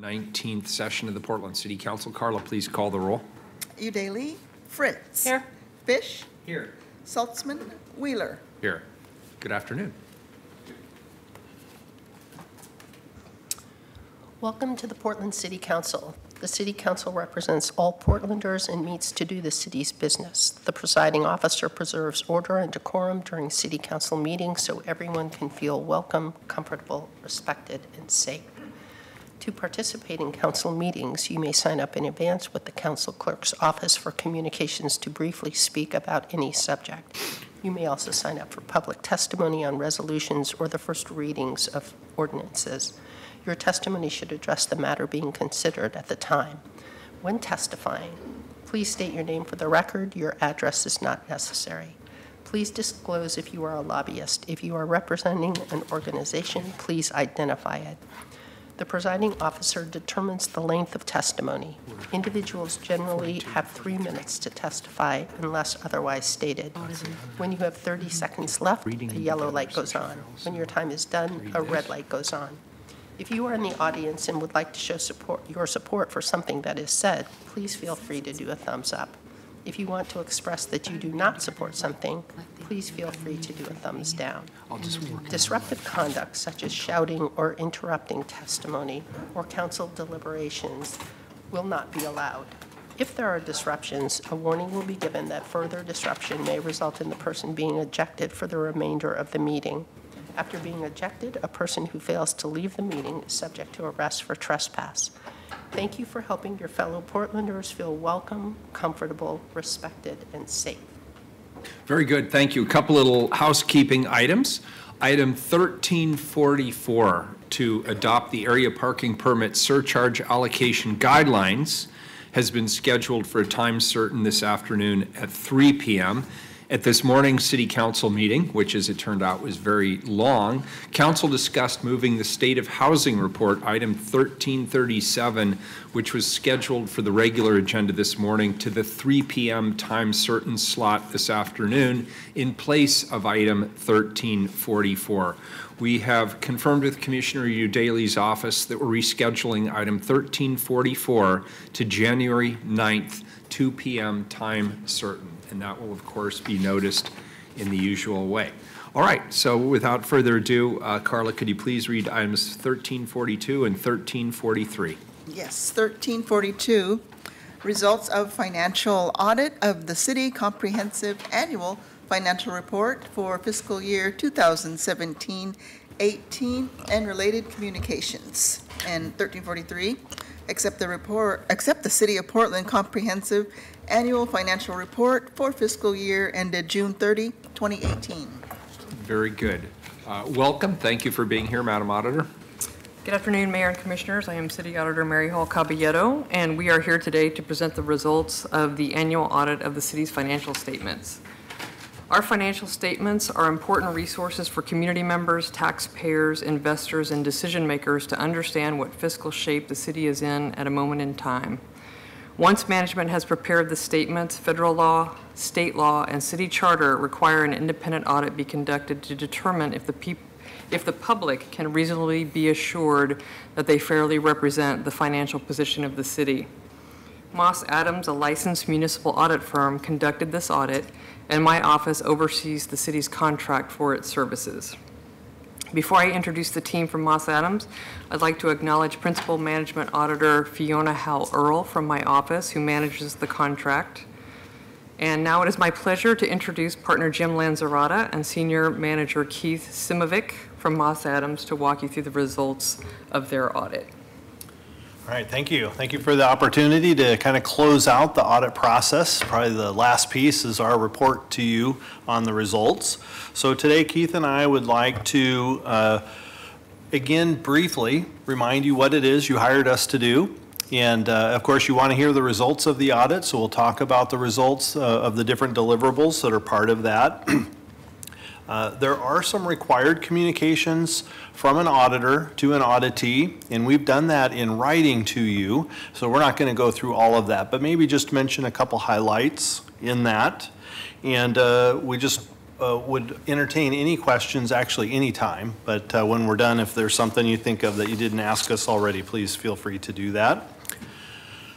19th session of the Portland City Council. Carla, please call the roll. Udaly, Fritz. Here. Fish. Here. Saltzman, Wheeler. Here. Good afternoon. Welcome to the Portland City Council. The City Council represents all Portlanders and meets to do the city's business. The presiding officer preserves order and decorum during City Council meetings so everyone can feel welcome, comfortable, respected, and safe. To participate in council meetings, you may sign up in advance with the council clerk's office for communications to briefly speak about any subject. You may also sign up for public testimony on resolutions or the first readings of ordinances. Your testimony should address the matter being considered at the time. When testifying, please state your name for the record. Your address is not necessary. Please disclose if you are a lobbyist. If you are representing an organization, please identify it. The presiding officer determines the length of testimony. Individuals generally have 3 minutes to testify unless otherwise stated. When you have 30 seconds left, a yellow light goes on. When your time is done, a red light goes on. If you are in the audience and would like to show your support for something that is said, please feel free to do a thumbs up. If you want to express that you do not support something, please feel free to do a thumbs down. Disruptive conduct, such as shouting or interrupting testimony or council deliberations, will not be allowed. If there are disruptions, a warning will be given that further disruption may result in the person being ejected for the remainder of the meeting. After being ejected, a person who fails to leave the meeting is subject to arrest for trespass. Thank you for helping your fellow Portlanders feel welcome, comfortable, respected, and safe. Very good. Thank you. A couple little housekeeping items. Item 1344 to adopt the area parking permit surcharge allocation guidelines has been scheduled for a time certain this afternoon at 3 p.m. At this morning's City Council meeting, which as it turned out was very long, Council discussed moving the State of Housing Report, item 1337, which was scheduled for the regular agenda this morning, to the 3 p.m. time certain slot this afternoon in place of item 1344. We have confirmed with Commissioner Udaly's office that we're rescheduling item 1344 to January 9th, 2 p.m. time certain. And that will, of course, be noticed in the usual way. All right, so without further ado, Carla, could you please read items 1342 and 1343? Yes, 1342, results of financial audit of the City Comprehensive Annual Financial Report for fiscal year 2017-18 and related communications. And 1343, accept the City of Portland Comprehensive Annual Financial Report for fiscal year ended June 30, 2018. Very good. Welcome. Thank you for being here, Madam Auditor. Good afternoon, Mayor and Commissioners. I am City Auditor Mary Hall Caballero, and we are here today to present the results of the annual audit of the city's financial statements. Our financial statements are important resources for community members, taxpayers, investors, and decision makers to understand what fiscal shape the city is in at a moment in time. Once management has prepared the statements, federal law, state law, and city charter require an independent audit be conducted to determine if the public can reasonably be assured that they fairly represent the financial position of the city. Moss Adams, a licensed municipal audit firm, conducted this audit, and my office oversees the city's contract for its services. Before I introduce the team from Moss Adams, I'd like to acknowledge Principal Management Auditor Fiona Howell Earl from my office, who manages the contract. And now it is my pleasure to introduce Partner Jim Lanzarata and Senior Manager Keith Simovic from Moss Adams to walk you through the results of their audit. All right, thank you. Thank you for the opportunity to kind of close out the audit process. Probably the last piece is our report to you on the results. So today, Keith and I would like to, again, briefly remind you what it is you hired us to do. And of course, you want to hear the results of the audit, so we'll talk about the results of the different deliverables that are part of that. There are some required communications from an auditor to an auditee, and we've done that in writing to you, so we're not going to go through all of that, but maybe just mention a couple highlights in that. And we just would entertain any questions actually anytime, but when we're done, if there's something you think of that you didn't ask us already, please feel free to do that.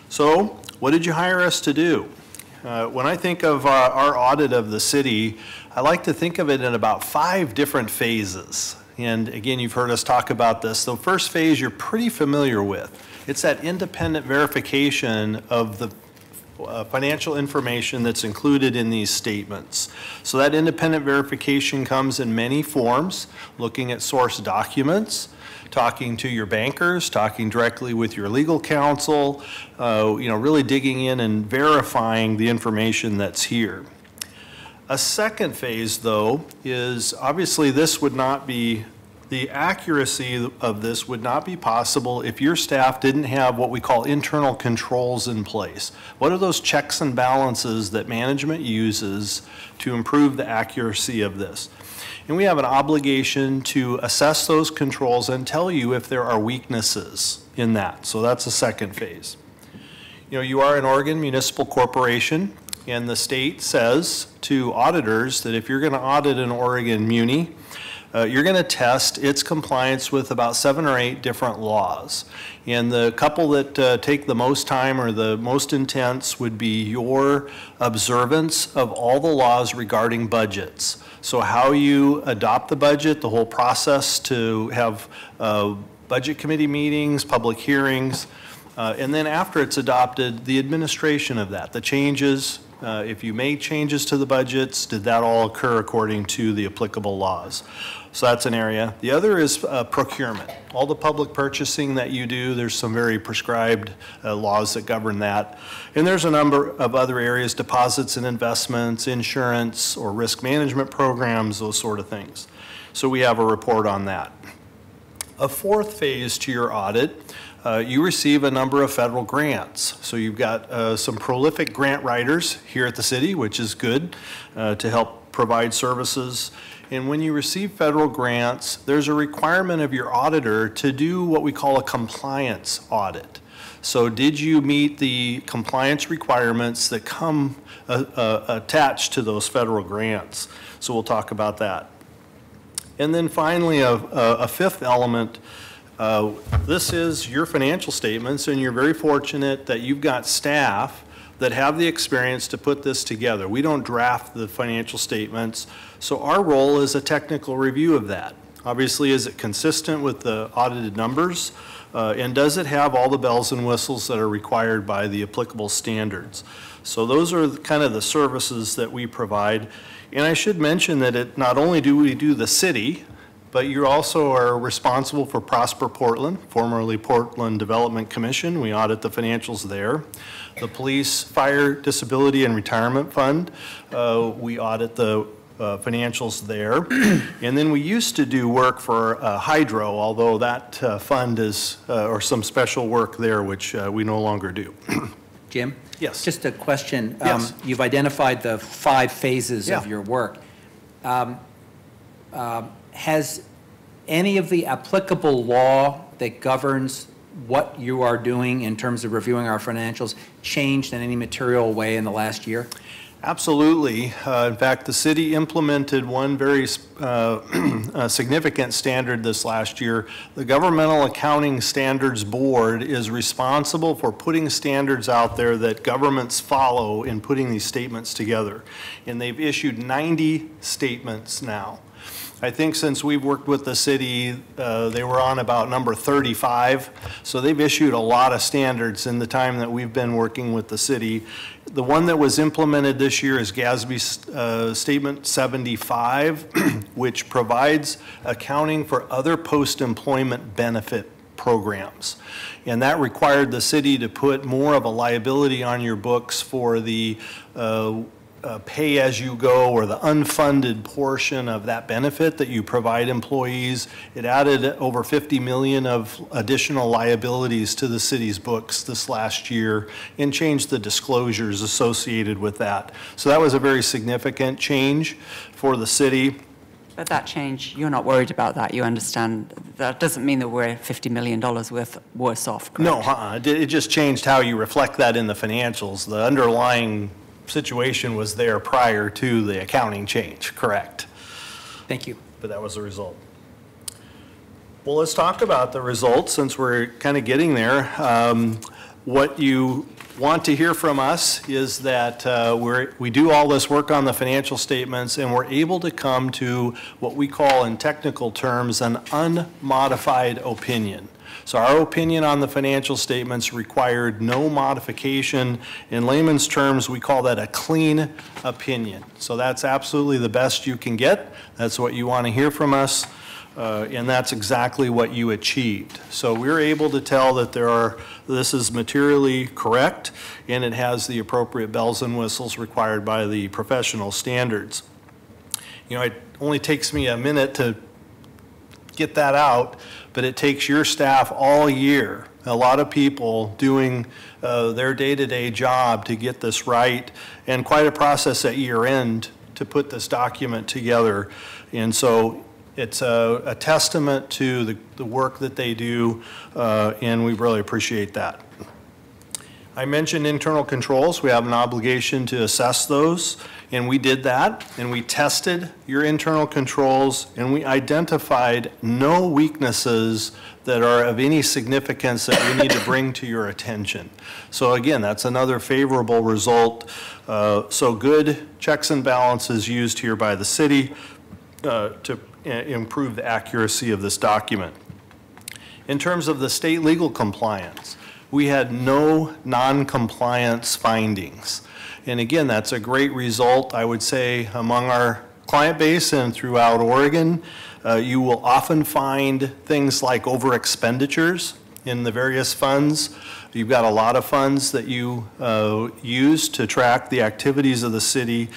So, what did you hire us to do? When I think of our audit of the city, I like to think of it in about 5 different phases. And again, you've heard us talk about this. The first phase you're pretty familiar with. It's that independent verification of the financial information that's included in these statements. So that independent verification comes in many forms, looking at source documents, talking to your bankers, talking directly with your legal counsel, really digging in and verifying the information that's here. A second phase, though, is obviously this would not be, the accuracy of this would not be possible if your staff didn't have what we call internal controls in place. What are those checks and balances that management uses to improve the accuracy of this? And we have an obligation to assess those controls and tell you if there are weaknesses in that. So that's the second phase. You are an Oregon municipal corporation, and the state says to auditors that if you're going to audit an Oregon muni, you're going to test its compliance with about 7 or 8 different laws. And the couple that take the most time or the most intense would be your observance of all the laws regarding budgets. So how you adopt the budget, the whole process to have budget committee meetings, public hearings, and then after it's adopted, the administration of that, the changes, if you made changes to the budgets, did that all occur according to the applicable laws? So that's an area. The other is procurement. All the public purchasing that you do, there's some very prescribed laws that govern that. And there's a number of other areas, deposits and investments, insurance or risk management programs, those sort of things. So we have a report on that. A fourth phase to your audit, you receive a number of federal grants. So you've got some prolific grant writers here at the city, which is good to help provide services. And when you receive federal grants, there's a requirement of your auditor to do what we call a compliance audit. So did you meet the compliance requirements that come attached to those federal grants? So we'll talk about that. And then finally, a fifth element, this is your financial statements, and you're very fortunate that you've got staff that have the experience to put this together. We don't draft the financial statements, so our role is a technical review of that. Obviously, is it consistent with the audited numbers? And does it have all the bells and whistles that are required by the applicable standards? So those are kind of the services that we provide. And I should mention that not only do we do the city, but you also are responsible for Prosper Portland, formerly Portland Development Commission. We audit the financials there. The Police, Fire, Disability, and Retirement Fund, we audit the financials there. And then we used to do work for Hydro, although that fund is, or some special work there, which we no longer do. Jim? Yes. Just a question. Yes. You've identified the 5 phases of your work. Has any of the applicable law that governs what you are doing in terms of reviewing our financials changed in any material way in the last year? Absolutely. In fact, the city implemented one very significant standard this last year. The Governmental Accounting Standards Board is responsible for putting standards out there that governments follow in putting these statements together. And they've issued 90 statements now. I think since we've worked with the city, they were on about number 35. So they've issued a lot of standards in the time that we've been working with the city. The one that was implemented this year is GASB Statement 75, which provides accounting for other post-employment benefit programs. And that required the city to put more of a liability on your books for the pay-as-you-go or the unfunded portion of that benefit that you provide employees. It added over 50 million of additional liabilities to the city's books this last year and changed the disclosures associated with that. So that was a very significant change for the city. But that change, you're not worried about that. You understand that doesn't mean that we're $50 million worse off, correct? No, it just changed how you reflect that in the financials. The underlying situation was there prior to the accounting change, correct? Thank you. But that was the result. Well, let's talk about the results since we're kind of getting there. What you want to hear from us is that we do all this work on the financial statements and we're able to come to what we call in technical terms an unmodified opinion. So our opinion on the financial statements required no modification. In layman's terms, we call that a clean opinion. So that's absolutely the best you can get. That's what you want to hear from us. And that's exactly what you achieved. So we're able to tell that this is materially correct and it has the appropriate bells and whistles required by the professional standards. You know, it only takes me a minute to get that out, but it takes your staff all year, a lot of people doing their day-to-day job to get this right, and quite a process at year end to put this document together. And so it's a testament to the work that they do, and we really appreciate that. I mentioned internal controls. We have an obligation to assess those, and we did that, and we tested your internal controls, and we identified no weaknesses that are of any significance that we need to bring to your attention. So again, that's another favorable result. So good checks and balances used here by the city to improve the accuracy of this document. In terms of the state legal compliance, we had no non-compliance findings. And again, that's a great result, I would say, among our client base and throughout Oregon. You will often find things like over expenditures in the various funds. You've got a lot of funds that you use to track the activities of the city.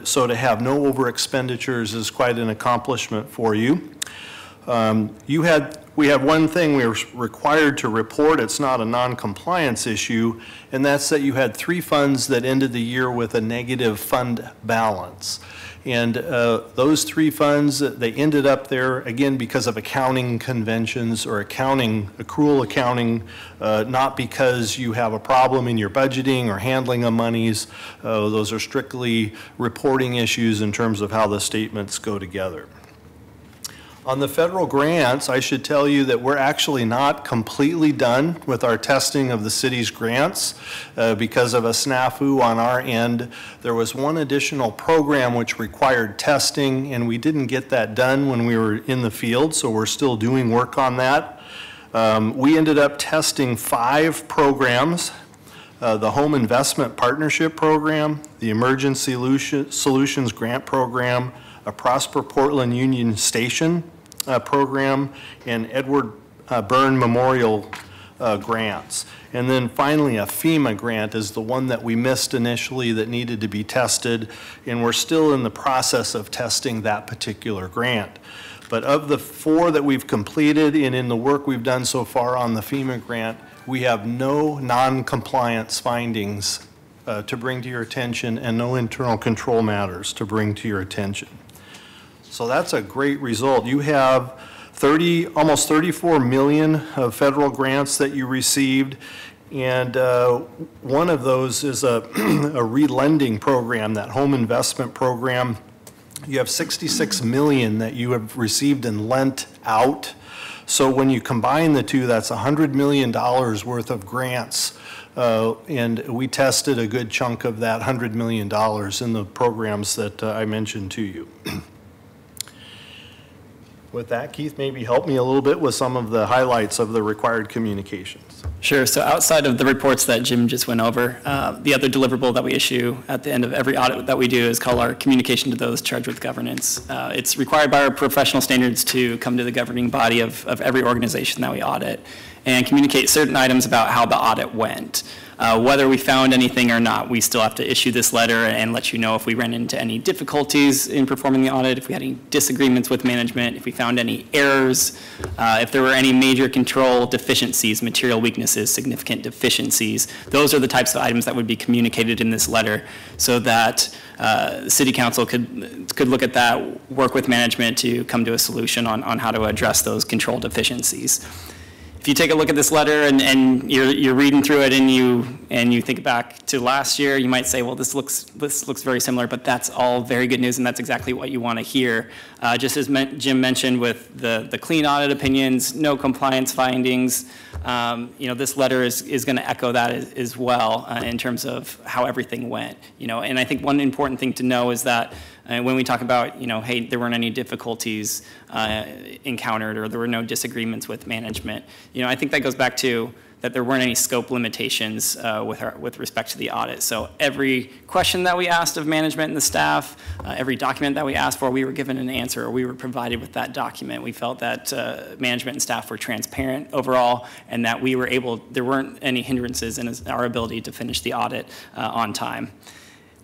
So to have no over expenditures is quite an accomplishment for you. We have one thing we were required to report. It's not a non-compliance issue, and that's that you had 3 funds that ended the year with a negative fund balance. And those 3 funds, they ended up there, again, because of accounting conventions or accrual accounting, not because you have a problem in your budgeting or handling of monies. Those are strictly reporting issues in terms of how the statements go together. On the federal grants, I should tell you that we're actually not completely done with our testing of the city's grants because of a snafu on our end. There was one additional program which required testing, and we didn't get that done when we were in the field, so we're still doing work on that. We ended up testing 5 programs. The Home Investment Partnership Program, the Emergency Solutions Grant Program, a Prosper Portland Union Station program, and Edward Byrne Memorial grants. And then finally, a FEMA grant is the one that we missed initially that needed to be tested, and we're still in the process of testing that particular grant. But of the 4 that we've completed and in the work we've done so far on the FEMA grant, we have no non-compliance findings to bring to your attention and no internal control matters to bring to your attention. So that's a great result. You have almost 34 million of federal grants that you received, and one of those is a relending program, that home investment program. You have 66 million that you have received and lent out. So when you combine the two, that's $100 million worth of grants. And we tested a good chunk of that $100 million in the programs that I mentioned to you. With that, Keith, maybe help me a little bit with some of the highlights of the required communications. Sure. So outside of the reports that Jim just went over, the other deliverable that we issue at the end of every audit that we do is called our communication to those charged with governance. It's required by our professional standards to come to the governing body of every organization that we audit and communicate certain items about how the audit went. Whether we found anything or not, we still have to issue this letter and let you know if we ran into any difficulties in performing the audit, if we had any disagreements with management, if we found any errors, if there were any major control deficiencies, material weaknesses, significant deficiencies. Those are the types of items that would be communicated in this letter so that City Council could look at that, work with management to come to a solution on how to address those control deficiencies. if you take a look at this letter and you're reading through it and you think back to last year, you might say, well, this looks very similar, but that's all very good news, and that's exactly what you want to hear. Just as Jim mentioned with the clean audit opinions, no compliance findings, this letter is going to echo that as well in terms of how everything went. And I think one important thing to know is that when we talk about, hey, there weren't any difficulties encountered or there were no disagreements with management, I think that goes back to that there weren't any scope limitations with respect to the audit. So every question that we asked of management and the staff, every document that we asked for, we were given an answer or we were provided with that document. We felt that management and staff were transparent overall and that there weren't any hindrances in our ability to finish the audit on time.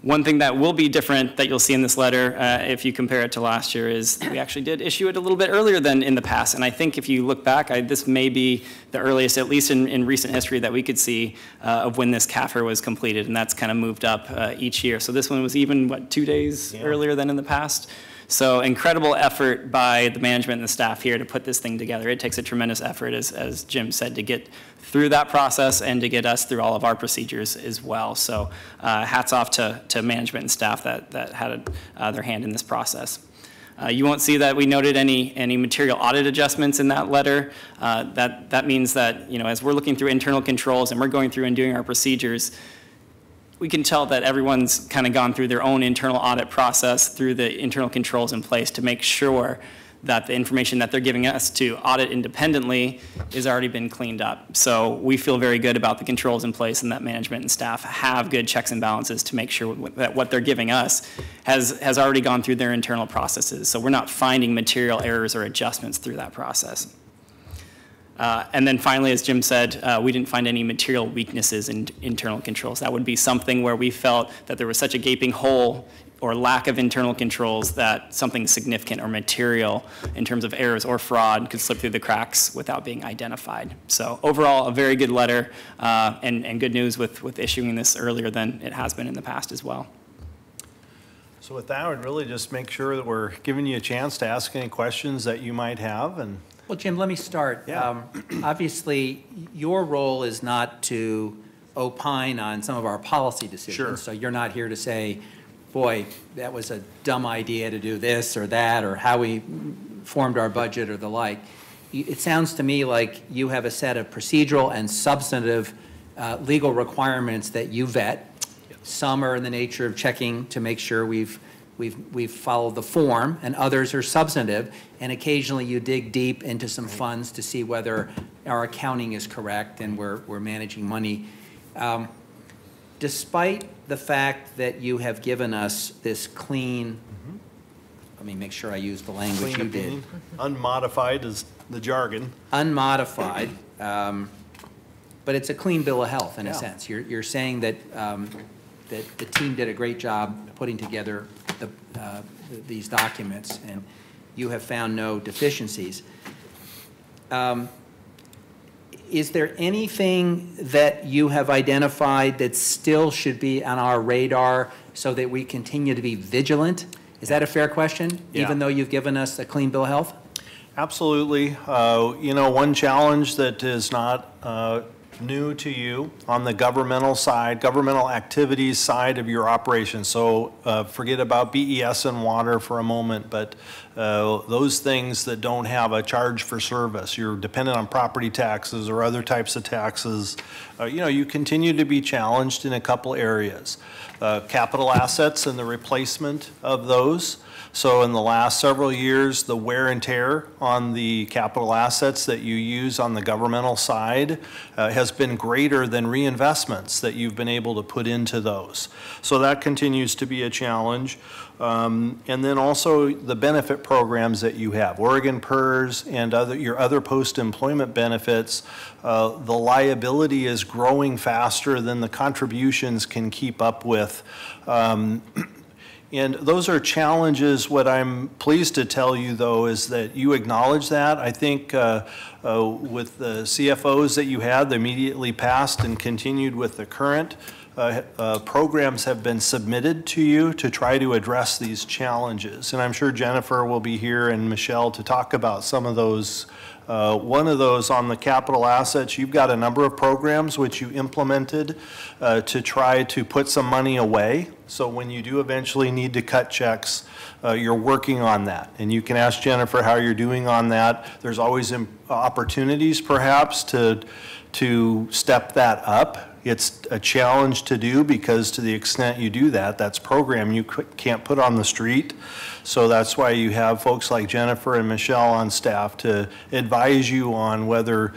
One thing that will be different that you'll see in this letter, if you compare it to last year, is we actually did issue it a little bit earlier than in the past. And I think if you look back, this may be the earliest, at least in recent history, that we could see of when this CAFR was completed. And that's kind of moved up each year. So this one was even, 2 days earlier than in the past? So incredible effort by the management and the staff here to put this thing together. It takes a tremendous effort, as Jim said, to get through that process and to get us through all of our procedures as well. So hats off to management and staff that had their hand in this process. You won't see that we noted any material audit adjustments in that letter. That means that as we're looking through internal controls and we're going through and doing our procedures, we can tell that everyone's kind of gone through their own internal audit process through the internal controls in place to make sure that the information that they're giving us to audit independently has already been cleaned up. So we feel very good about the controls in place and that management and staff have good checks and balances to make sure that what they're giving us has already gone through their internal processes. So we're not finding material errors or adjustments through that process. And then finally, as Jim said, we didn't find any material weaknesses in internal controls. That would be something where we felt that there was such a gaping hole or lack of internal controls that something significant or material in terms of errors or fraud could slip through the cracks without being identified. So overall, a very good letter and good news with issuing this earlier than it has been in the past as well. So with that, I would really just make sure that we're giving you a chance to ask any questions that you might have. And well, Jim, let me start. Yeah. Obviously, your role is not to opine on some of our policy decisions. Sure. So you're not here to say, boy, that was a dumb idea to do this or that, or how we formed our budget or the like. It sounds to me like you have a set of procedural and substantive legal requirements that you vet. Yep. Some are in the nature of checking to make sure we've followed the form, and others are substantive, and occasionally you dig deep into some funds to see whether our accounting is correct and we're managing money. Despite the fact that you have given us this clean, let me make sure I use the language you did. Unmodified is the jargon. Unmodified, but it's a clean bill of health in a sense. You're saying that that the team did a great job putting together these documents, and you have found no deficiencies. Is there anything that you have identified that still should be on our radar so that we continue to be vigilant? Is that a fair question, even though you've given us a clean bill of health? Absolutely. One challenge that is not new to you on the governmental side, governmental activities side of your operation. So forget about BES and water for a moment, but those things that don't have a charge for service, you're dependent on property taxes or other types of taxes, you continue to be challenged in a couple areas. Capital assets and the replacement of those. So in the last several years, the wear and tear on the capital assets that you use on the governmental side has been greater than reinvestments that you've been able to put into those. So that continues to be a challenge. And then also the benefit programs that you have, Oregon PERS and your other post-employment benefits, the liability is growing faster than the contributions can keep up with. And those are challenges. What I'm pleased to tell you, though, is that you acknowledge that. I think with the CFOs that you had, they immediately passed and continued with the current programs have been submitted to you to try to address these challenges. And I'm sure Jennifer will be here and Michelle to talk about some of those. One of those on the capital assets, you've got a number of programs which you implemented to try to put some money away. So when you do eventually need to cut checks, you're working on that. And you can ask Jennifer how you're doing on that. There's always opportunities perhaps to step that up. It's a challenge to do because to the extent you do that, that's program you can't put on the street. So that's why you have folks like Jennifer and Michelle on staff to advise you on whether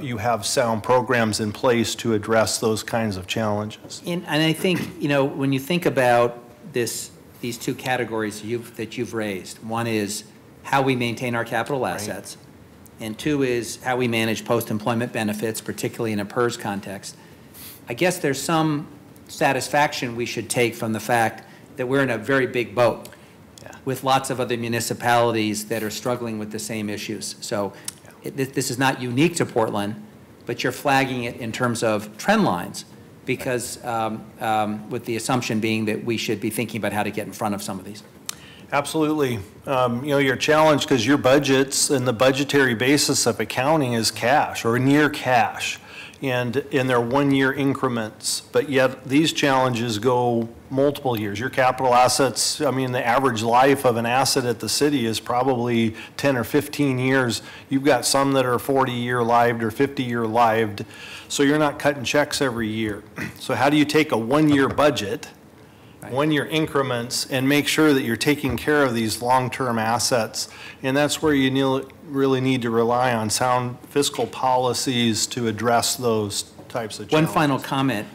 you have sound programs in place to address those kinds of challenges. And I think, when you think about these two categories that you've raised, one is how we maintain our capital assets, and two is how we manage post-employment benefits, particularly in a PERS context. I guess there's some satisfaction we should take from the fact that we're in a very big boat with lots of other municipalities that are struggling with the same issues. So this is not unique to Portland, but you're flagging it in terms of trend lines because with the assumption being that we should be thinking about how to get in front of some of these. Absolutely. Your challenge, because your budgets and the budgetary basis of accounting is cash or near cash. And in their one-year increments, but yet these challenges go multiple years. Your capital assets, the average life of an asset at the city is probably 10 or 15 years. You've got some that are 40-year lived or 50-year lived, so you're not cutting checks every year. So how do you take a one-year budget, one-year increments, and make sure that you're taking care of these long-term assets? And that's where you really need to rely on sound fiscal policies to address those types of challenges. One final comment.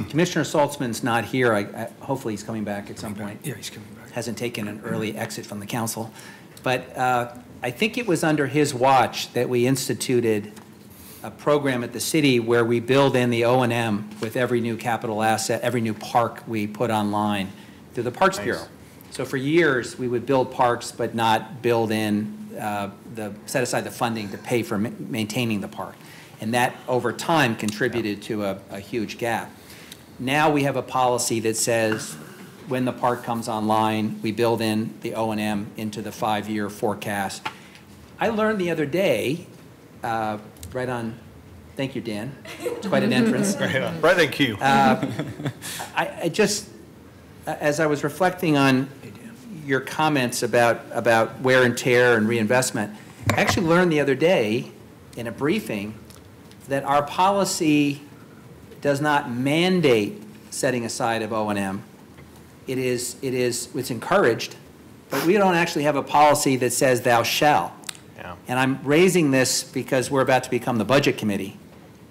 Commissioner Saltzman's not here. Hopefully he's coming back at some point. Yeah, he's coming back. Hasn't taken an early exit from the council. But I think it was under his watch that we instituted a program at the city where we build in the O&M with every new capital asset, every new park we put online through the Parks Bureau. So for years, we would build parks but not build in set aside the funding to pay for maintaining the park. And that, over time, contributed to a huge gap. Now we have a policy that says when the park comes online, we build in the O&M into the 5-year forecast. I learned the other day, right on, thank you, Dan. It's quite an entrance. Right on cue. I just, as I was reflecting on your comments about wear and tear and reinvestment, I actually learned the other day in a briefing that our policy does not mandate setting aside of O&M. It's encouraged, but we don't actually have a policy that says thou shall. Yeah. And I'm raising this because we're about to become the budget committee.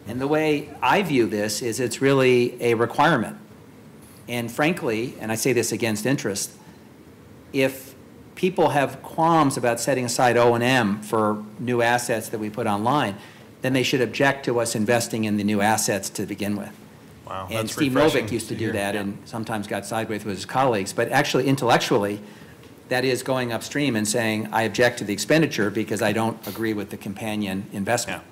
And the way I view this is it's really a requirement. And frankly, and I say this against interest, if people have qualms about setting aside O&M for new assets that we put online, then they should object to us investing in the new assets to begin with. Wow, and that's Steve refreshing Novick used to do hear. that and sometimes got sideways with his colleagues. But actually, intellectually, that is going upstream and saying, I object to the expenditure because I don't agree with the companion investment.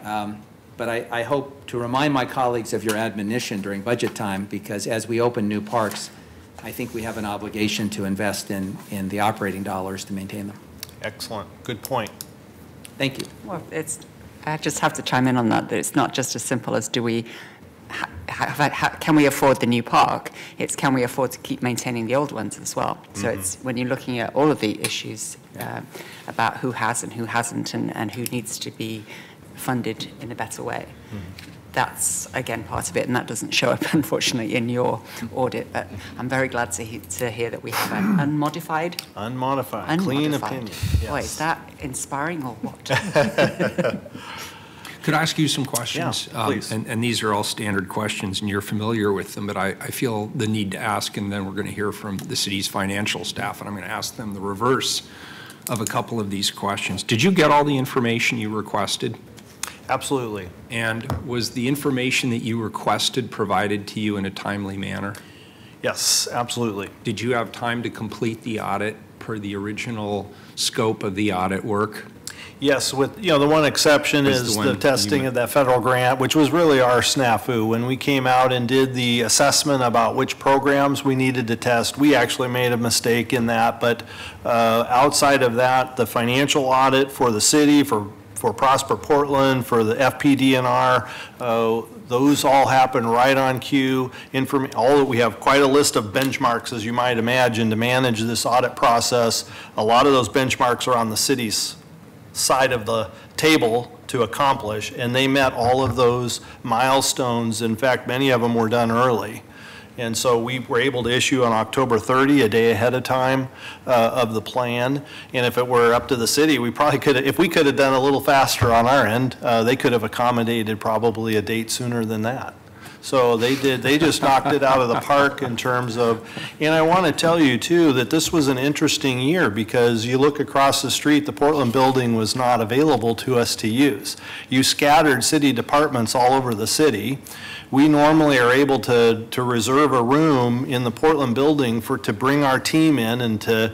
Yeah. But I hope to remind my colleagues of your admonition during budget time, because as we open new parks, I think we have an obligation to invest in the operating dollars to maintain them. Excellent. Good point. Thank you. Well, I just have to chime in on that it's not just as simple as can we afford the new park? It's can we afford to keep maintaining the old ones as well? So it's when you're looking at all of the issues about who has and who hasn't and who needs to be funded in a better way. That's, again, part of it, and that doesn't show up, unfortunately, in your audit. But I'm very glad to hear that we have an unmodified, clean opinion. Yes. Boy, is that inspiring or what? Could I ask you some questions? Yeah, please. And these are all standard questions, and you're familiar with them, but I feel the need to ask, and then we're going to hear from the city's financial staff, and I'm going to ask them the reverse of a couple of these questions. Did you get all the information you requested? Absolutely. And was the information that you requested provided to you in a timely manner? Yes, absolutely. Did you have time to complete the audit per the original scope of the audit work? Yes, with, you know, the one exception Was is the the one testing you- of that federal grant, which was really our snafu. When we came out and did the assessment about which programs we needed to test, we actually made a mistake in that. But outside of that, the financial audit for the city, for Prosper Portland, for the FPDNR, those all happen right on cue. We have quite a list of benchmarks, as you might imagine, to manage this audit process. A lot of those benchmarks are on the city's side of the table to accomplish, and they met all of those milestones. In fact, many of them were done early. And so we were able to issue on October 30, a day ahead of time of the plan. And if it were up to the city, we probably could have, if we could have done a little faster on our end, they could have accommodated probably a date sooner than that. So they just knocked it out of the park in terms of, and I want to tell you too, that this was an interesting year because you look across the street, the Portland building was not available to us to use. You scattered city departments all over the city. We normally are able to reserve a room in the Portland building to bring our team in and to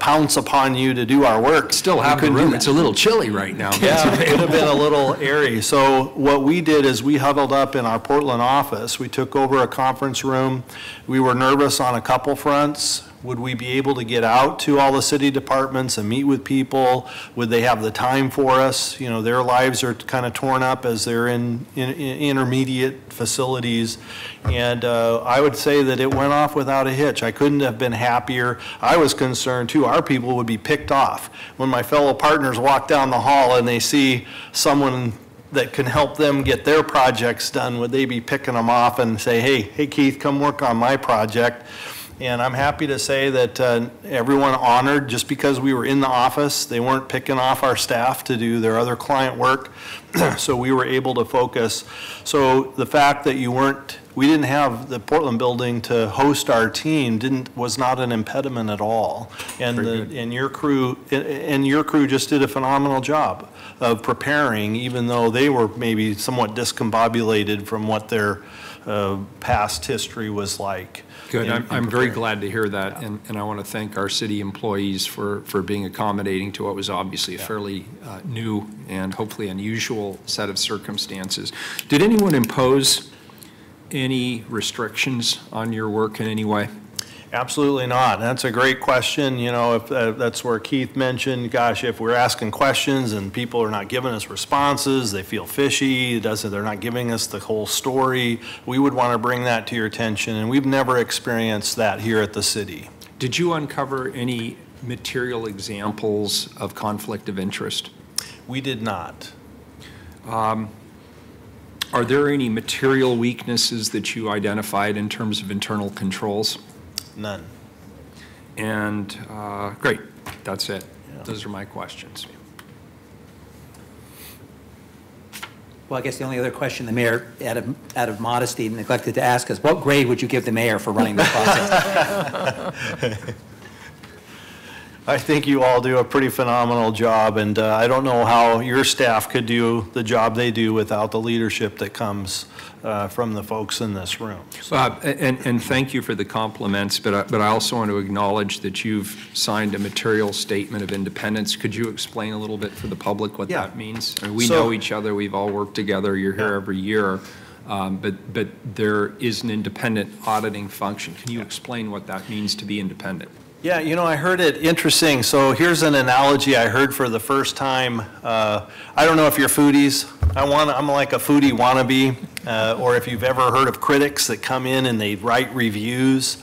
pounce upon you to do our work. Still have the room. It's a little chilly right now. Yeah, it would have been a little airy. So what we did is we huddled up in our Portland office. We took over a conference room. We were nervous on a couple fronts. Would we be able to get out to all the city departments and meet with people? Would they have the time for us? You know, their lives are kind of torn up as they're in intermediate facilities. And I would say that it went off without a hitch. I couldn't have been happier. I was concerned too, our people would be picked off. When my fellow partners walk down the hall and they see someone that can help them get their projects done, would they be picking them off and say, hey Keith, come work on my project? And I'm happy to say that everyone honored, just because we were in the office, they weren't picking off our staff to do their other client work. So we were able to focus. So the fact that we didn't have the Portland building to host our team was not an impediment at all. And your crew just did a phenomenal job of preparing, even though they were maybe somewhat discombobulated from what their past history was like. Good. I'm very glad to hear that, and I want to thank our city employees for being accommodating to what was obviously a fairly new and hopefully unusual set of circumstances. Did anyone impose any restrictions on your work in any way? Absolutely not. That's a great question. You know, if that's where Keith mentioned, gosh, if we're asking questions and people are not giving us responses, they feel fishy, they're not giving us the whole story, we would want to bring that to your attention, and we've never experienced that here at the city. Did you uncover any material examples of conflict of interest? We did not. Are there any material weaknesses that you identified in terms of internal controls? None. And great, that's it. Yeah. Those are my questions. Well, I guess the only other question the mayor, out of modesty, neglected to ask us, what grade would you give the mayor for running the process? I think you all do a pretty phenomenal job, and I don't know how your staff could do the job they do without the leadership that comes from the folks in this room. So. And thank you for the compliments, but I also want to acknowledge that you've signed a material statement of independence. Could you explain a little bit for the public what that means? I mean, we know each other, we've all worked together, you're here every year, but there is an independent auditing function. Can you explain what that means to be independent? Yeah, you know, I heard it interesting. So here's an analogy I heard for the first time. I don't know if you're foodies. I'm like a foodie wannabe, or if you've ever heard of critics that come in and they write reviews.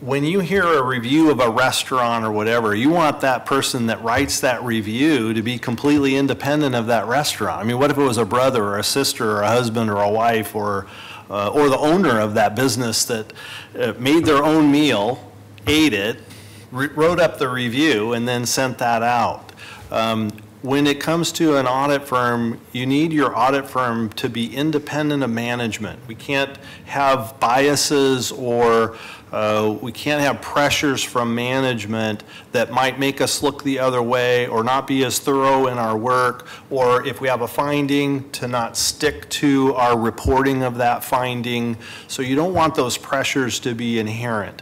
When you hear a review of a restaurant or whatever, you want that person that writes that review to be completely independent of that restaurant. I mean, what if it was a brother or a sister or a husband or a wife or the owner of that business that made their own meal, ate it, wrote up the review, and then sent that out. When it comes to an audit firm, you need your audit firm to be independent of management. We can't have biases or we can't have pressures from management that might make us look the other way or not be as thorough in our work, or if we have a finding, to not stick to our reporting of that finding. So you don't want those pressures to be inherent.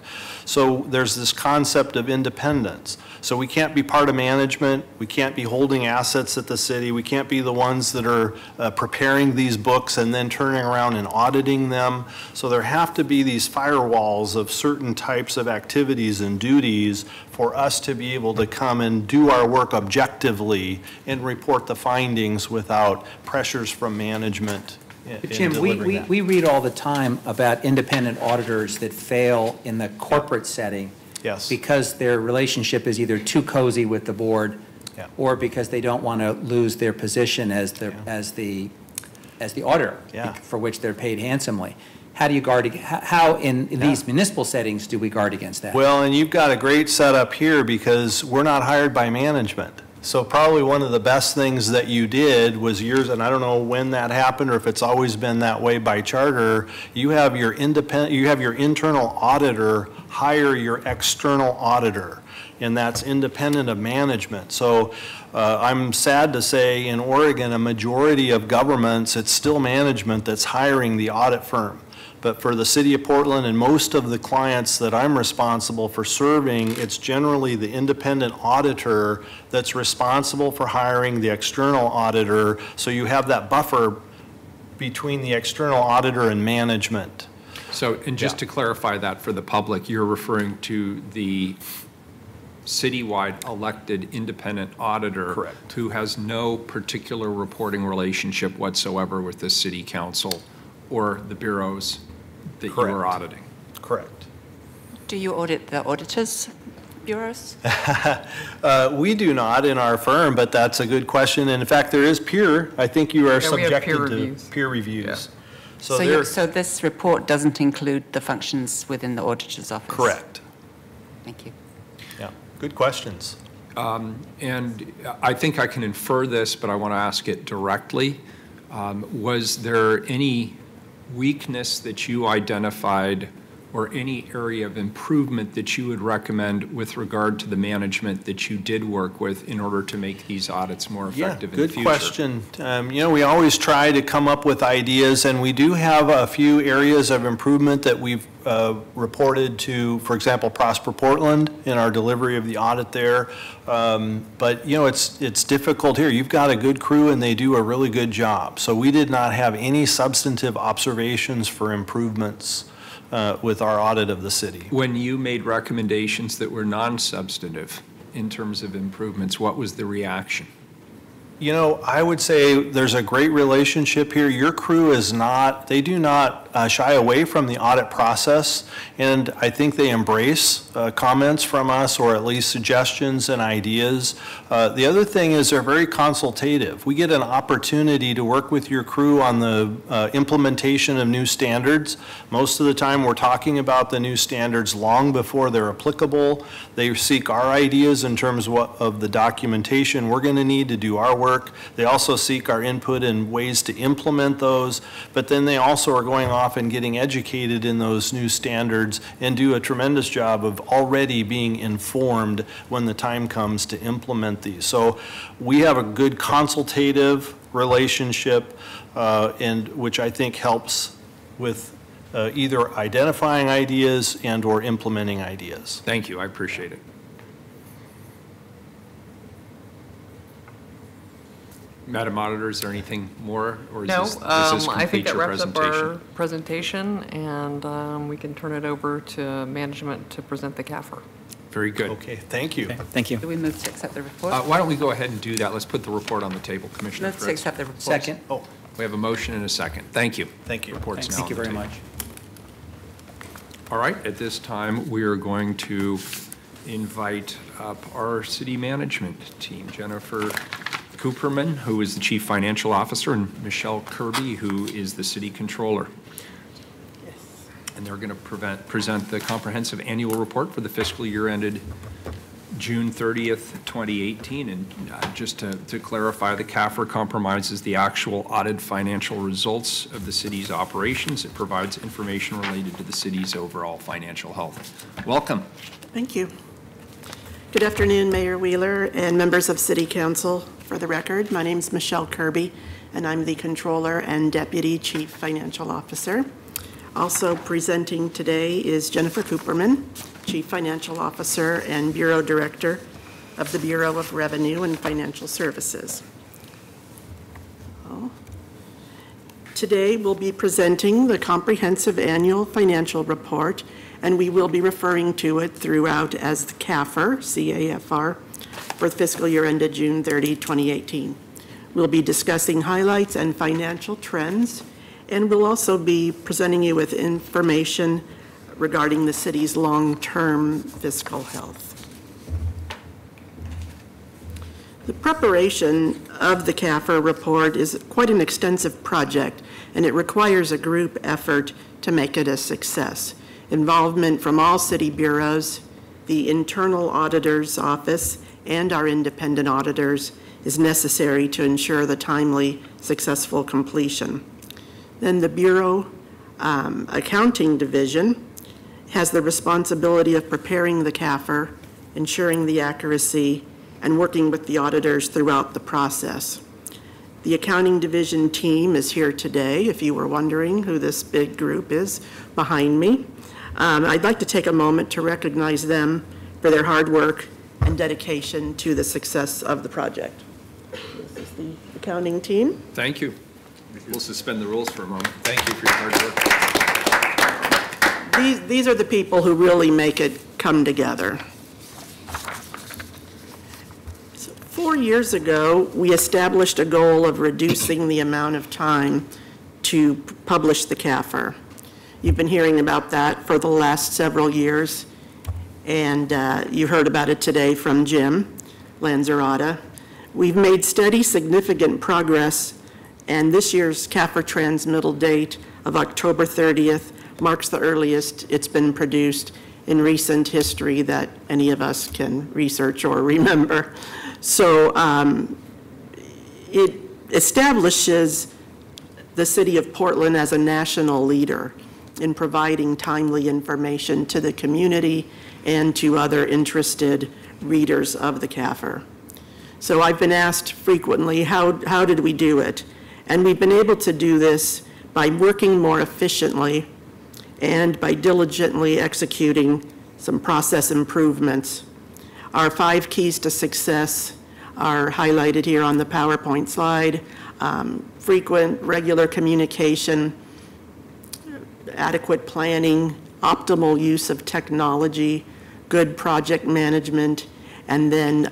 So there's this concept of independence. So we can't be part of management, we can't be holding assets at the city, we can't be the ones that are preparing these books and then turning around and auditing them. So there have to be these firewalls of certain types of activities and duties for us to be able to come and do our work objectively and report the findings without pressures from management. But Jim, we read all the time about independent auditors that fail in the corporate setting. Yes. Because their relationship is either too cozy with the board, yeah, or because they don't want to lose their position as the auditor, yeah, for which they're paid handsomely. How do you guard? How in these municipal settings do we guard against that? Well, and you've got a great setup here because we're not hired by management. So probably one of the best things that you did was years, and I don't know when that happened or if it's always been that way by charter, you have your internal auditor hire your external auditor, and that's independent of management. So I'm sad to say in Oregon, a majority of governments, it's still management that's hiring the audit firm. But for the city of Portland and most of the clients that I'm responsible for serving, it's generally the independent auditor that's responsible for hiring the external auditor. So you have that buffer between the external auditor and management. So, and just to clarify that for the public, you're referring to the citywide elected independent auditor. Correct. Who has no particular reporting relationship whatsoever with the city council or the bureaus that you are auditing. Correct. Do you audit the auditors' bureaus? We do not in our firm, but that's a good question. And in fact, there is I think you are subjected to peer reviews. Yeah. So this report doesn't include the functions within the auditor's office? Correct. Thank you. Yeah, good questions. And I think I can infer this, but I want to ask it directly. Was there any weakness that you identified or any area of improvement that you would recommend with regard to the management that you did work with in order to make these audits more effective in the future? Good question. You know, we always try to come up with ideas, and we do have a few areas of improvement that we've reported to, for example, Prosper Portland in our delivery of the audit there. But, you know, it's difficult here. You've got a good crew, and they do a really good job. So we did not have any substantive observations for improvements with our audit of the city. When you made recommendations that were non-substantive in terms of improvements, what was the reaction? You know, I would say there's a great relationship here. Your crew is not, they do not shy away from the audit process, and I think they embrace comments from us, or at least suggestions and ideas. The other thing is they're very consultative. We get an opportunity to work with your crew on the implementation of new standards. Most of the time we're talking about the new standards long before they're applicable. They seek our ideas in terms of the documentation we're going to need to do our work. They also seek our input in ways to implement those, but then they also are going off and getting educated in those new standards and do a tremendous job of already being informed when the time comes to implement these. So we have a good consultative relationship, and which I think helps with either identifying ideas and or implementing ideas. Thank you, I appreciate it. Madam Auditor, is there anything more, or is No, this I think complete that your wraps up our presentation? presentation, and we can turn it over to management to present the CAFR. Very good. Okay, thank you. Okay, thank you. Do we move to accept the report? Why don't we go ahead and do that? Let's put the report on the table, Commissioner Let's Fritz. accept the report. Second. Oh, We have a motion and a second. Thank you. thank you. Report's now Thank you on the very table. much. All right, at this time, we are going to invite up our city management team, Jennifer Cooperman, who is the Chief Financial Officer, and Michelle Kirby, who is the City Controller. And they're going to present the comprehensive annual report for the fiscal year ended June 30th, 2018. And just to clarify, the CAFR compromises the actual audited financial results of the city's operations. It provides information related to the city's overall financial health. Welcome. Thank you. Good afternoon, Mayor Wheeler and members of City Council. For the record, my name is Michelle Kirby, and I'm the Controller and Deputy Chief Financial Officer. Also presenting today is Jennifer Cooperman, Chief Financial Officer and Bureau Director of the Bureau of Revenue and Financial Services. Today, we'll be presenting the comprehensive annual financial report, and we will be referring to it throughout as the CAFR, C-A-F-R, for the fiscal year ended June 30, 2018. We'll be discussing highlights and financial trends, and we'll also be presenting you with information regarding the city's long-term fiscal health. The preparation of the CAFR report is quite an extensive project, and it requires a group effort to make it a success. Involvement from all city bureaus, the internal auditor's office, and our independent auditors is necessary to ensure the timely, successful completion. Then the Bureau Accounting Division has the responsibility of preparing the CAFR, ensuring the accuracy, and working with the auditors throughout the process. The Accounting Division team is here today, if you were wondering who this big group is behind me. I'd like to take a moment to recognize them for their hard work and dedication to the success of the project. This is the accounting team. Thank you. We'll suspend the rules for a moment. Thank you for your hard work. These are the people who really make it come together. So 4 years ago, we established a goal of reducing the amount of time to publish the CAFR. You've been hearing about that for the last several years, and you heard about it today from Jim Lanzarota. We've made steady, significant progress, and this year's CAFR transmittal date of October 30th marks the earliest it's been produced in recent history that any of us can research or remember. So it establishes the city of Portland as a national leader in providing timely information to the community and to other interested readers of the CAFR. So I've been asked frequently, how did we do it? And we've been able to do this by working more efficiently and by diligently executing some process improvements. Our 5 keys to success are highlighted here on the PowerPoint slide. Frequent, regular communication, adequate planning, optimal use of technology, good project management, and then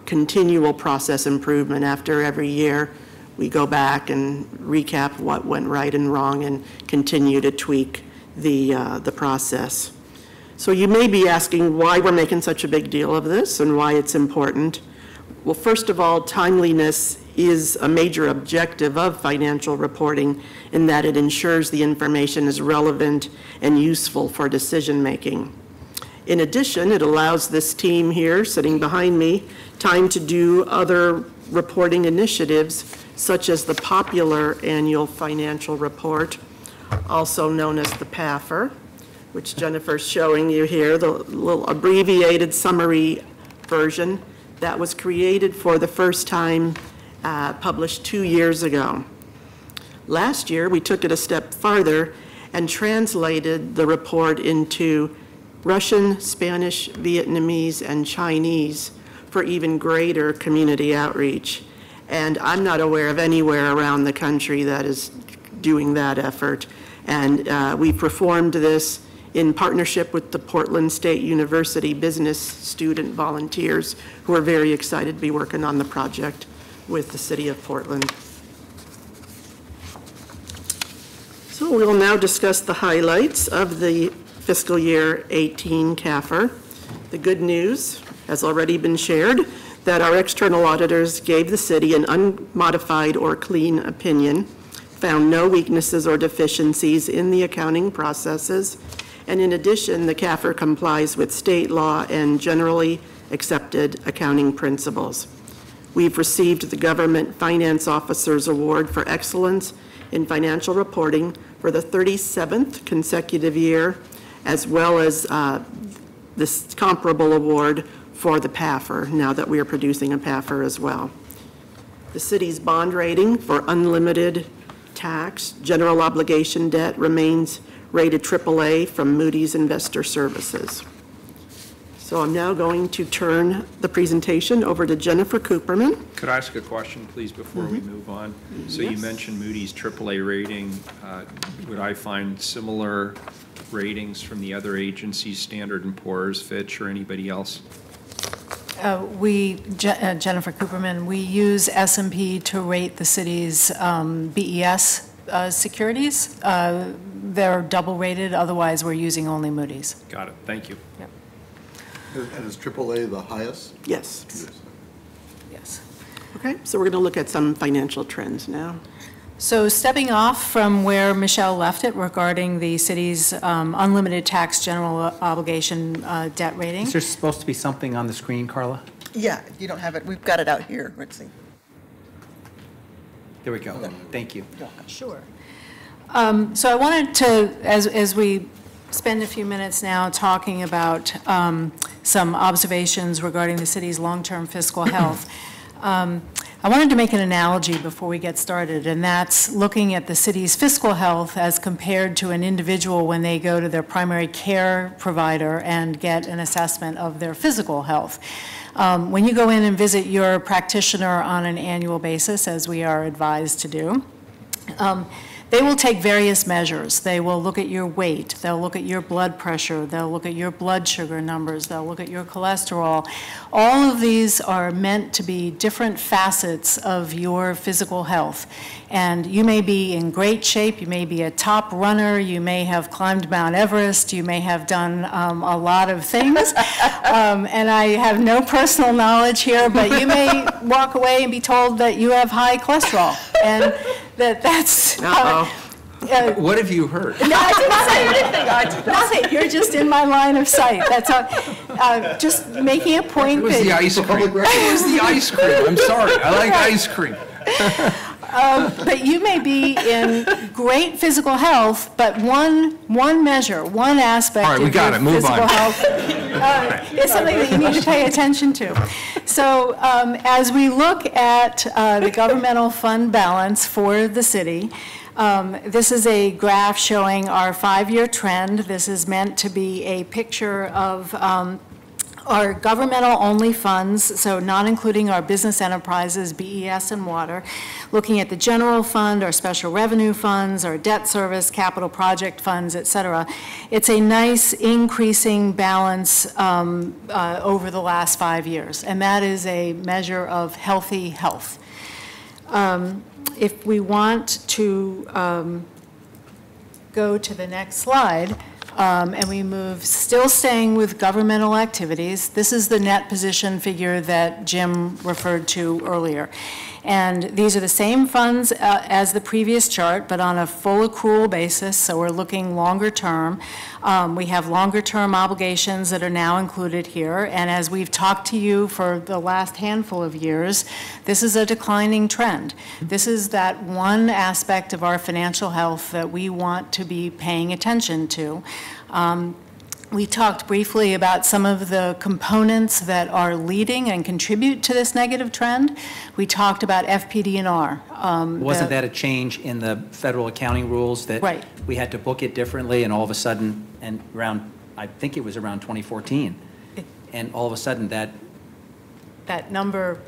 continual process improvement. After every year, we go back and recap what went right and wrong and continue to tweak the process. So you may be asking why we're making such a big deal of this and why it's important. Well, first of all, timeliness is a major objective of financial reporting in that it ensures the information is relevant and useful for decision making. In addition, it allows this team here sitting behind me time to do other reporting initiatives such as the popular annual financial report, also known as the PAFR, which Jennifer's showing you here, the little abbreviated summary version that was created for the first time, published 2 years ago. Last year, we took it a step farther and translated the report into Russian, Spanish, Vietnamese, and Chinese for even greater community outreach. And I'm not aware of anywhere around the country that is doing that effort. And we performed this in partnership with the Portland State University business student volunteers who are very excited to be working on the project with the city of Portland. So we will now discuss the highlights of the fiscal year 18 CAFR. The good news has already been shared that our external auditors gave the city an unmodified or clean opinion, found no weaknesses or deficiencies in the accounting processes, and in addition, the CAFR complies with state law and generally accepted accounting principles. We've received the Government Finance Officer's Award for Excellence in Financial Reporting for the 37th consecutive year, as well as this comparable award for the PAFR, now that we are producing a PAFR as well. The city's bond rating for unlimited tax general obligation debt remains rated AAA from Moody's Investor Services. So I'm now going to turn the presentation over to Jennifer Cooperman. Could I ask a question, please, before we move on? So you Yes. mentioned Moody's AAA rating. Would I find similar ratings from the other agencies, Standard & Poor's, Fitch, or anybody else? Jennifer Cooperman, we use S&P to rate the city's BES securities. They're double rated, otherwise we're using only Moody's. Got it, thank you. Yep. And is AAA the highest? Yes. Yes. Okay, so we're going to look at some financial trends now. So stepping off from where Michelle left it regarding the city's unlimited tax general obligation debt rating. Is there supposed to be something on the screen, Carla? Yeah, you don't have it. We've got it out here. Let's see. There we go. Thank you. Sure. So I wanted to, as we spend a few minutes now talking about some observations regarding the city's long-term fiscal health, I wanted to make an analogy before we get started, and that's looking at the city's fiscal health as compared to an individual when they go to their primary care provider and get an assessment of their physical health. When you go in and visit your practitioner on an annual basis, as we are advised to do, they will take various measures. They will look at your weight, they'll look at your blood pressure, they'll look at your blood sugar numbers, they'll look at your cholesterol. All of these are meant to be different facets of your physical health. And you may be in great shape, you may be a top runner, you may have climbed Mount Everest, you may have done a lot of things. And I have no personal knowledge here, but you may walk away and be told that you have high cholesterol. And that's... What have you heard? No, I didn't say anything. I did nothing. You're just in my line of sight. That's all. Just making a point. It was the ice cream. It was the ice cream. I'm sorry. I like ice cream. But you may be in great physical health, but one measure, one aspect of your physical health is something that you need to pay attention to. So as we look at the governmental fund balance for the city, this is a graph showing our 5-year trend. This is meant to be a picture of our governmental-only funds, so not including our business enterprises, BES and water, looking at the general fund, our special revenue funds, our debt service, capital project funds, et cetera. It's a nice increasing balance over the last 5 years, and that is a measure of healthy health. If we want to go to the next slide, and we move, still staying with governmental activities, this is the net position figure that Jim referred to earlier. And these are the same funds as the previous chart, but on a full accrual basis, so we're looking longer term. We have longer term obligations that are now included here, and as we've talked to you for the last handful of years, this is a declining trend. This is that one aspect of our financial health that we want to be paying attention to. We talked briefly about some of the components that are leading and contribute to this negative trend. We talked about FPD&R. Wasn't that a change in the federal accounting rules that right. we had to book it differently, and all of a sudden, and around, I think it was around 2014, and all of a sudden that number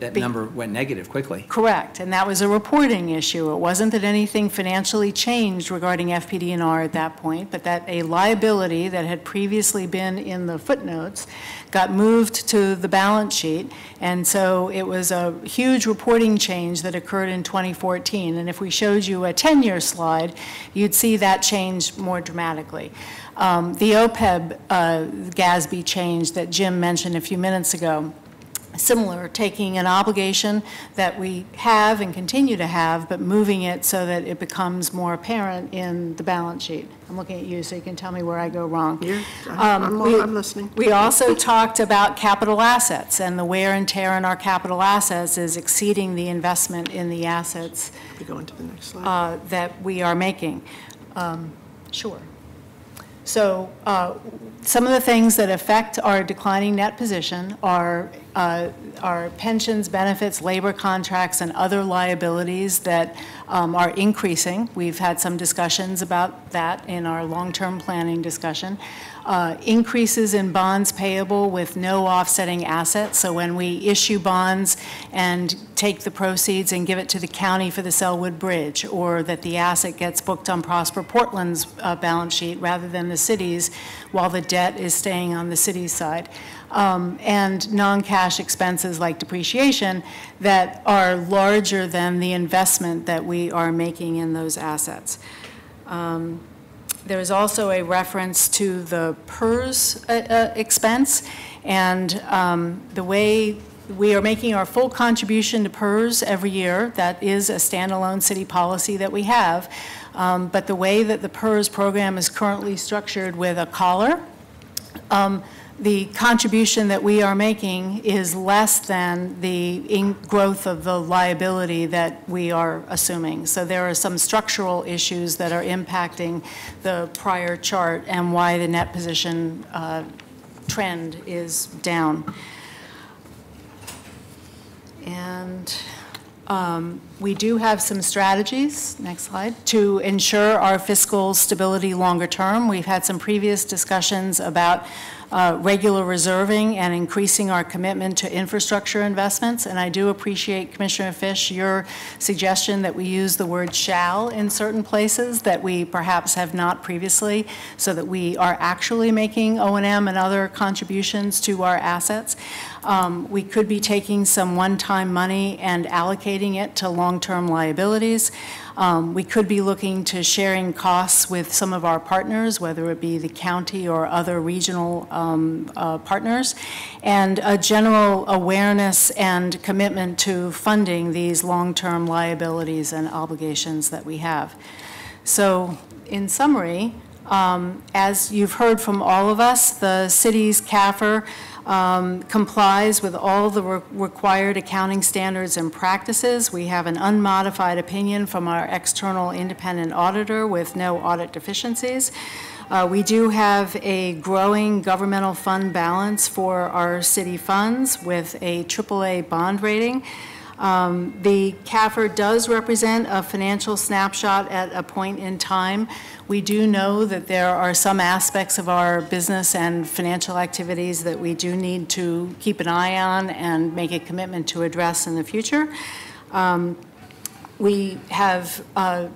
went negative quickly. Correct, and that was a reporting issue. It wasn't that anything financially changed regarding FPD&R at that point, but that a liability that had previously been in the footnotes got moved to the balance sheet, and so it was a huge reporting change that occurred in 2014. And if we showed you a 10-year slide, you'd see that change more dramatically. The OPEB GASB change that Jim mentioned a few minutes ago, similar, taking an obligation that we have and continue to have, but moving it so that it becomes more apparent in the balance sheet. I'm looking at you so you can tell me where I go wrong. I'm listening. We also talked about capital assets, and the wear and tear in our capital assets is exceeding the investment in the assets We go into the next slide. that we are making. Sure. So some of the things that affect our declining net position are our pensions, benefits, labor contracts, and other liabilities that are increasing. We've had some discussions about that in our long-term planning discussion. Increases in bonds payable with no offsetting assets. So when we issue bonds and take the proceeds and give it to the county for the Selwood Bridge, or that the asset gets booked on Prosper Portland's balance sheet rather than the city's, while the debt is staying on the city's side. And non-cash expenses like depreciation that are larger than the investment that we are making in those assets. There is also a reference to the PERS expense, and the way we are making our full contribution to PERS every year. That is a standalone city policy that we have. But the way that the PERS program is currently structured with a collar, the contribution that we are making is less than the growth of the liability that we are assuming. So there are some structural issues that are impacting the prior chart and why the net position trend is down. And we do have some strategies, next slide, to ensure our fiscal stability longer term. We've had some previous discussions about regular reserving and increasing our commitment to infrastructure investments. And I do appreciate, Commissioner Fish, your suggestion that we use the word shall in certain places that we perhaps have not previously, so that we are actually making O&M and other contributions to our assets. We could be taking some one-time money and allocating it to long-term liabilities. We could be looking to sharing costs with some of our partners, whether it be the county or other regional partners, and a general awareness and commitment to funding these long-term liabilities and obligations that we have. So, in summary, as you've heard from all of us, the city's CAFR complies with all the required accounting standards and practices. We have an unmodified opinion from our external independent auditor with no audit deficiencies. We do have a growing governmental fund balance for our city funds with a AAA bond rating. The CAFR does represent a financial snapshot at a point in time. We do know that there are some aspects of our business and financial activities that we do need to keep an eye on and make a commitment to address in the future. We have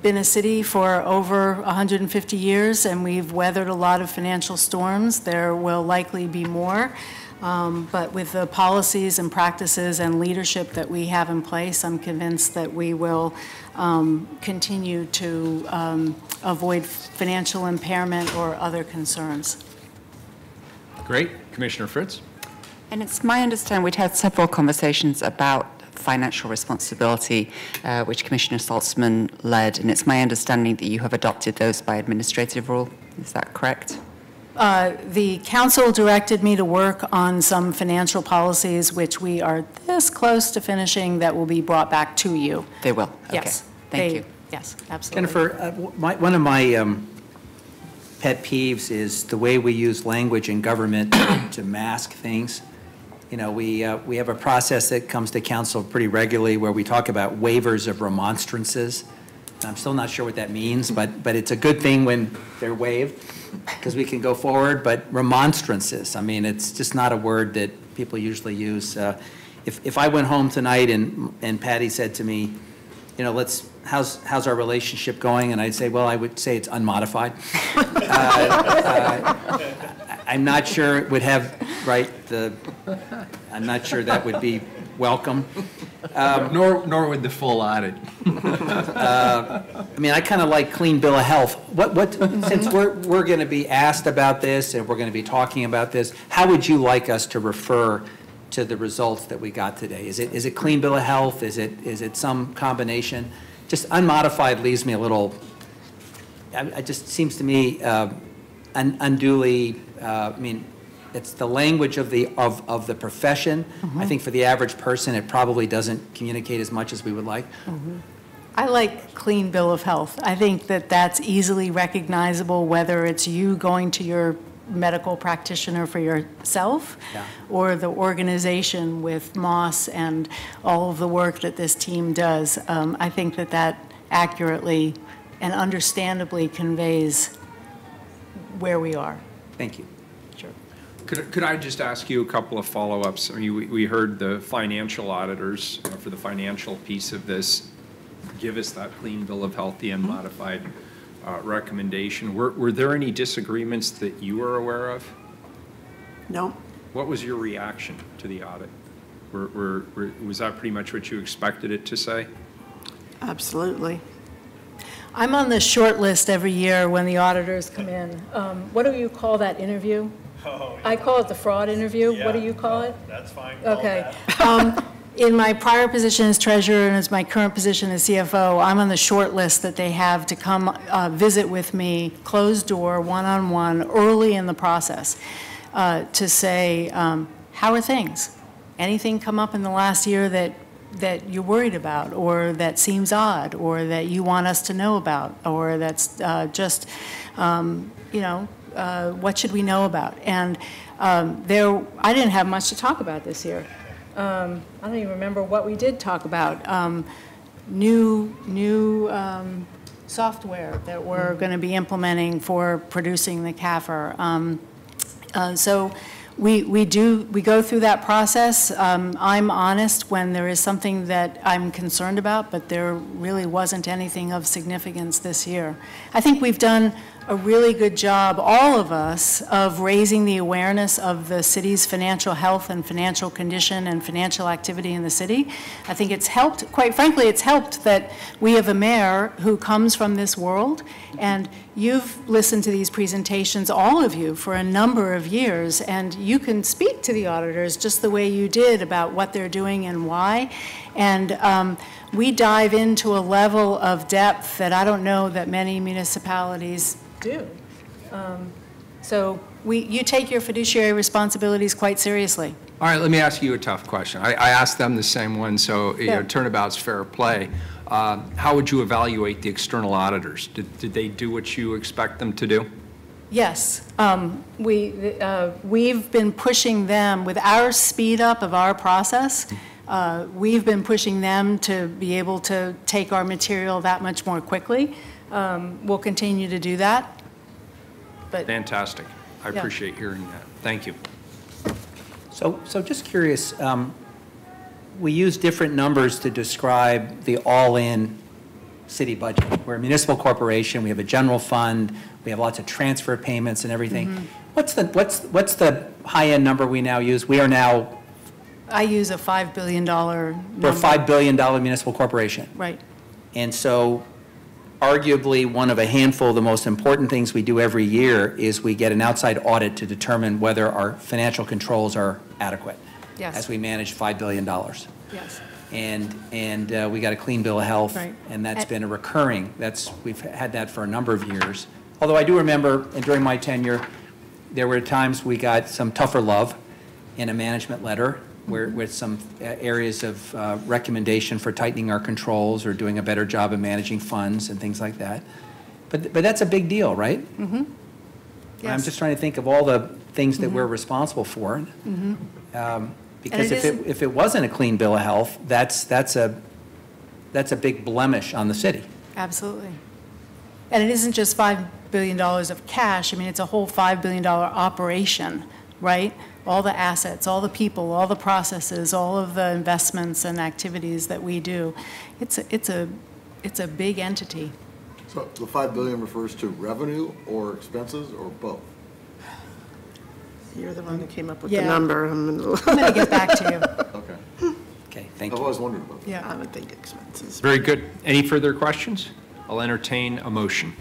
been a city for over 150 years, and we've weathered a lot of financial storms. There will likely be more. But with the policies and practices and leadership that we have in place, I'm convinced that we will continue to avoid financial impairment or other concerns. Great. Commissioner Fritz? And it's my understanding we'd had several conversations about financial responsibility, which Commissioner Saltzman led, and it's my understanding that you have adopted those by administrative rule. Is that correct? The council directed me to work on some financial policies, which we are this close to finishing, that will be brought back to you. They will? Okay. Yes. Thank you. Yes, absolutely. Jennifer, one of my pet peeves is the way we use language in government to mask things. You know, we have a process that comes to council pretty regularly where we talk about waivers of remonstrances. I'm still not sure what that means, but it's a good thing when they're waived because we can go forward. But remonstrances, I mean, it's just not a word that people usually use. If I went home tonight and Patty said to me, you know, how's our relationship going? And I'd say, well, I would say it's unmodified. I'm not sure it would have, I'm not sure that would be welcome. Nor would the full audit. I mean, I kind of like clean bill of health. Since we're going to be asked about this and we're going to be talking about this, how would you like us to refer to the results that we got today? Is it clean bill of health? Is it some combination? Just unmodified leaves me a little. It just seems to me unduly. I mean, it's the language of the profession. Mm-hmm. I think for the average person, it probably doesn't communicate as much as we would like. Mm-hmm. I like clean bill of health. I think that that's easily recognizable, whether it's you going to your medical practitioner for yourself, Yeah. or the organization with Moss and all of the work that this team does. I think that that accurately and understandably conveys where we are. Thank you. Sure. Could I just ask you a couple of follow-ups? I mean, we heard the financial auditors for the financial piece of this give us that clean bill of health, the unmodified recommendation. Were there any disagreements that you were aware of? No. What was your reaction to the audit? Was that pretty much what you expected it to say? Absolutely. I'm on the short list every year when the auditors come in. What do you call that interview? Oh, I call it the fraud interview. What do you call it? That's fine. Okay. In my prior position as treasurer and as my current position as CFO, I'm on the short list that they have to come visit with me, closed door, one-on-one, early in the process, to say, how are things? Anything come up in the last year that you're worried about, or that seems odd, or that you want us to know about, or that's just, what should we know about? And I didn't have much to talk about this year. I don't even remember what we did talk about. New software that we're going to be implementing for producing the CAFR. So we go through that process. I'm honest when there is something that I'm concerned about, but there really wasn't anything of significance this year. I think we've done a really good job, all of us, of raising the awareness of the city's financial health and financial condition and financial activity in the city. I think it's helped, quite frankly, it's helped that we have a mayor who comes from this world, and you've listened to these presentations, all of you, for a number of years, and you can speak to the auditors just the way you did about what they're doing and why. And we dive into a level of depth that I don't know that many municipalities do. So you take your fiduciary responsibilities quite seriously. All right, let me ask you a tough question. I asked them the same one, so turnabout's fair play. How would you evaluate the external auditors? Did they do what you expect them to do? Yes. We've been pushing them with our speed up of our process. We've been pushing them to be able to take our material that much more quickly. We'll continue to do that. But fantastic. I appreciate hearing that. Thank you. So just curious, we use different numbers to describe the all-in city budget. We're a municipal corporation. We have a general fund. We have lots of transfer payments and everything. Mm-hmm. What's the high-end number we now use? We are now. I use a $5 billion number. We're a $5 billion municipal corporation. Right. And so arguably one of a handful of the most important things we do every year is we get an outside audit to determine whether our financial controls are adequate. Yes. As we manage $5 billion. Yes. And we got a clean bill of health. Right. And that's been a recurring, we've had that for a number of years. Although I do remember during my tenure, there were times we got some tougher love in a management letter with some areas of recommendation for tightening our controls or doing a better job of managing funds and things like that. But that's a big deal, right? Mm-hmm. Yes. I'm just trying to think of all the things that we're responsible for. Mm-hmm. Because if it wasn't a clean bill of health, that's a big blemish on the city. Absolutely. And it isn't just $5 billion of cash. I mean, it's a whole $5 billion operation, right? All the assets, all the people, all the processes, all of the investments and activities that we do. It's a big entity. So the $5 billion refers to revenue or expenses or both? You're the one that came up with the number. I'm going to get back to you. Okay. Okay, thank I've you. always wondered about that. Yeah, I would think expenses. Very good. Any further questions? I'll entertain a motion.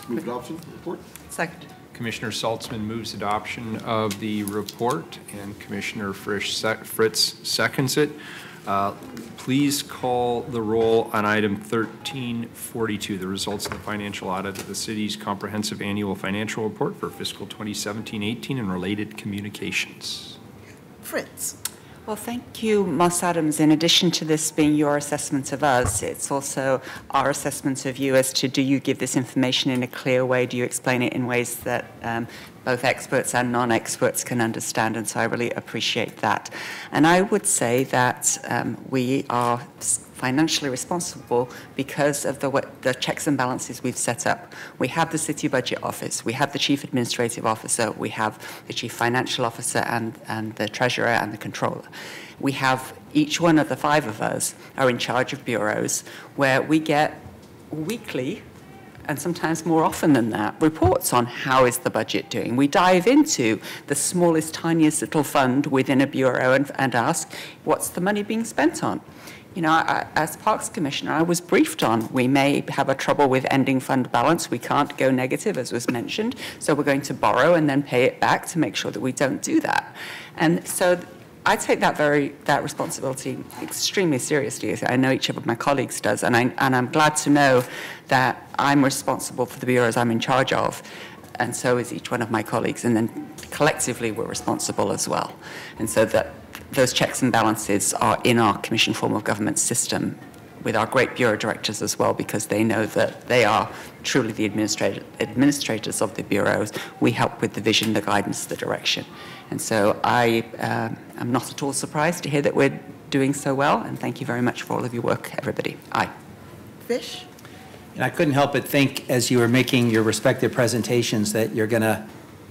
Move adoption report? Second. Commissioner Saltzman moves adoption of the report, and Commissioner Fritz seconds it. Please call the roll on item 1342, the results of the financial audit of the city's comprehensive annual financial report for fiscal 2017-18 and related communications. Fritz. Well, thank you, Moss Adams. In addition to this being your assessment of us, it's also our assessment of you as to do you give this information in a clear way? Do you explain it in ways that both experts and non-experts can understand? And so I really appreciate that. And I would say that we are financially responsible because of the checks and balances we've set up. We have the City Budget Office, we have the Chief Administrative Officer, we have the Chief Financial Officer and the Treasurer and the Controller. We have, each one of the 5 of us are in charge of bureaus where we get weekly, and sometimes more often than that, reports on how is the budget doing. We dive into the smallest, tiniest little fund within a bureau and ask, what's the money being spent on? You know, as Parks Commissioner, I was briefed on we may have a trouble with ending fund balance. We can't go negative, as was mentioned, so we're going to borrow and then pay it back to make sure that we don't do that. And so I take that responsibility extremely seriously. I know each of my colleagues does, and I'm glad to know that I'm responsible for the bureaus I'm in charge of, and so is each one of my colleagues, and then collectively we're responsible as well. And so that those checks and balances are in our commission form of government system with our great bureau directors as well, because they know that they are truly the administrators of the bureaus. We help with the vision, the guidance, the direction. And so I am not at all surprised to hear that we're doing so well, and thank you very much for all of your work, everybody. Aye. Fish? And I couldn't help but think, as you were making your respective presentations, that you're going to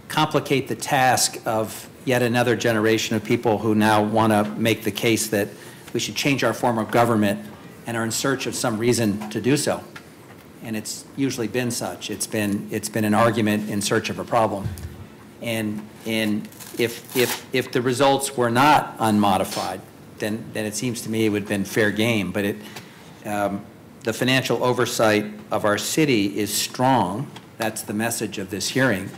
complicate the task of yet another generation of people who now want to make the case that we should change our form of government and are in search of some reason to do so. And it's usually been such. It's been an argument in search of a problem. And if the results were not unmodified, then it seems to me it would have been fair game. But the financial oversight of our city is strong. That's the message of this hearing.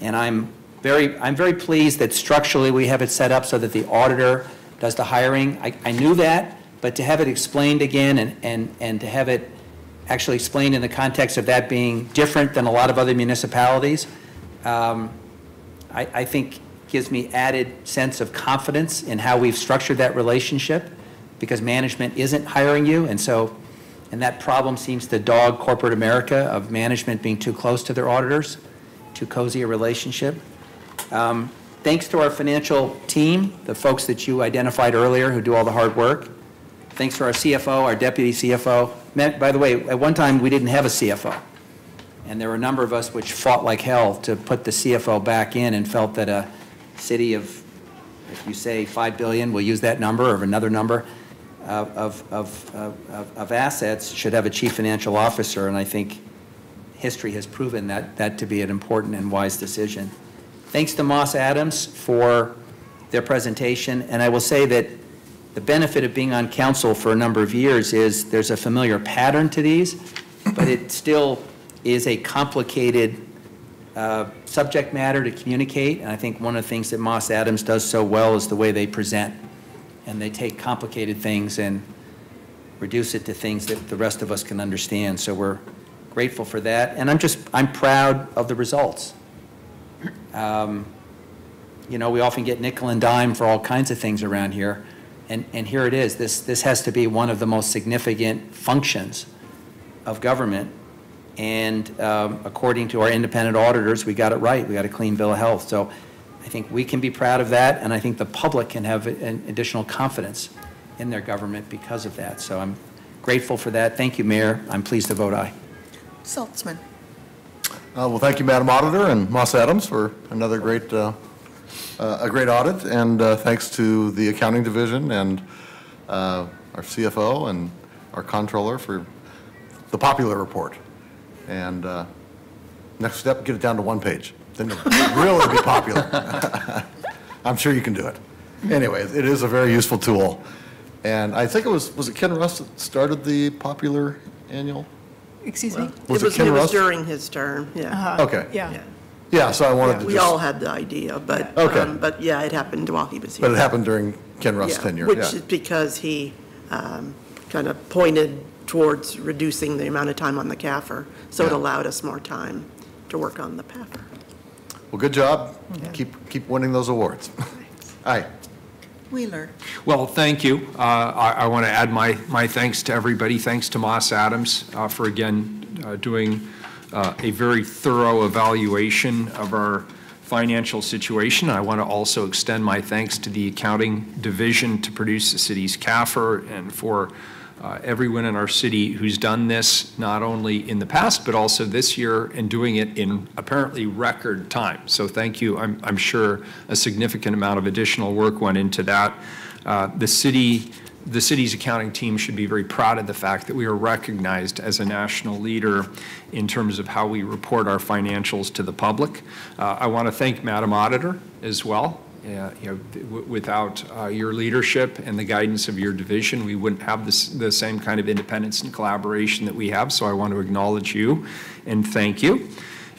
And I'm very pleased that structurally we have it set up so that the auditor does the hiring. I knew that, but to have it explained again and to have it actually explained in the context of that being different than a lot of other municipalities, I think gives me added sense of confidence in how we've structured that relationship, because management isn't hiring you, and that problem seems to dog corporate America of management being too close to their auditors, too cozy a relationship. Thanks to our financial team, the folks that you identified earlier who do all the hard work. Thanks to our CFO, our deputy CFO. By the way, at one time we didn't have a CFO. And there were a number of us which fought like hell to put the CFO back in and felt that a city of, if you say 5 billion, we'll use that number or another number, of assets should have a chief financial officer. And I think history has proven that to be an important and wise decision. Thanks to Moss Adams for their presentation. And I will say that the benefit of being on council for a number of years is there's a familiar pattern to these, but it still is a complicated subject matter to communicate. And I think one of the things that Moss Adams does so well is the way they present. And they take complicated things and reduce it to things that the rest of us can understand. So we're grateful for that. And I'm proud of the results. You know, we often get nickel and dime for all kinds of things around here. And here it is. This has to be one of the most significant functions of government. And according to our independent auditors, we got it right. We got a clean bill of health. So I think we can be proud of that, and I think the public can have an additional confidence in their government because of that. So I'm grateful for that. Thank you, Mayor. I'm pleased to vote aye. Saltzman. Well, thank you, Madam Auditor and Moss Adams, for another great audit, and thanks to the Accounting Division and our CFO and our Comptroller for the popular report. And next step, get it down to one page. Then it'll really be popular. I'm sure you can do it. Anyway, it is a very useful tool. And I think was it Ken Russ that started the popular annual? Excuse me? Was it Ken Russ? During his term, yeah. Okay. Yeah. Yeah, so I wanted to We all had the idea, but, Okay. But yeah, it happened while he was here. But it happened during Ken Russ' Yeah, tenure. which is because he kind of pointed towards reducing the amount of time on the CAFR, so it allowed us more time to work on the PAFR. Well, good job. Keep winning those awards. Aye. Wheeler. Well, thank you. I want to add my thanks to everybody. Thanks to Moss Adams for, again, doing a very thorough evaluation of our financial situation. I want to also extend my thanks to the accounting division to produce the city's CAFR and for everyone in our city who's done this not only in the past but also this year and doing it in apparently record time. So thank you. I'm sure a significant amount of additional work went into that. The city's accounting team should be very proud of the fact that we are recognized as a national leader in terms of how we report our financials to the public. I want to thank Madam Auditor as well. Without your leadership and the guidance of your division, we wouldn't have the same kind of independence and collaboration that we have. So I want to acknowledge you and thank you.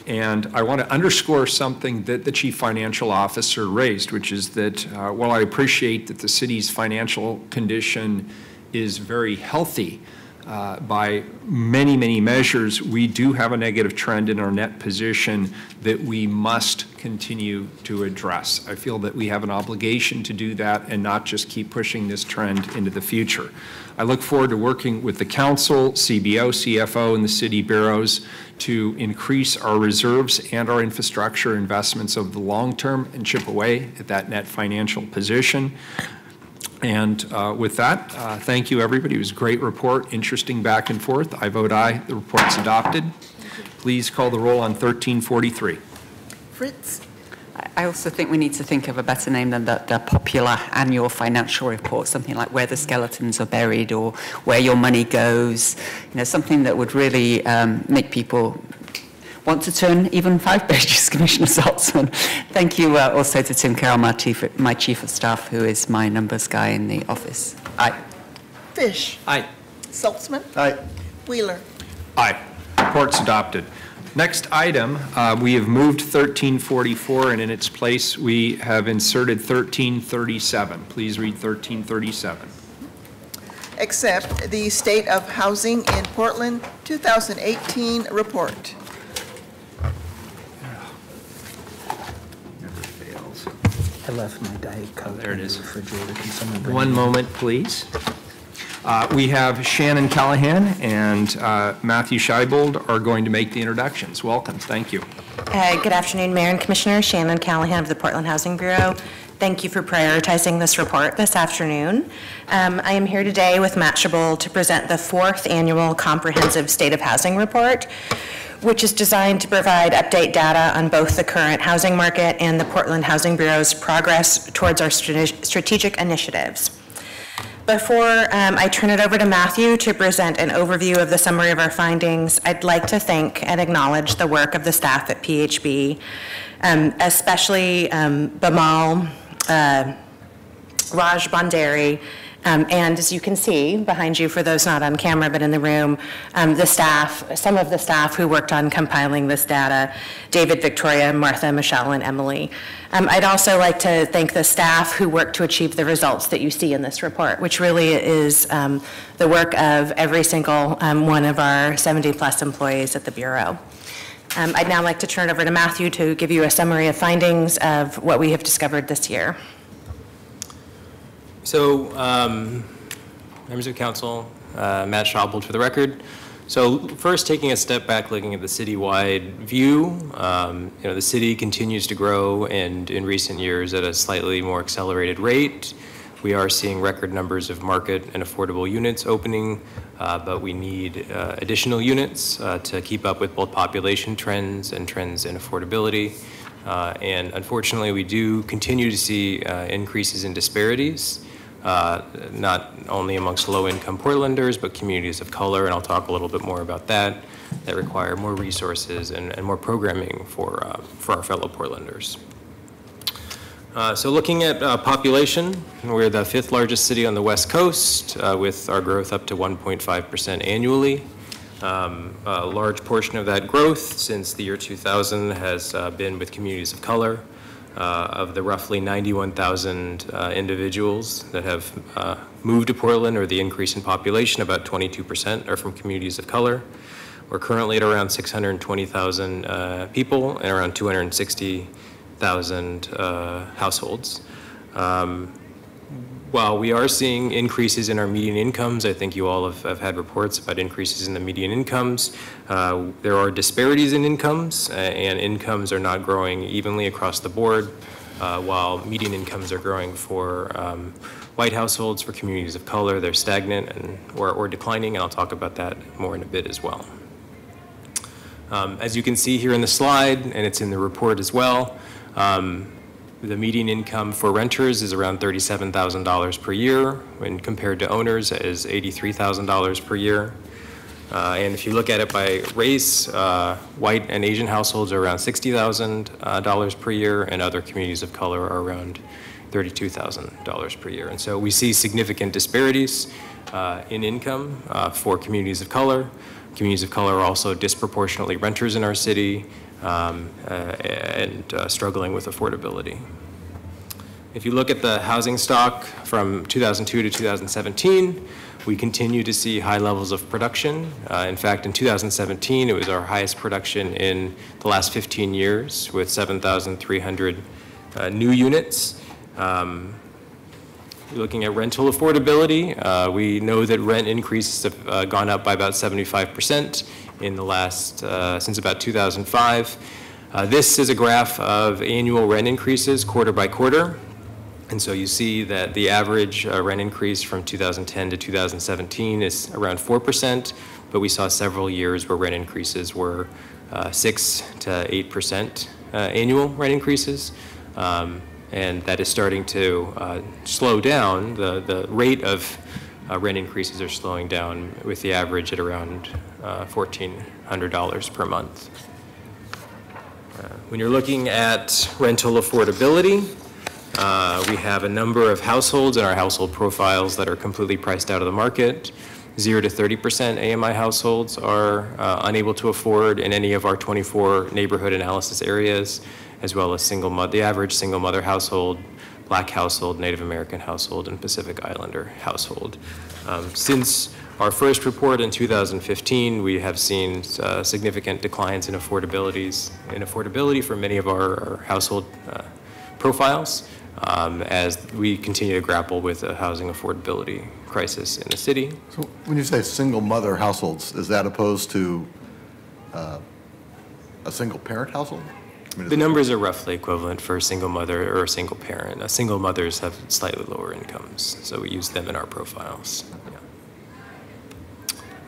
And I want to underscore something that the Chief Financial Officer raised, which is that while I appreciate that the city's financial condition is very healthy, by many, many measures, we do have a negative trend in our net position that we must continue to address. I feel that we have an obligation to do that and not just keep pushing this trend into the future. I look forward to working with the council, CBO, CFO, and the city bureaus to increase our reserves and our infrastructure investments over the long term and chip away at that net financial position. And with that, thank you, everybody. It was a great report, interesting back and forth. I vote aye. The report's adopted. Please call the roll on 1343. Fritz. I also think we need to think of a better name than the popular annual financial report, something like where the skeletons are buried or where your money goes, something that would really make people want to turn even 5 pages, Commissioner Saltzman. Thank you also to Tim Carroll, my chief of staff, who is my numbers guy in the office. Aye. Fish. Aye. Saltzman. Aye. Wheeler. Aye. Report's adopted. Next item, we have moved 1344, and in its place, we have inserted 1337. Please read 1337. Accept the State of Housing in Portland 2018 report. I left my Diet Coke there it in is. the refrigerator. Can someone bring One me moment, please. We have Shannon Callahan and Matthew Scheibold are going to make the introductions. Welcome. Thank you. Good afternoon, Mayor and Commissioner. Shannon Callahan of the Portland Housing Bureau. Thank you for prioritizing this report this afternoon. I am here today with Matt Scheibold to present the 4th Annual Comprehensive State of Housing Report, which is designed to provide update data on both the current housing market and the Portland Housing Bureau's progress towards our strategic initiatives. Before I turn it over to Matthew to present an overview of the summary of our findings, I'd like to thank and acknowledge the work of the staff at PHB, especially Bamal, Raj Banderi, and as you can see behind you, for those not on camera but in the room, the staff, some of the staff who worked on compiling this data, David, Victoria, Martha, Michelle, and Emily. I'd also like to thank the staff who worked to achieve the results that you see in this report, which really is the work of every single one of our 70-plus employees at the Bureau. I'd now like to turn it over to Matthew to give you a summary of findings of what we have discovered this year. So, members of council, Matt Scheibold for the record. So first, taking a step back, looking at the citywide view, the city continues to grow, and in recent years at a slightly more accelerated rate. We are seeing record numbers of market and affordable units opening, but we need additional units to keep up with both population trends and trends in affordability. And unfortunately, we do continue to see increases in disparities, not only amongst low-income Portlanders, but communities of color, and I'll talk a little bit more about that require more resources and more programming for our fellow Portlanders. So looking at population, we're the 5th largest city on the West Coast, with our growth up to 1.5% annually. A large portion of that growth since the year 2000 has been with communities of color. Of the roughly 91,000 individuals that have moved to Portland, or the increase in population, about 22% are from communities of color. We're currently at around 620,000 people and around 260,000 households. while we are seeing increases in our median incomes, I think you all have had reports about increases in the median incomes. There are disparities in incomes, and incomes are not growing evenly across the board, while median incomes are growing for white households. For communities of color, they're stagnant or declining, and I'll talk about that more in a bit as well. As you can see here in the slide, and it's in the report as well, the median income for renters is around $37,000 per year, when compared to owners is $83,000 per year. And if you look at it by race, white and Asian households are around $60,000 per year, and other communities of color are around $32,000 per year. And so we see significant disparities in income for communities of color. Communities of color are also disproportionately renters in our city, and struggling with affordability. If you look at the housing stock from 2002 to 2017, we continue to see high levels of production. In fact, in 2017, it was our highest production in the last 15 years, with 7,300 new units. Looking at rental affordability, we know that rent increases have gone up by about 75% in the last, since about 2005. This is a graph of annual rent increases quarter by quarter. And so you see that the average rent increase from 2010 to 2017 is around 4%, but we saw several years where rent increases were 6 to 8% annual rent increases. And that is starting to slow down. The rate of rent increases are slowing down, with the average at around $1,400 per month. When you're looking at rental affordability, we have a number of households in our household profiles that are completely priced out of the market. 0 to 30% AMI households are unable to afford in any of our 24 neighborhood analysis areas, as well as the average single mother household, Black household, Native American household, and Pacific Islander household. Since our first report in 2015, we have seen significant declines in affordability for many of our household profiles, as we continue to grapple with a housing affordability crisis in the city. So when you say single mother households, is that opposed to a single parent household? I mean, the numbers are roughly equivalent for a single mother or a single parent. Single mothers have slightly lower incomes, so we use them in our profiles.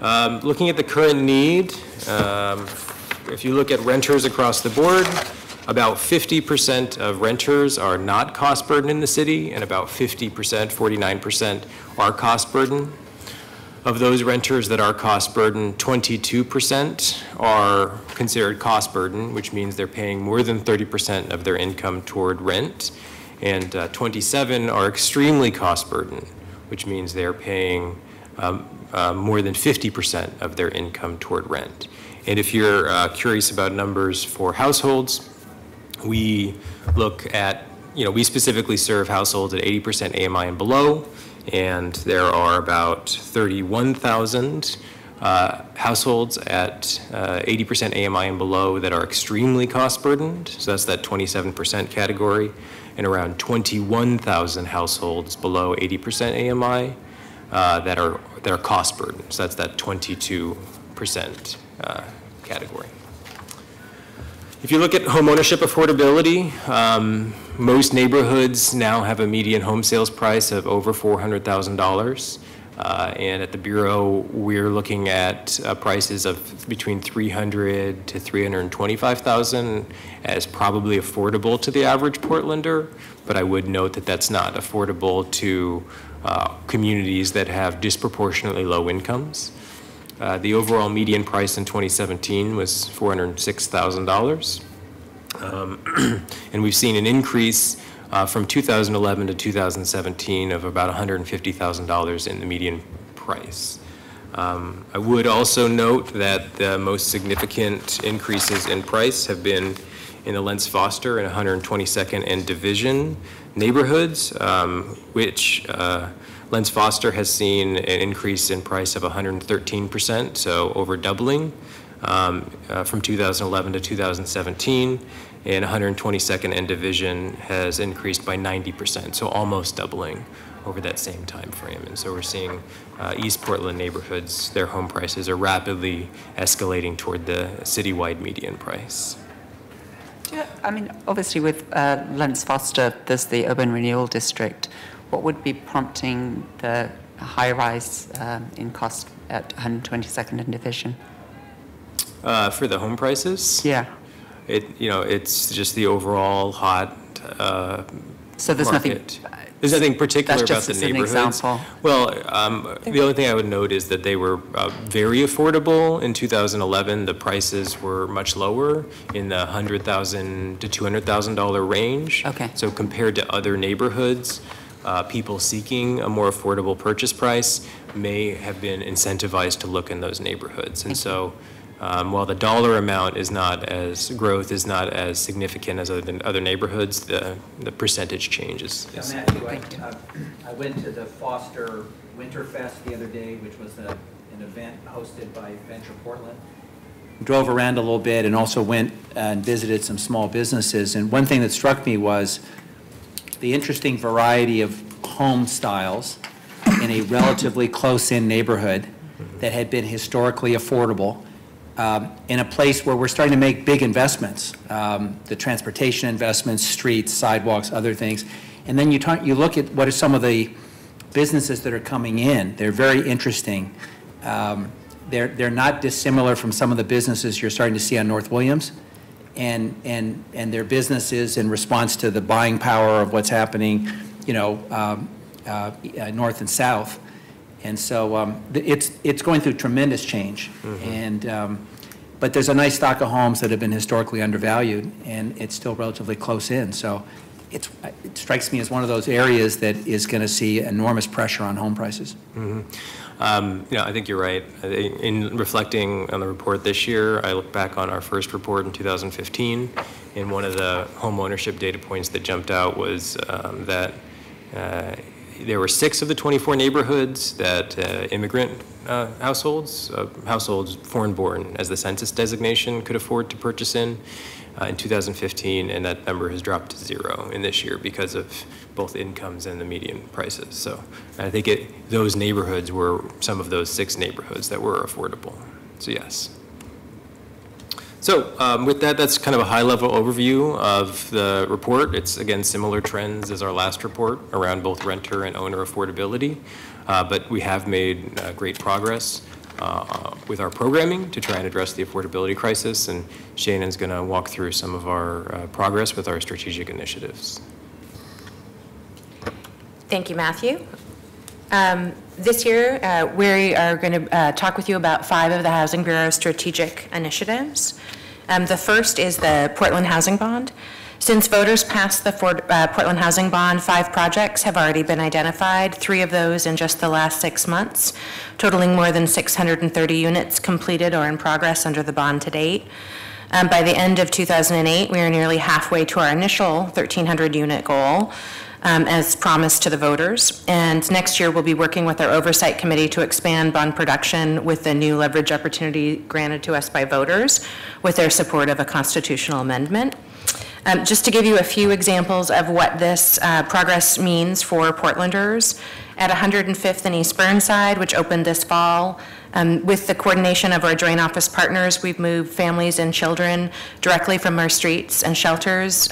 Yeah. Looking at the current need, if you look at renters across the board, about 50% of renters are not cost burden in the city, and about 50%, 49% are cost burden. Of those renters that are cost burden, 22% are considered cost burden, which means they're paying more than 30% of their income toward rent, and 27 are extremely cost burden, which means they're paying more than 50% of their income toward rent. And if you're curious about numbers for households, we look at, we specifically serve households at 80% AMI and below, and there are about 31,000 households at 80% AMI and below that are extremely cost burdened, so that's that 27% category, and around 21,000 households below 80% AMI that are cost burdened, so that's that 22% category. If you look at homeownership affordability, most neighborhoods now have a median home sales price of over $400,000. And at the Bureau, we're looking at prices of between $300,000 to $325,000 as probably affordable to the average Portlander. But I would note that that's not affordable to communities that have disproportionately low incomes. The overall median price in 2017 was $406,000. And we've seen an increase from 2011 to 2017 of about $150,000 in the median price. I would also note that the most significant increases in price have been in the Lentz Foster and 122nd and Division neighborhoods, which Lentz Foster has seen an increase in price of 113%, so over doubling from 2011 to 2017, and 122nd and Division has increased by 90%, so almost doubling over that same time frame. And so we're seeing East Portland neighborhoods, their home prices are rapidly escalating toward the citywide median price. Yeah, I mean, obviously with Lentz Foster, there's the urban renewal district. What would be prompting the high rise in cost at 122nd and Division? For the home prices? Yeah. It's just the overall hot so there's market. There's nothing particular about the neighborhoods. Example. Well, the only thing I would note is that they were very affordable in 2011. The prices were much lower in the $100,000 to $200,000 range. Okay. So compared to other neighborhoods, people seeking a more affordable purchase price may have been incentivized to look in those neighborhoods. And so while the dollar amount growth is not as significant as other neighborhoods, the percentage changes. Matthew, I went to the Foster Winterfest the other day, which was an event hosted by Venture Portland. Drove around a little bit and also went and visited some small businesses. And one thing that struck me was the interesting variety of home styles in a relatively close-in neighborhood that had been historically affordable. In a place where we're starting to make big investments, the transportation investments, streets, sidewalks, other things. And then you look at what are some of the businesses that are coming in. They're very interesting. They're not dissimilar from some of the businesses you're starting to see on North Williams. And their businesses in response to the buying power of what's happening, north and south. And so it's going through tremendous change. And but there's a nice stock of homes that have been historically undervalued, and it's still relatively close in. So it strikes me as one of those areas that is going to see enormous pressure on home prices. I think you're right. In reflecting on the report this year, I look back on our first report in 2015, and one of the home ownership data points that jumped out was that there were 6 of the 24 neighborhoods that immigrant households foreign-born, as the census designation, could afford to purchase in 2015, and that number has dropped to 0 in this year because of both incomes and the median prices. So I think those neighborhoods were some of those 6 neighborhoods that were affordable. So yes. So with that, that's kind of a high-level overview of the report. It's, again, similar trends as our last report around both renter and owner affordability. But we have made great progress with our programming to try and address the affordability crisis. And Shannon's going to walk through some of our progress with our strategic initiatives. Thank you, Matthew. This year, we are going to talk with you about 5 of the Housing Bureau's strategic initiatives. The first is the Portland Housing Bond. Since voters passed the Portland Housing Bond, 5 projects have already been identified, 3 of those in just the last 6 months, totaling more than 630 units completed or in progress under the bond to date. By the end of 2008, we are nearly halfway to our initial 1,300 unit goal, as promised to the voters. And next year, we'll be working with our oversight committee to expand bond production with the new leverage opportunity granted to us by voters with their support of a constitutional amendment. Just to give you a few examples of what this progress means for Portlanders, at 105th and East Burnside, which opened this fall, with the coordination of our drain office partners, we've moved families and children directly from our streets and shelters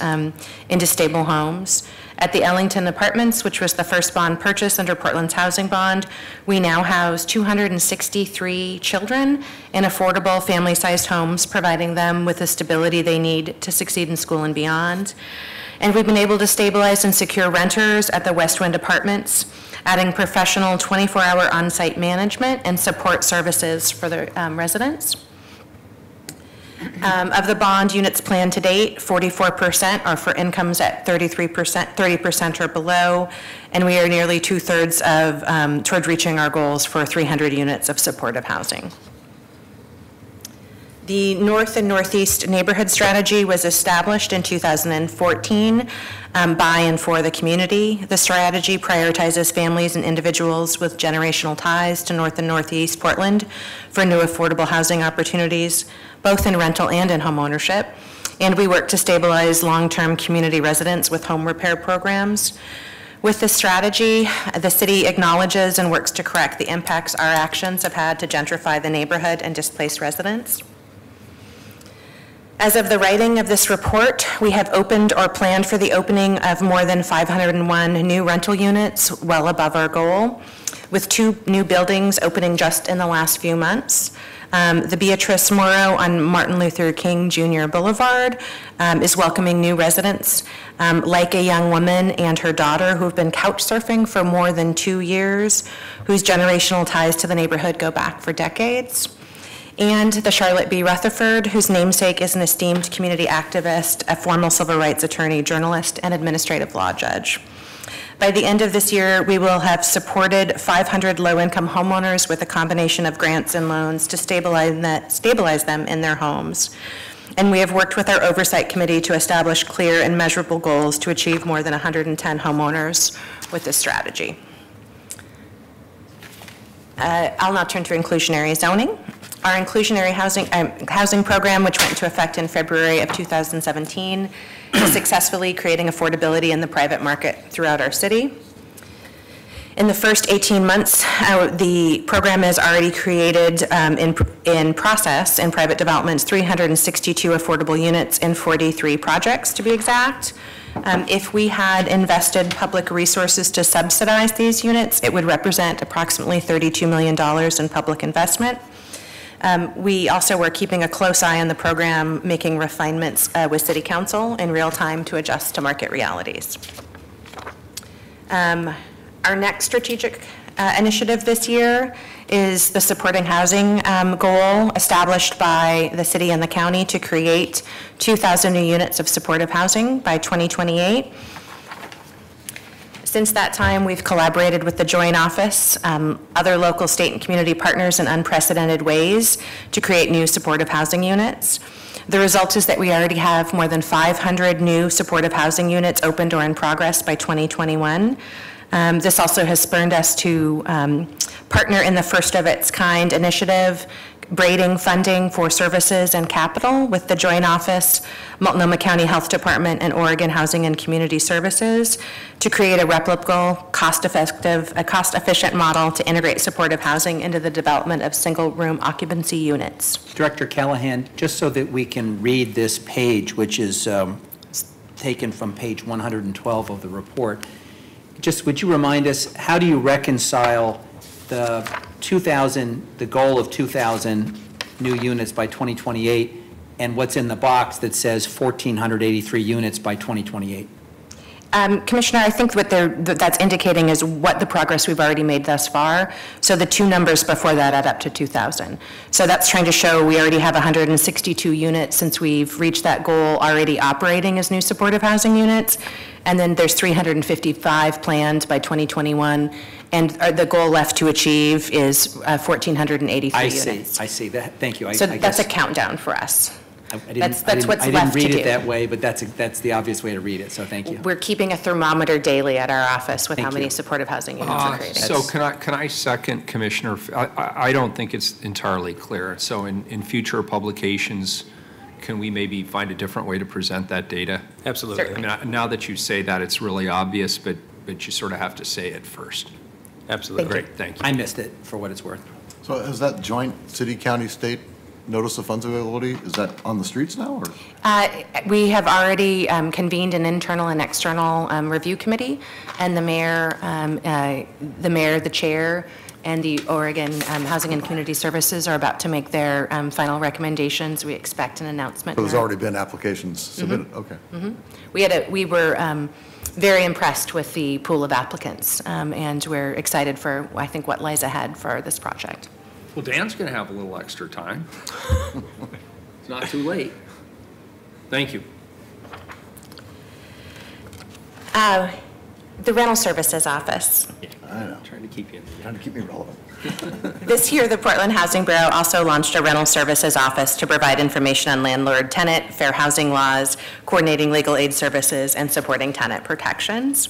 into stable homes. At the Ellington Apartments, which was the first bond purchase under Portland's housing bond, we now house 263 children in affordable family-sized homes, providing them with the stability they need to succeed in school and beyond. And we've been able to stabilize and secure renters at the West Wind Apartments, adding professional 24-hour on-site management and support services for the residents. Of the bond units planned to date, 44% are for incomes at 30% or below, and we are nearly 2/3 toward reaching our goals for 300 units of supportive housing. The North and Northeast Neighborhood Strategy was established in 2014 by and for the community. The strategy prioritizes families and individuals with generational ties to North and Northeast Portland for new affordable housing opportunities, both in rental and in home ownership. And we work to stabilize long-term community residents with home repair programs. With this strategy, the city acknowledges and works to correct the impacts our actions have had to gentrify the neighborhood and displace residents. As of the writing of this report, we have opened or planned for the opening of more than 501 new rental units, well above our goal, with 2 new buildings opening just in the last few months. The Beatrice Morrow on Martin Luther King Jr. Boulevard is welcoming new residents, like a young woman and her daughter who have been couch surfing for more than 2 years, whose generational ties to the neighborhood go back for decades. And the Charlotte B. Rutherford, whose namesake is an esteemed community activist, a formal civil rights attorney, journalist, and administrative law judge. By the end of this year, we will have supported 500 low-income homeowners with a combination of grants and loans to stabilize them in their homes. And we have worked with our oversight committee to establish clear and measurable goals to achieve more than 110 homeowners with this strategy. I'll now turn to inclusionary zoning. Our inclusionary housing program, which went into effect in February of 2017, is successfully creating affordability in the private market throughout our city. In the first 18 months, the program has already created in process in private developments 362 affordable units in 43 projects, to be exact. If we had invested public resources to subsidize these units, it would represent approximately $32 million in public investment. We also were keeping a close eye on the program, making refinements with City Council in real time to adjust to market realities. Our next strategic initiative this year is the supporting housing goal established by the city and the county to create 2,000 new units of supportive housing by 2028. Since that time, we've collaborated with the Joint Office, other local, state, and community partners in unprecedented ways to create new supportive housing units. The result is that we already have more than 500 new supportive housing units opened or in progress by 2021. This also has spurred us to partner in the first of its kind initiative, braiding funding for services and capital with the Joint Office, Multnomah County Health Department, and Oregon Housing and Community Services to create a replicable, cost-efficient model to integrate supportive housing into the development of single-room occupancy units. Director Callahan, just so that we can read this page, which is taken from page 112 of the report, just would you remind us, how do you reconcile the goal of 2,000 new units by 2028 and what's in the box that says 1,483 units by 2028? Commissioner, I think what that's indicating is what the progress we've already made thus far. So the 2 numbers before that add up to 2,000. So that's trying to show we already have 162 units since we've reached that goal already operating as new supportive housing units. And then there's 355 planned by 2021. And the goal left to achieve is 1,483 units. I see that. Thank you. So that's a countdown for us. That's what's left to do. I didn't read it that way, but that's the obvious way to read it, so thank you. We're keeping a thermometer daily at our office with how many supportive housing units we're creating. So can I second, Commissioner? I don't think it's entirely clear. So in future publications, can we maybe find a different way to present that data? Absolutely. I mean, now that you say that, it's really obvious, but you sort of have to say it first. Absolutely. Great, thank you. I missed it, for what it's worth. So is that joint city, county, state notice of funds availability, is that on the streets now, or? We have already convened an internal and external review committee, and the mayor, the chair, and the Oregon Housing and Community Services are about to make their final recommendations. We expect an announcement. So there's already been applications submitted, okay. We were very impressed with the pool of applicants, and we're excited for, I think, what lies ahead for this project. Well, Dan's going to have a little extra time. It's not too late. Thank you. The Rental Services Office. Yeah, I know. Trying to keep you. Trying to keep me relevant. This year, the Portland Housing Bureau also launched a Rental Services Office to provide information on landlord-tenant, fair housing laws, coordinating legal aid services, and supporting tenant protections.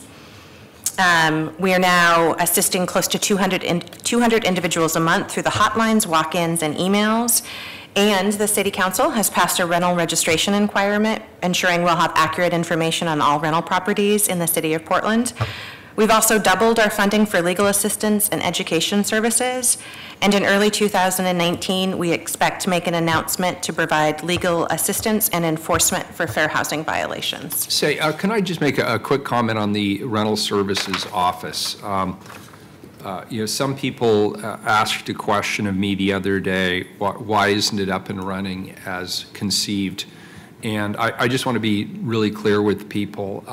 We are now assisting close to 200 individuals a month through the hotlines, walk-ins, and emails. And the City Council has passed a rental registration requirement, ensuring we'll have accurate information on all rental properties in the City of Portland. We've also doubled our funding for legal assistance and education services. And in early 2019, we expect to make an announcement to provide legal assistance and enforcement for fair housing violations. Say, can I just make a quick comment on the rental services office? Some people asked a question of me the other day, why isn't it up and running as conceived? And I just want to be really clear with people.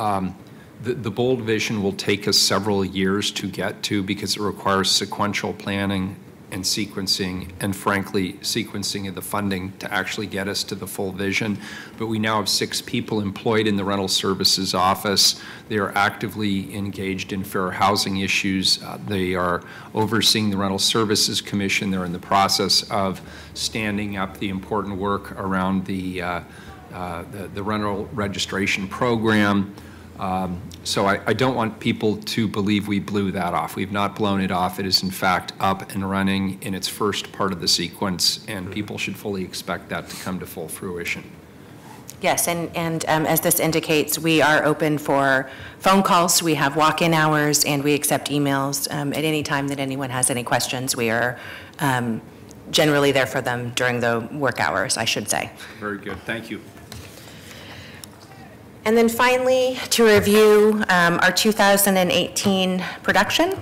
The bold vision will take us several years to get to because it requires sequential planning and sequencing, and frankly, sequencing of the funding to actually get us to the full vision. But we now have 6 people employed in the rental services office. They are actively engaged in fair housing issues. They are overseeing the Rental Services Commission. They're in the process of standing up the important work around the rental registration program. So I don't want people to believe we blew that off. We've not blown it off. It is in fact up and running in its first part of the sequence, and people should fully expect that to come to full fruition. Yes, and as this indicates, we are open for phone calls. We have walk-in hours, and we accept emails at any time that anyone has any questions. We are generally there for them during the work hours, I should say. Very good. Thank you. And then finally, to review our 2018 production.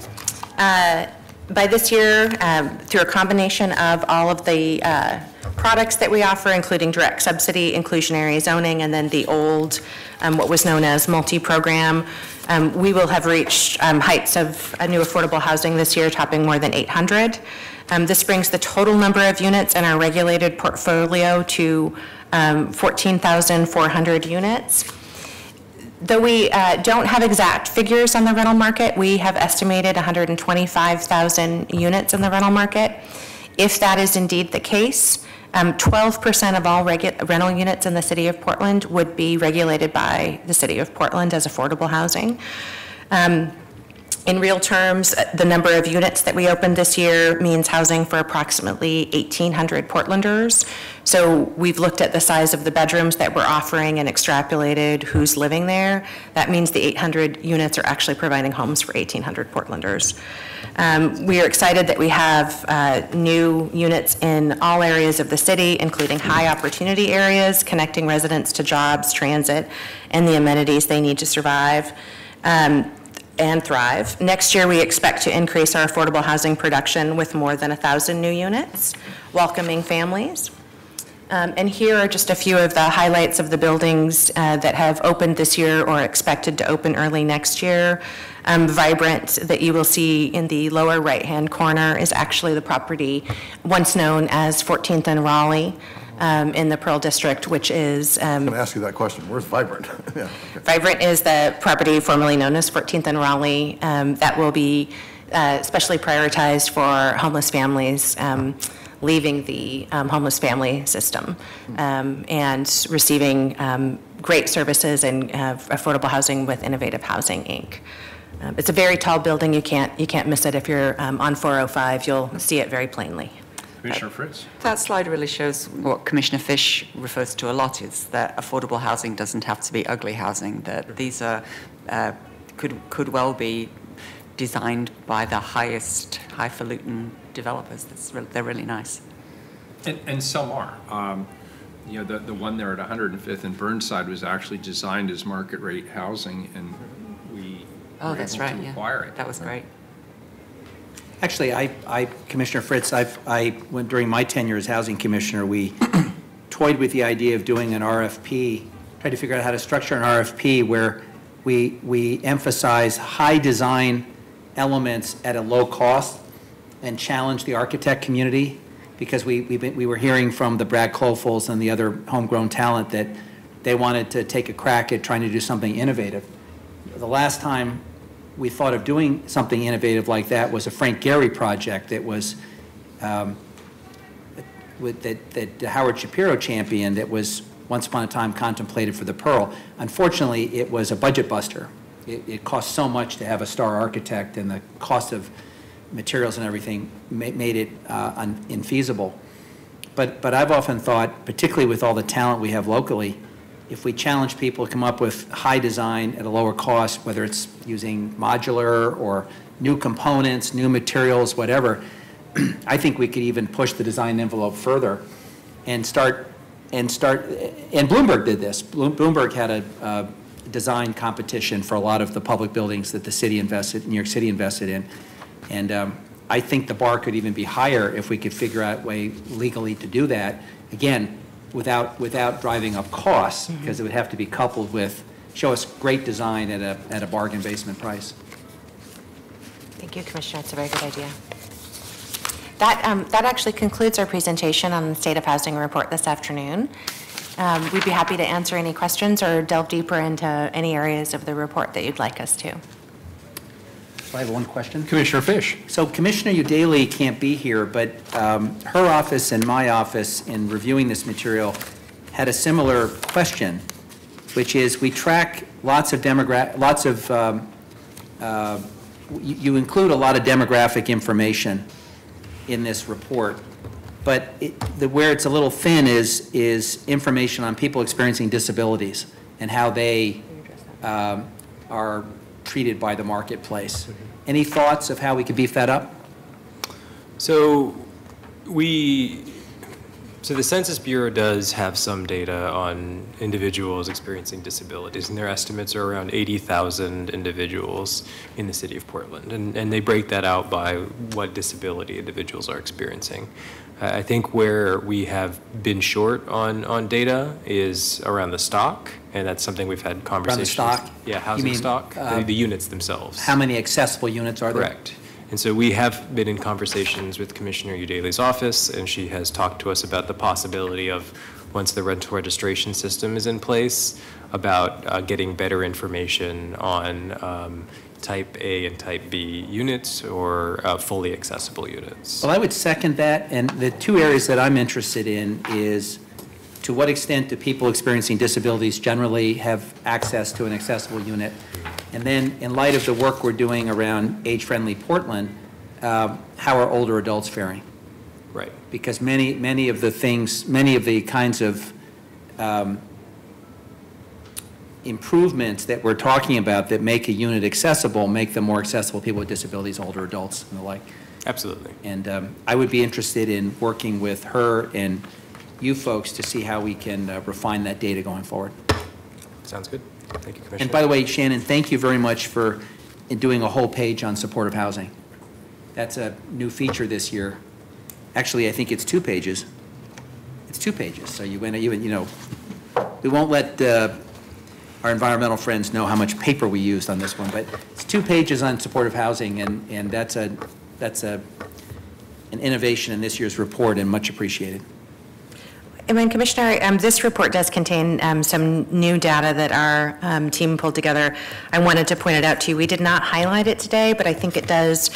By this year, through a combination of all of the products that we offer, including direct subsidy, inclusionary zoning, and then the old, what was known as multi-program, we will have reached heights of new affordable housing this year, topping more than 800. This brings the total number of units in our regulated portfolio to 14,400 units. Though we don't have exact figures on the rental market, we have estimated 125,000 units in the rental market. If that is indeed the case, 12% of all rental units in the city of Portland would be regulated by the city of Portland as affordable housing. In real terms, the number of units that we opened this year means housing for approximately 1,800 Portlanders. So we've looked at the size of the bedrooms that we're offering and extrapolated who's living there. That means the 800 units are actually providing homes for 1,800 Portlanders. We are excited that we have new units in all areas of the city, including high opportunity areas, connecting residents to jobs, transit, and the amenities they need to survive and thrive. Next year, we expect to increase our affordable housing production with more than 1,000 new units, welcoming families. And here are just a few of the highlights of the buildings that have opened this year or expected to open early next year. Vibrant, that you will see in the lower right-hand corner, is actually the property once known as 14th and Raleigh in the Pearl District, which is... I'm going to ask you that question. Where's Vibrant? Yeah, okay. Vibrant is the property formerly known as 14th and Raleigh that will be specially prioritized for homeless families leaving the homeless family system and receiving great services and affordable housing with Innovative Housing, Inc. It's a very tall building. You can't miss it. If you're on 405, you'll see it very plainly. Commissioner Fritz. That slide really shows what Commissioner Fish refers to a lot, is that affordable housing doesn't have to be ugly housing, that these are could well be designed by the highest highfalutin developers. They're really nice. And some are. The one there at 105th and Burnside was actually designed as market rate housing, and we were able to acquire it. That was great. Actually, Commissioner Fritz, when during my tenure as housing commissioner, we toyed with the idea of doing an RFP, tried to figure out how to structure an RFP where we emphasize high design elements at a low cost and challenge the architect community, because we were hearing from the Brad Colfolds and the other homegrown talent that they wanted to take a crack at trying to do something innovative. The last time we thought of doing something innovative like that was a Frank Gehry project that was that Howard Shapiro championed, that was once upon a time contemplated for the Pearl. Unfortunately, it was a budget buster. It cost so much to have a star architect, and the cost of materials and everything made it infeasible. But I've often thought, particularly with all the talent we have locally, if we challenge people to come up with high design at a lower cost, whether it's using modular or new components, new materials, whatever, I think we could even push the design envelope further and and Bloomberg did this. Bloomberg had a design competition for a lot of the public buildings that the city New York City invested in. And I think the bar could even be higher if we could figure out a way legally to do that. Again, without driving up costs, because it would have to be coupled with, show us great design at a bargain basement price. Thank you, Commissioner. It's a very good idea. That actually concludes our presentation on the State of Housing report this afternoon. We'd be happy to answer any questions or delve deeper into any areas of the report that you'd like us to. So I have one question. Commissioner Fish. So Commissioner Udaley can't be here, but her office and my office, in reviewing this material, had a similar question, which is we track you include a lot of demographic information in this report, but where it's a little thin is information on people experiencing disabilities and how they are treated by the marketplace. Any thoughts of how we could beef that up? So the Census Bureau does have some data on individuals experiencing disabilities, and their estimates are around 80,000 individuals in the city of Portland, and they break that out by what disability individuals are experiencing. I think where we have been short on data is around the stock, and that's something we've had conversations. Around the stock? Yeah, housing stock, the units themselves. How many accessible units are there? Correct. And so we have been in conversations with Commissioner Udaley's office, and she has talked to us about the possibility of, once the rental registration system is in place, about getting better information on type A and type B units or fully accessible units. Well, I would second that, and the two areas that I'm interested in is to what extent do people experiencing disabilities generally have access to an accessible unit? And then, in light of the work we're doing around age-friendly Portland, how are older adults faring? Right. Because many of the kinds of improvements that we're talking about that make a unit accessible, make them more accessible to people with disabilities, older adults, and the like. Absolutely. And I would be interested in working with her and you folks to see how we can refine that data going forward. Sounds good. Thank you, Commissioner. And by the way, Shannon, thank you very much for doing a whole page on supportive housing. That's a new feature this year. Actually, I think it's 2 pages. It's 2 pages. So we won't let our environmental friends know how much paper we used on this one, but it's 2 pages on supportive housing, and that's an innovation in this year's report and much appreciated. And then, Commissioner, this report does contain some new data that our team pulled together. I wanted to point it out to you. We did not highlight it today, but I think it does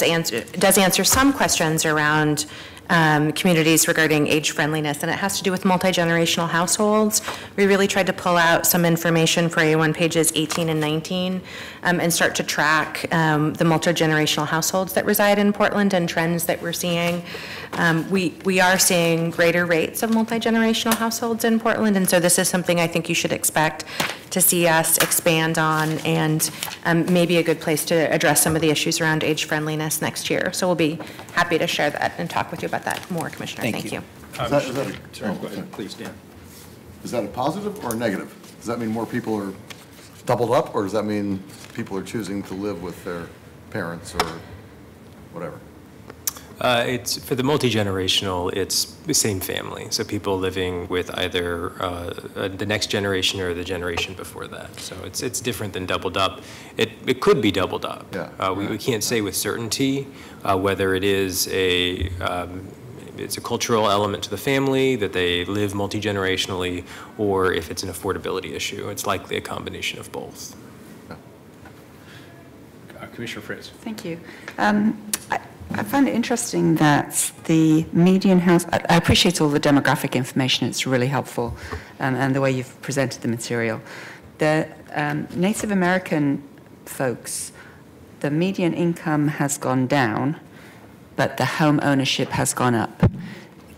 answer some questions around communities regarding age friendliness, and it has to do with multi-generational households. We really tried to pull out some information for A1 pages 18 and 19 and start to track the multi-generational households that reside in Portland and trends that we're seeing. We are seeing greater rates of multi-generational households in Portland, and so this is something I think you should expect to see us expand on, and maybe a good place to address some of the issues around age friendliness next year. So we'll be happy to share that and talk with you about that more, Commissioner. Thank you. Sorry, go ahead, please, Dan. Is that a positive or a negative? Does that mean more people are doubled up, or does that mean people are choosing to live with their parents or whatever? It's for the multi-generational, it's the same family. So people living with either the next generation or the generation before that. So it's different than doubled up. It could be doubled up. Yeah. We can't say with certainty whether it is it's a cultural element to the family that they live multi-generationally, or if it's an affordability issue. It's likely a combination of both. Commissioner Fritz. Thank you. I find it interesting that the median house, I appreciate all the demographic information, it's really helpful, and the way you've presented the material. The Native American folks, the median income has gone down, but the home ownership has gone up.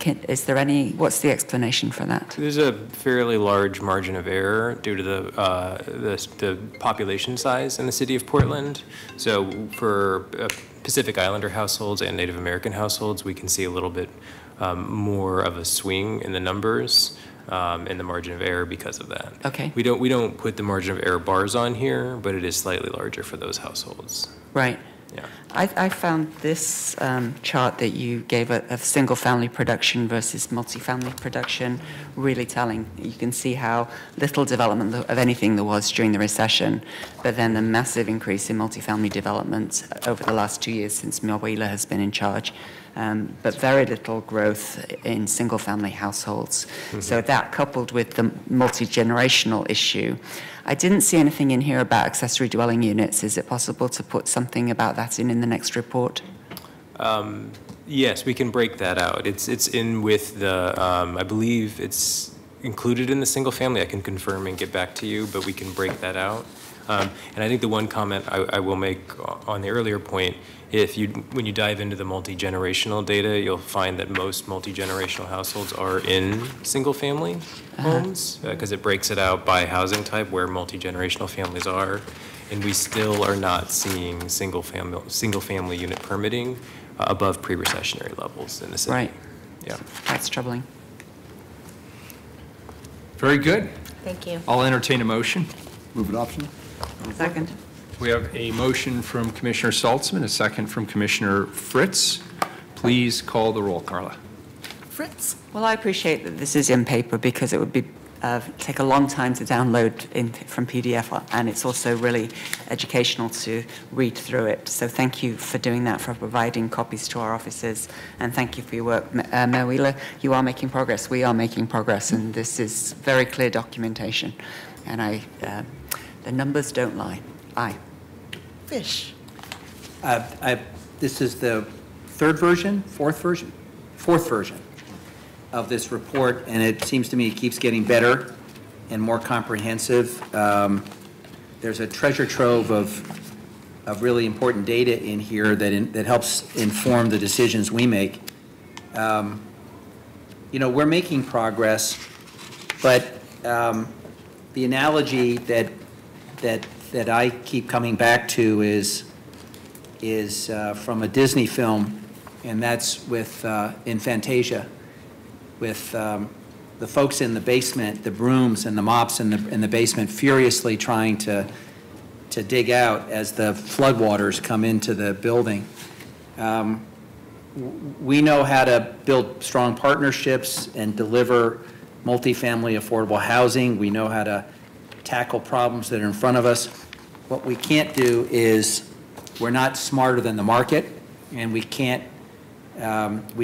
Is there any, what's the explanation for that? There's a fairly large margin of error due to the population size in the city of Portland. So for Pacific Islander households and Native American households, we can see a little bit more of a swing in the numbers and the margin of error because of that. Okay. We don't put the margin of error bars on here, but it is slightly larger for those households. Right. Yeah. I found this chart that you gave of single-family production versus multifamily production really telling. You can see how little development of anything there was during the recession, but then the massive increase in multifamily development over the last 2 years since Mayor Wheeler has been in charge. But very little growth in single-family households. Mm-hmm. So that, coupled with the multi-generational issue, I didn't see anything in here about accessory dwelling units. Is it possible to put something about that in the next report? Yes, we can break that out. It's in with the, I believe it's included in the single-family. I can confirm and get back to you, but we can break that out. And I think the one comment I will make on the earlier point, when you dive into the multi-generational data, you'll find that most multi-generational households are in single-family homes because it breaks it out by housing type where multi-generational families are, and we still are not seeing single-family unit permitting above pre-recessionary levels in the city. Right. Yeah. That's troubling. Very good. Thank you. I'll entertain a motion. Move adoption. Second. We have a motion from Commissioner Saltzman, a second from Commissioner Fritz. Please call the roll, Carla. Fritz? Well, I appreciate that this is in paper because it would be take a long time to download from PDF, and it's also really educational to read through it. So thank you for doing that, for providing copies to our officers, and thank you for your work. Mayor Wheeler, you are making progress. We are making progress, and this is very clear documentation. And the numbers don't lie. Aye. Fish? This is the fourth version of this report, and it seems to me it keeps getting better and more comprehensive. There's a treasure trove of really important data in here that helps inform the decisions we make. We're making progress, but the analogy that I keep coming back to is from a Disney film, and that's with in Fantasia, with the folks in the basement, the brooms and the mops in the basement, furiously trying to dig out as the floodwaters come into the building. We know how to build strong partnerships and deliver multifamily affordable housing. We know how to tackle problems that are in front of us. What we can't do is, we're not smarter than the market, and we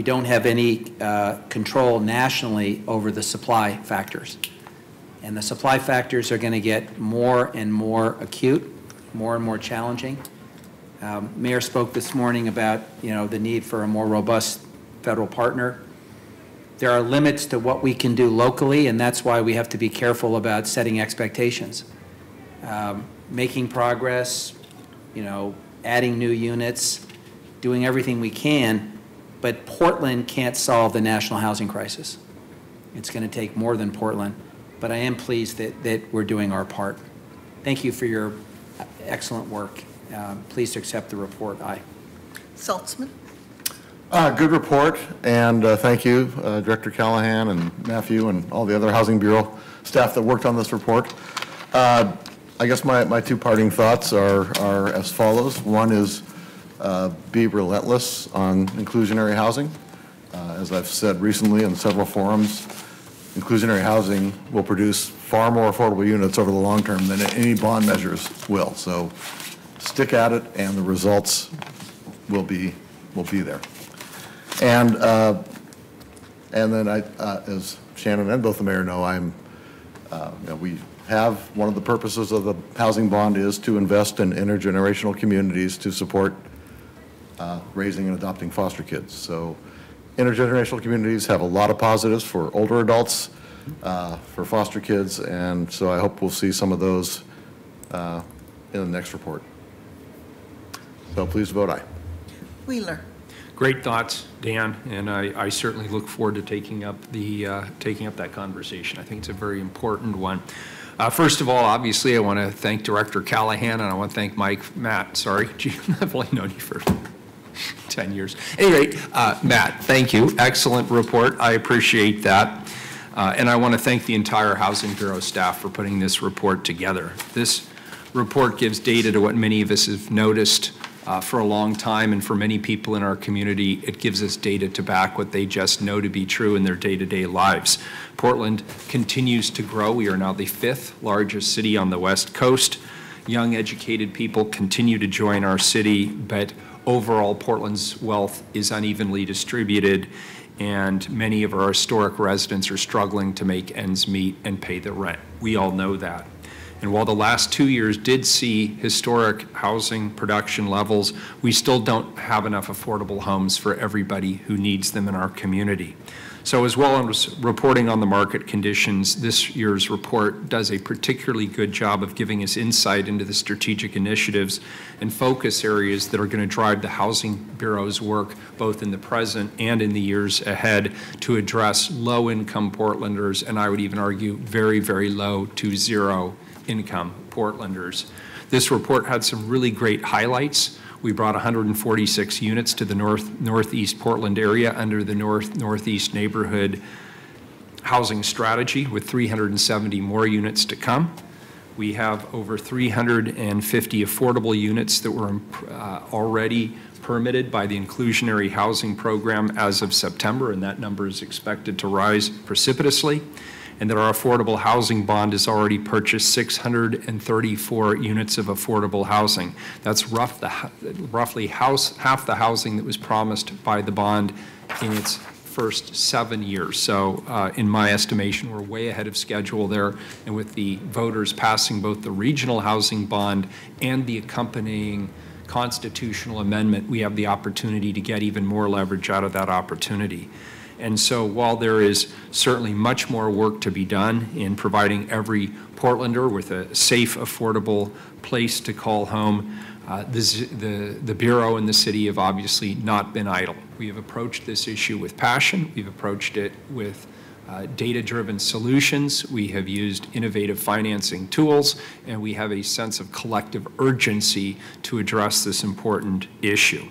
don't have any control nationally over the supply factors. And the supply factors are going to get more and more acute, more and more challenging. Mayor spoke this morning about, the need for a more robust federal partner. There are limits to what we can do locally, and that's why we have to be careful about setting expectations. Making progress, adding new units, doing everything we can, but Portland can't solve the national housing crisis. It's going to take more than Portland, but I am pleased that we're doing our part. Thank you for your excellent work. Please accept the report. Aye. Saltzman? Good report, and thank you, Director Callahan and Matthew and all the other Housing Bureau staff that worked on this report. I guess my two parting thoughts are as follows. One is be relentless on inclusionary housing. As I've said recently in several forums, inclusionary housing will produce far more affordable units over the long term than any bond measures will. So stick at it, and the results will be there. And then as Shannon and both the mayor know, we have one of the purposes of the housing bond is to invest in intergenerational communities to support raising and adopting foster kids. So intergenerational communities have a lot of positives for older adults, for foster kids, and so I hope we'll see some of those in the next report. So please vote aye. Wheeler? Great thoughts, Dan, and I certainly look forward to taking up that conversation. I think it's a very important one. First of all, obviously, I want to thank Director Callahan, and I want to thank Matt, sorry. Gee, I've only known you for 10 years. Anyway, Matt, thank you. Excellent report. I appreciate that. And I want to thank the entire Housing Bureau staff for putting this report together. This report gives data to what many of us have noticed for a long time, and for many people in our community, it gives us data to back what they just know to be true in their day-to-day lives. Portland continues to grow. We are now the 5th largest city on the West Coast. Young, educated people continue to join our city, but overall, Portland's wealth is unevenly distributed, and many of our historic residents are struggling to make ends meet and pay the rent. We all know that. And while the last 2 years did see historic housing production levels, we still don't have enough affordable homes for everybody who needs them in our community. So as well as reporting on the market conditions, this year's report does a particularly good job of giving us insight into the strategic initiatives and focus areas that are going to drive the Housing Bureau's work both in the present and in the years ahead to address low-income Portlanders, and I would even argue very, very low to zero income Portlanders. This report had some really great highlights. We brought 146 units to the northeast Portland area under the northeast neighborhood housing strategy, with 370 more units to come. We have over 350 affordable units that were already permitted by the Inclusionary Housing Program as of September, and that number is expected to rise precipitously. And that our affordable housing bond has already purchased 634 units of affordable housing. That's roughly half the housing that was promised by the bond in its first 7 years. So in my estimation, we're way ahead of schedule there. And with the voters passing both the regional housing bond and the accompanying constitutional amendment, we have the opportunity to get even more leverage out of that opportunity. And so while there is certainly much more work to be done in providing every Portlander with a safe, affordable place to call home, the Bureau and the city have obviously not been idle. We have approached this issue with passion. We've approached it with data-driven solutions. We have used innovative financing tools, and we have a sense of collective urgency to address this important issue.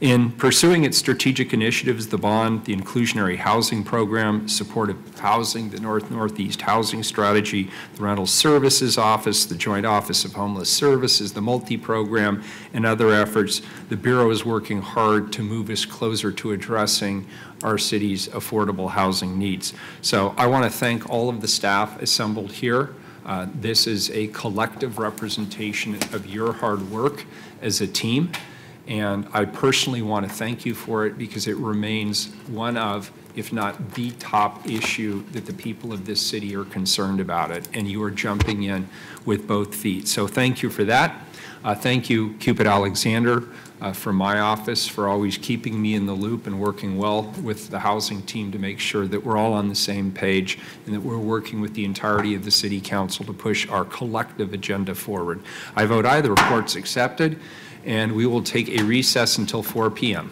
In pursuing its strategic initiatives, the bond, the Inclusionary Housing Program, supportive housing, the Northeast Housing Strategy, the Rental Services Office, the Joint Office of Homeless Services, the multi-program, and other efforts, the Bureau is working hard to move us closer to addressing our city's affordable housing needs. So I want to thank all of the staff assembled here. This is a collective representation of your hard work as a team. And I personally want to thank you for it because it remains one of, if not the top issue that the people of this city are concerned about it. And you are jumping in with both feet. So thank you for that. Thank you, Cupid Alexander, from my office for always keeping me in the loop and working well with the housing team to make sure that we're all on the same page and that we're working with the entirety of the City Council to push our collective agenda forward. I vote aye. The report's accepted. And we will take a recess until 4 p.m.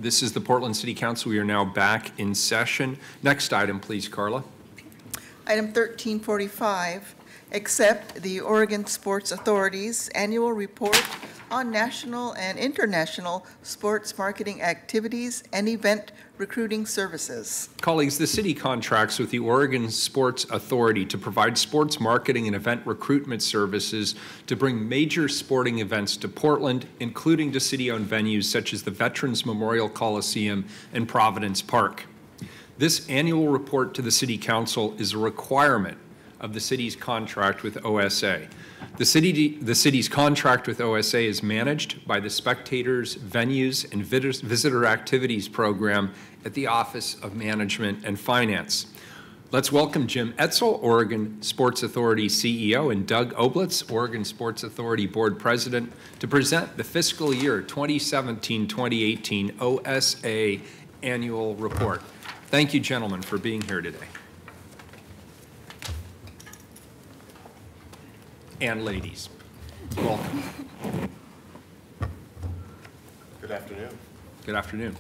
This is the Portland City Council. We are now back in session. Next item, please, Carla. Item 1345, accept the Oregon Sports Authority's annual report on national and international sports marketing activities and event recruiting services. Colleagues, the city contracts with the Oregon Sports Authority to provide sports marketing and event recruitment services to bring major sporting events to Portland, including to city-owned venues such as the Veterans Memorial Coliseum and Providence Park. This annual report to the City Council is a requirement of the city's contract with OSA. The city's contract with OSA is managed by the Spectators, Venues, and Visitor Activities Program at the Office of Management and Finance. Let's welcome Jim Etzel, Oregon Sports Authority CEO, and Doug Oblitz, Oregon Sports Authority Board President, to present the fiscal year 2017-2018 OSA annual report. Thank you, gentlemen, for being here today. And ladies, welcome. Good afternoon. Good afternoon.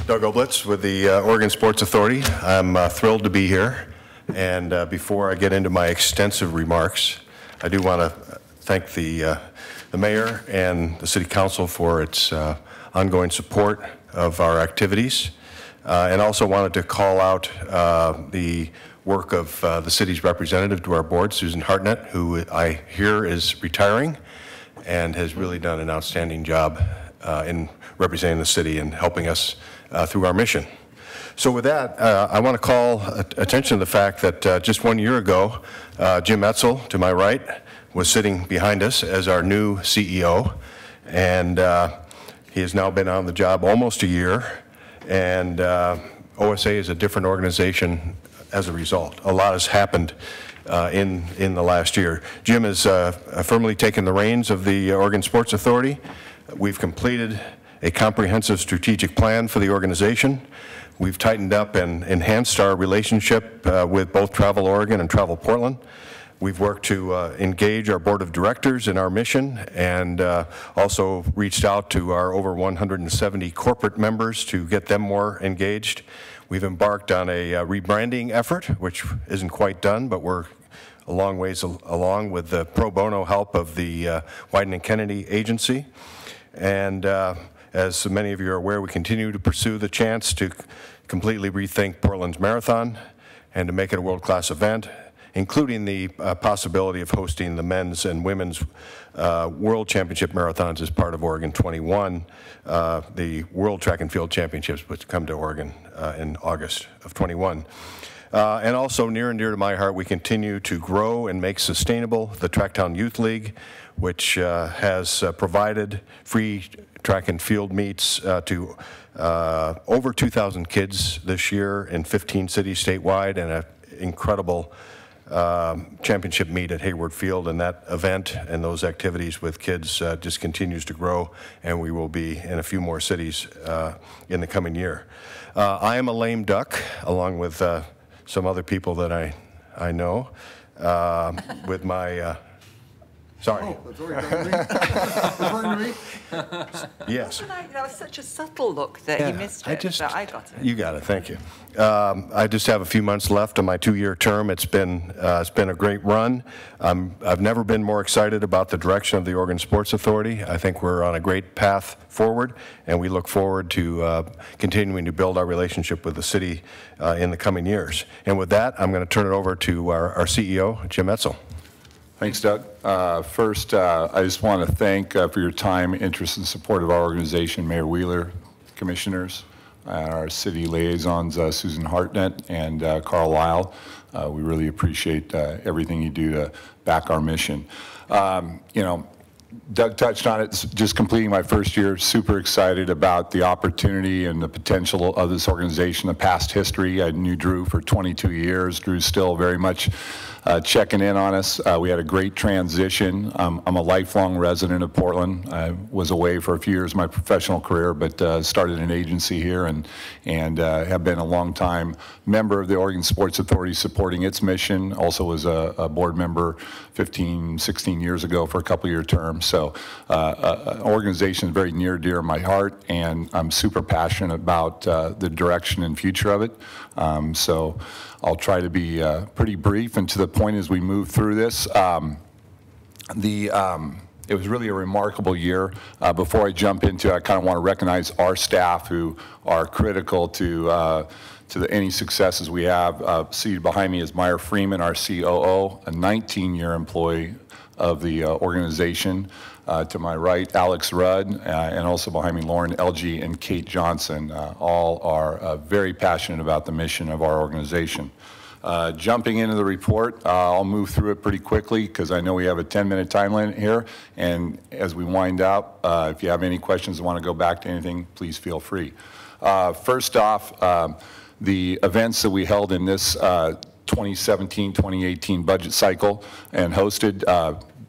Doug Oblitz with the Oregon Sports Authority. I'm thrilled to be here. And before I get into my extensive remarks, I do want to thank the mayor and the city council for its ongoing support of our activities. And also wanted to call out the work of the city's representative to our board, Susan Hartnett, who I hear is retiring and has really done an outstanding job in representing the city and helping us through our mission. So with that, I want to call attention to the fact that just 1 year ago, Jim Etzel, to my right, was sitting behind us as our new CEO, and he has now been on the job almost a year, and OSA is a different organization as a result. A lot has happened in the last year. Jim has firmly taken the reins of the Oregon Sports Authority. We've completed a comprehensive strategic plan for the organization. We've tightened up and enhanced our relationship with both Travel Oregon and Travel Portland. We've worked to engage our board of directors in our mission, and also reached out to our over 170 corporate members to get them more engaged. We've embarked on a rebranding effort, which isn't quite done, but we're a long ways along with the pro bono help of the Wyden and Kennedy Agency. And as many of you are aware, we continue to pursue the chance to completely rethink Portland's marathon and to make it a world-class event, including the possibility of hosting the men's and women's World Championship marathons as part of Oregon 21, the World Track and Field Championships, which come to Oregon in August of 21. And also near and dear to my heart, we continue to grow and make sustainable the Tracktown Youth League, which has provided free track and field meets to over 2,000 kids this year in 15 cities statewide, and an incredible championship meet at Hayward Field, and that event and those activities with kids just continues to grow, and we will be in a few more cities in the coming year. I am a lame duck, along with some other people that I know, with my sorry. Oh, that's referring to me? Yes. That was such a subtle look that you missed it, but I got it. You got it, thank you. I just have a few months left on my 2-year term. It's been a great run. I've never been more excited about the direction of the Oregon Sports Authority. I think we're on a great path forward, and we look forward to continuing to build our relationship with the city in the coming years. And with that, I'm going to turn it over to our CEO, Jim Etzel. Thanks, Doug. First, I just want to thank for your time, interest, and support of our organization, Mayor Wheeler, commissioners, our city liaisons, Susan Hartnett and Carl Lyle. We really appreciate everything you do to back our mission. You know, Doug touched on it, just completing my first year, super excited about the opportunity and the potential of this organization, the past history. I knew Drew for 22 years. Drew's still very much checking in on us. We had a great transition. I'm a lifelong resident of Portland. I was away for a few years of my professional career, but started an agency here and have been a long time member of the Oregon Sports Authority supporting its mission. Also was a board member 15, 16 years ago for a couple-year terms. So an organization is very near and dear to my heart, and I'm super passionate about the direction and future of it. So I'll try to be pretty brief and to the point as we move through this. It was really a remarkable year. Before I jump into it, I kind of want to recognize our staff who are critical to any successes we have. Seated behind me is Meyer Freeman, our COO, a 19-year employee of the organization. To my right, Alex Rudd, and also behind me, Lauren Elgie and Kate Johnson. All are very passionate about the mission of our organization. Jumping into the report, I'll move through it pretty quickly because I know we have a 10-minute time limit here. And as we wind up, if you have any questions or want to go back to anything, please feel free. First off, the events that we held in this 2017-2018 budget cycle and hosted,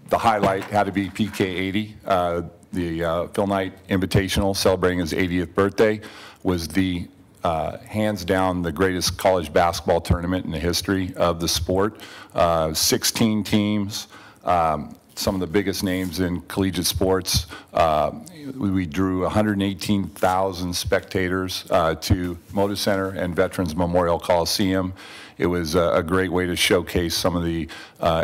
the highlight had to be PK80, the Phil Knight Invitational celebrating his 80th birthday, was the hands down the greatest college basketball tournament in the history of the sport. 16 teams, some of the biggest names in collegiate sports. We drew 118,000 spectators to Moda Center and Veterans Memorial Coliseum. It was a great way to showcase some of the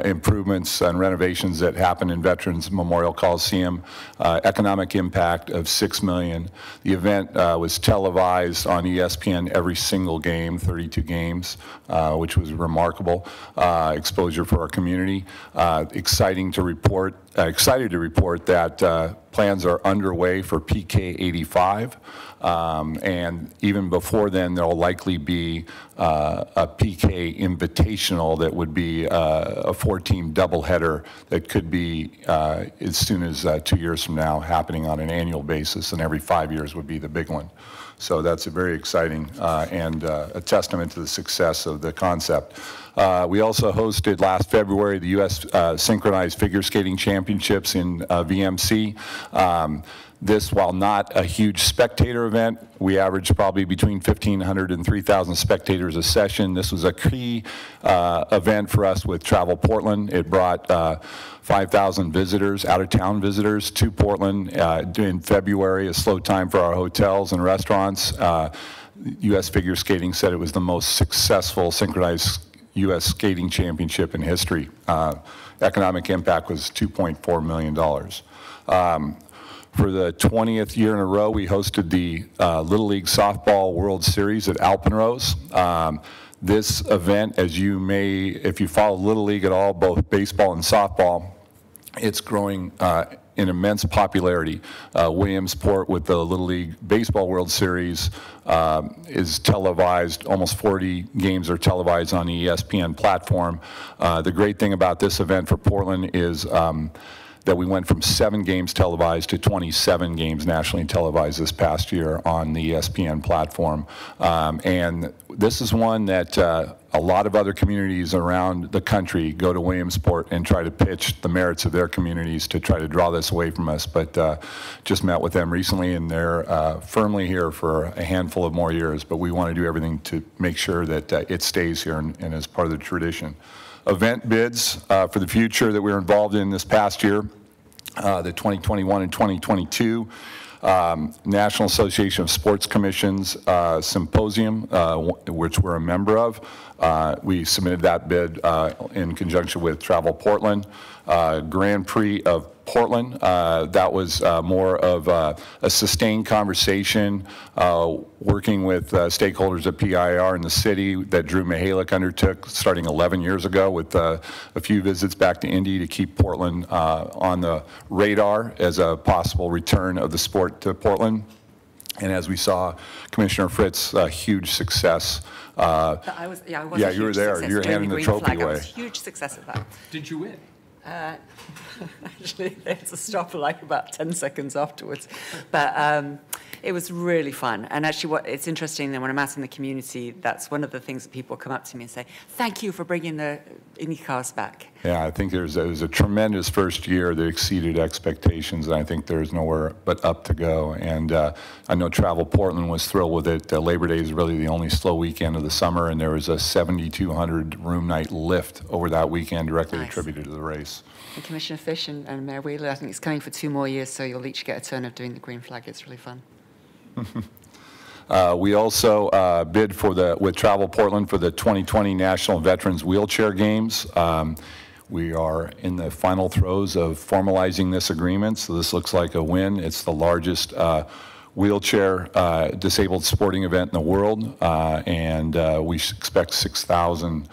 improvements and renovations that happened in Veterans Memorial Coliseum. Economic impact of $6 million. The event was televised on ESPN every single game, 32 games, which was remarkable exposure for our community. Excited to report that plans are underway for PK85. And even before then, there'll likely be a PK Invitational that would be a 4-team doubleheader that could be as soon as 2 years from now happening on an annual basis, and every 5 years would be the big one. So that's a very exciting and a testament to the success of the concept. We also hosted last February the U.S. Synchronized Figure Skating Championships in VMC. This, while not a huge spectator event, we averaged probably between 1,500 and 3,000 spectators a session. This was a key event for us with Travel Portland. It brought 5,000 visitors, out-of-town visitors, to Portland in February, a slow time for our hotels and restaurants. U.S. Figure Skating said it was the most successful synchronized U.S. skating championship in history. Economic impact was $2.4 million. For the 20th year in a row, we hosted the Little League Softball World Series at Alpenrose. This event, as you may, if you follow Little League at all, both baseball and softball, it's growing in immense popularity. Williamsport with the Little League Baseball World Series is televised. Almost 40 games are televised on the ESPN platform. The great thing about this event for Portland is that we went from 7 games televised to 27 games nationally televised this past year on the ESPN platform. And this is one that a lot of other communities around the country go to Williamsport and try to pitch the merits of their communities to try to draw this away from us. But just met with them recently, and they're firmly here for a handful of more years. But we want to do everything to make sure that it stays here and is part of the tradition. Event bids for the future that we were involved in this past year, the 2021 and 2022 National Association of Sports Commissions Symposium, which we're a member of. We submitted that bid in conjunction with Travel Portland. Grand Prix of Portland, that was more of a sustained conversation working with stakeholders at PIR in the city that Drew Mihalik undertook starting 11 years ago with a few visits back to Indy to keep Portland on the radar as a possible return of the sport to Portland. And as we saw, Commissioner Fritz, a huge success. I was yeah, you were there. You're handing the trophy away. I was a huge success at that. Did you win? Actually, they had to stop for like about 10 seconds afterwards. But It was really fun. And actually, it's interesting that when I'm out in the community, that's one of the things that people come up to me and say, thank you for bringing the Ncaa back. Yeah, I think it was a tremendous first year that exceeded expectations, and I think there's nowhere but up to go. And I know Travel Portland was thrilled with it. Labor Day is really the only slow weekend of the summer, and there was a 7,200 room night lift over that weekend directly attributed to the race. And Commissioner Fish and Mayor Wheeler, I think it's coming for 2 more years, so you'll each get a turn of doing the green flag. It's really fun. We also bid with Travel Portland for the 2020 National Veterans Wheelchair Games. We are in the final throes of formalizing this agreement, so this looks like a win. It's the largest wheelchair disabled sporting event in the world, and we expect 6,000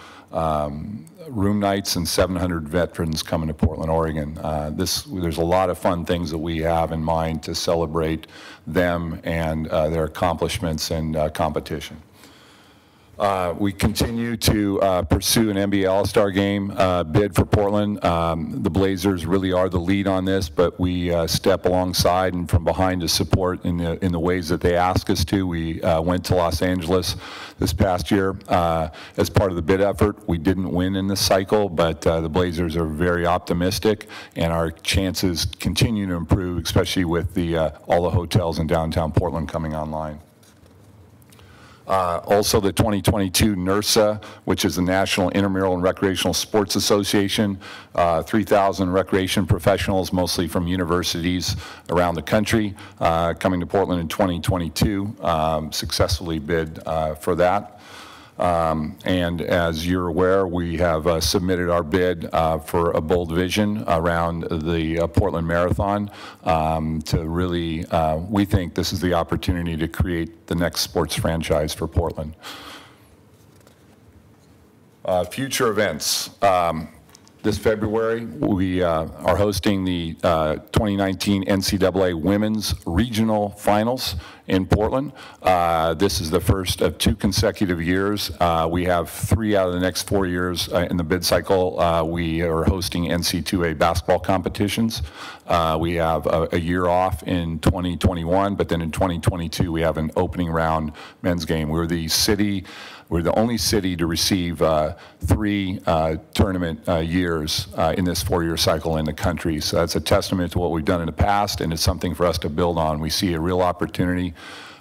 room nights and 700 veterans coming to Portland, Oregon. There's a lot of fun things that we have in mind to celebrate them and their accomplishments and competition. We continue to pursue an NBA All-Star Game bid for Portland. The Blazers really are the lead on this, but we step alongside and from behind to support in the ways that they ask us to. We went to Los Angeles this past year as part of the bid effort. We didn't win in this cycle, but the Blazers are very optimistic, and our chances continue to improve, especially with all the hotels in downtown Portland coming online. Also the 2022 Ncaa, which is the National Intramural and Recreational Sports Association, 3,000 recreation professionals, mostly from universities around the country, coming to Portland in 2022, successfully bid for that. And as you're aware, we have submitted our bid for a bold vision around the Portland Marathon to really, we think this is the opportunity to create the next sports franchise for Portland. Future events. This February, we are hosting the 2019 NCAA Women's Regional Finals in Portland. This is the first of 2 consecutive years. We have 3 out of the next 4 years in the bid cycle. We are hosting NCAA basketball competitions. We have a year off in 2021, but then in 2022, we have an opening round men's game. We're the only city to receive 3 tournament years in this 4-year cycle in the country. So that's a testament to what we've done in the past, and it's something for us to build on. We see a real opportunity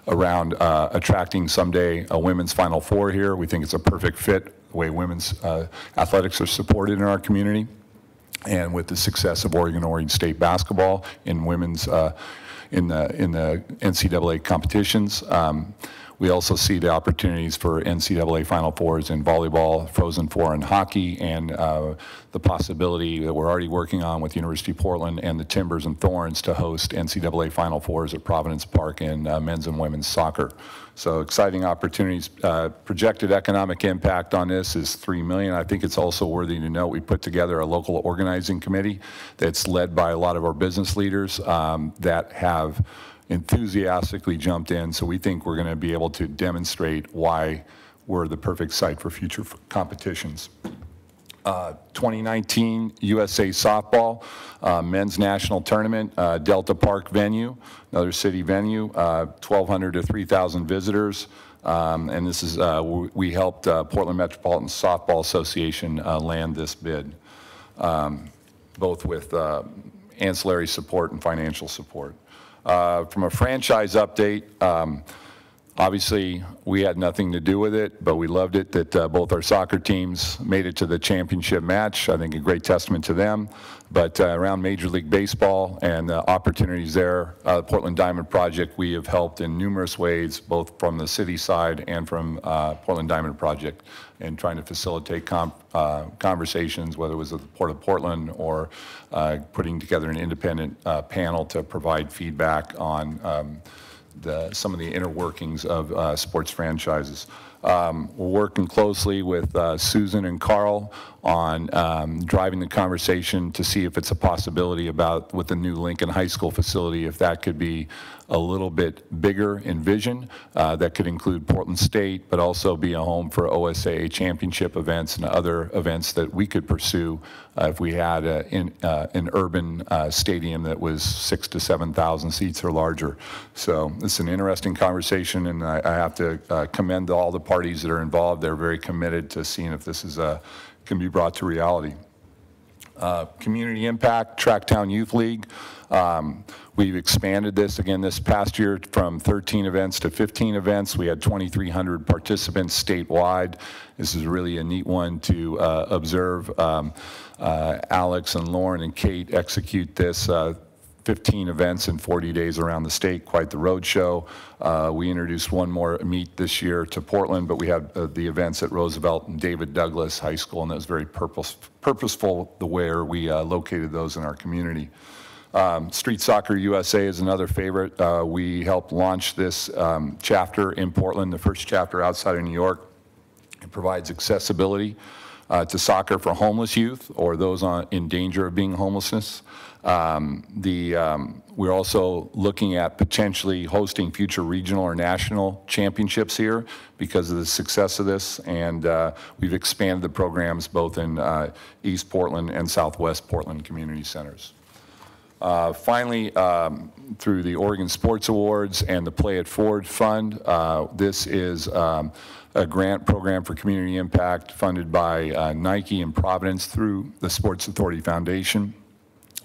around attracting someday a women's Final Four here. We think it's a perfect fit the way women's athletics are supported in our community. And with the success of Oregon State basketball in women's in the NCAA competitions. We also see the opportunities for NCAA Final Fours in volleyball, Frozen Four in hockey, and the possibility that we're already working on with University of Portland and the Timbers and Thorns to host NCAA Final Fours at Providence Park in men's and women's soccer. So exciting opportunities. Projected economic impact on this is $3 million. I think it's also worthy to note we put together a local organizing committee that's led by a lot of our business leaders that have enthusiastically jumped in, so we think we're going to be able to demonstrate why we're the perfect site for future competitions. 2019 USA Softball Men's National Tournament, Delta Park venue, another city venue, 1,200 to 3,000 visitors. And this is, we helped Portland Metropolitan Softball Association land this bid, both with ancillary support and financial support. From a franchise update, obviously we had nothing to do with it, but we loved it that both our soccer teams made it to the championship match. I think a great testament to them. But around Major League Baseball and the opportunities there, the Portland Diamond Project, we have helped in numerous ways, both from the city side and from Portland Diamond Project, in trying to facilitate conversations, whether it was at the Port of Portland or putting together an independent panel to provide feedback on some of the inner workings of sports franchises. We're working closely with Susan and Carl on driving the conversation to see if it's a possibility about with the new Lincoln High School facility, if that could be a little bit bigger in vision. That could include Portland State, but also be a home for OSAA championship events and other events that we could pursue if we had an urban stadium that was 6,000 to 7,000 seats or larger. So it's an interesting conversation, and I have to commend all the parties that are involved. They're very committed to seeing if this is can be brought to reality. Community impact, Tracktown Youth League. We've expanded this again this past year from 13 events to 15 events. We had 2,300 participants statewide. This is really a neat one to observe. Alex and Lauren and Kate execute this 15 events in 40 days around the state, quite the road show. We introduced one more meet this year to Portland, but we had the events at Roosevelt and David Douglas High School, and that was very purposeful the way we located those in our community. Street Soccer USA is another favorite. We helped launch this chapter in Portland, the first chapter outside of New York. It provides accessibility to soccer for homeless youth or those in danger of being homelessness. We're also looking at potentially hosting future regional or national championships here because of the success of this, and we've expanded the programs both in East Portland and Southwest Portland community centers. Finally, through the Oregon Sports Awards and the Play It Forward Fund, this is a grant program for community impact funded by Nike and Providence through the Sports Authority Foundation.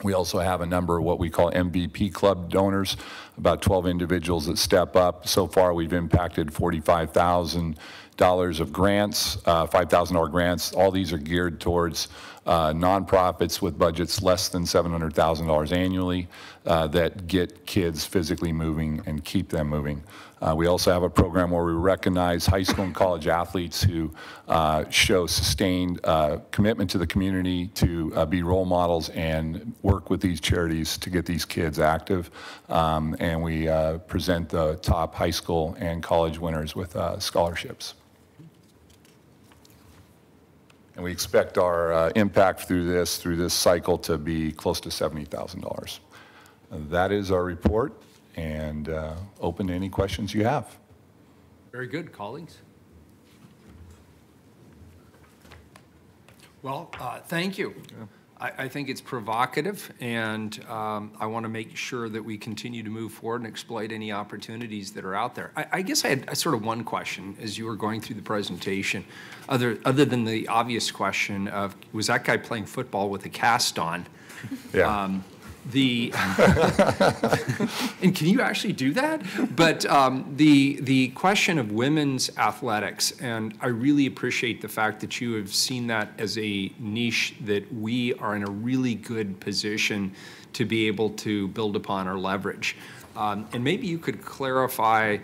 We also have a number of what we call MVP Club donors, about 12 individuals that step up. So far, we've impacted $45,000 of grants, $5,000 grants. All these are geared towards nonprofits with budgets less than $700,000 annually that get kids physically moving and keep them moving. We also have a program where we recognize high school and college athletes who show sustained commitment to the community to be role models and work with these charities to get these kids active. And we present the top high school and college winners with scholarships. And we expect our impact through this cycle to be close to $70,000. That is our report, and open to any questions you have. Very good, colleagues. Well, thank you. Yeah. I think it's provocative, and I want to make sure that we continue to move forward and exploit any opportunities that are out there. I guess I had sort of one question as you were going through the presentation, other than the obvious question of, was that guy playing football with a cast on? Yeah. And can you actually do that? But the question of women's athletics, and I really appreciate the fact that you have seen that as a niche that we are in a really good position to be able to build upon or leverage. And maybe you could clarify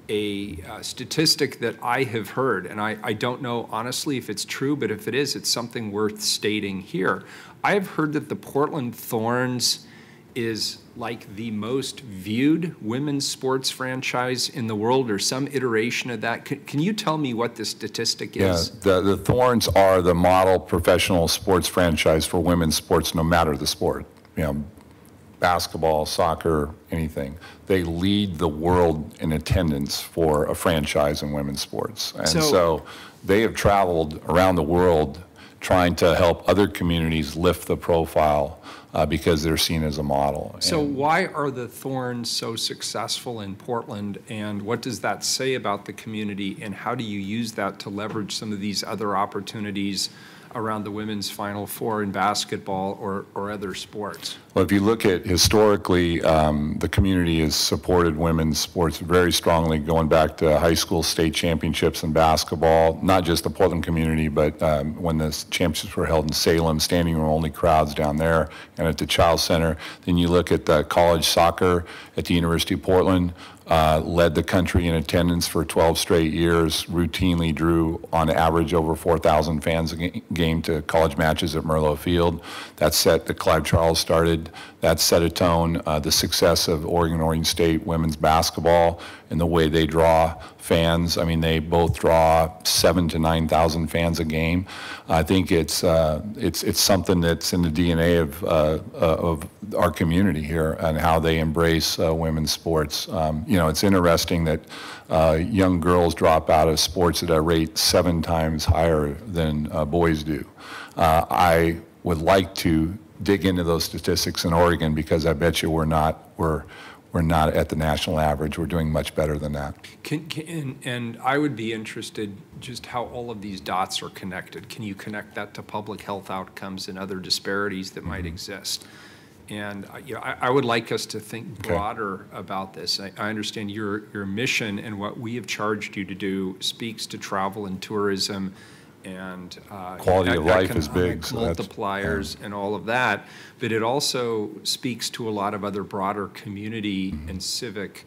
a statistic that I have heard, and I don't know honestly if it's true, but if it is, it's something worth stating here. I have heard that the Portland Thorns is like the most viewed women's sports franchise in the world, or some iteration of that. Can you tell me what the statistic is? Yeah, the Thorns are the model professional sports franchise for women's sports, no matter the sport. You know, basketball, soccer, anything. They lead the world in attendance for a franchise in women's sports. And so they have traveled around the world trying to help other communities lift the profile because they're seen as a model. So why are the Thorns so successful in Portland, and what does that say about the community, and how do you use that to leverage some of these other opportunities around the women's Final Four in basketball or other sports? Well, if you look at historically, the community has supported women's sports very strongly, going back to high school state championships in basketball, not just the Portland community, but when the championships were held in Salem, standing room only crowds down there, and at the Child Center. Then you look at the college soccer at the University of Portland, led the country in attendance for 12 straight years, routinely drew on average over 4,000 fans a game to college matches at Merlo Field. That set that Clive Charles started. That set a tone. The success of Oregon State women's basketball and the way they draw fans. I mean, they both draw 7,000 to 9,000 fans a game. I think it's something that's in the DNA of our community here and how they embrace women's sports. You know, it's interesting that young girls drop out of sports at a rate 7 times higher than boys do. I would like to dig into those statistics in Oregon because I bet you we're not at the national average. We're doing much better than that. And I would be interested just how all of these dots are connected. Can you connect that to public health outcomes and other disparities that might exist? And you know, I would like us to think broader about this. I understand your mission and what we have charged you to do speaks to travel and tourism and quality of life is big, so multipliers and all of that, but it also speaks to a lot of other broader community and civic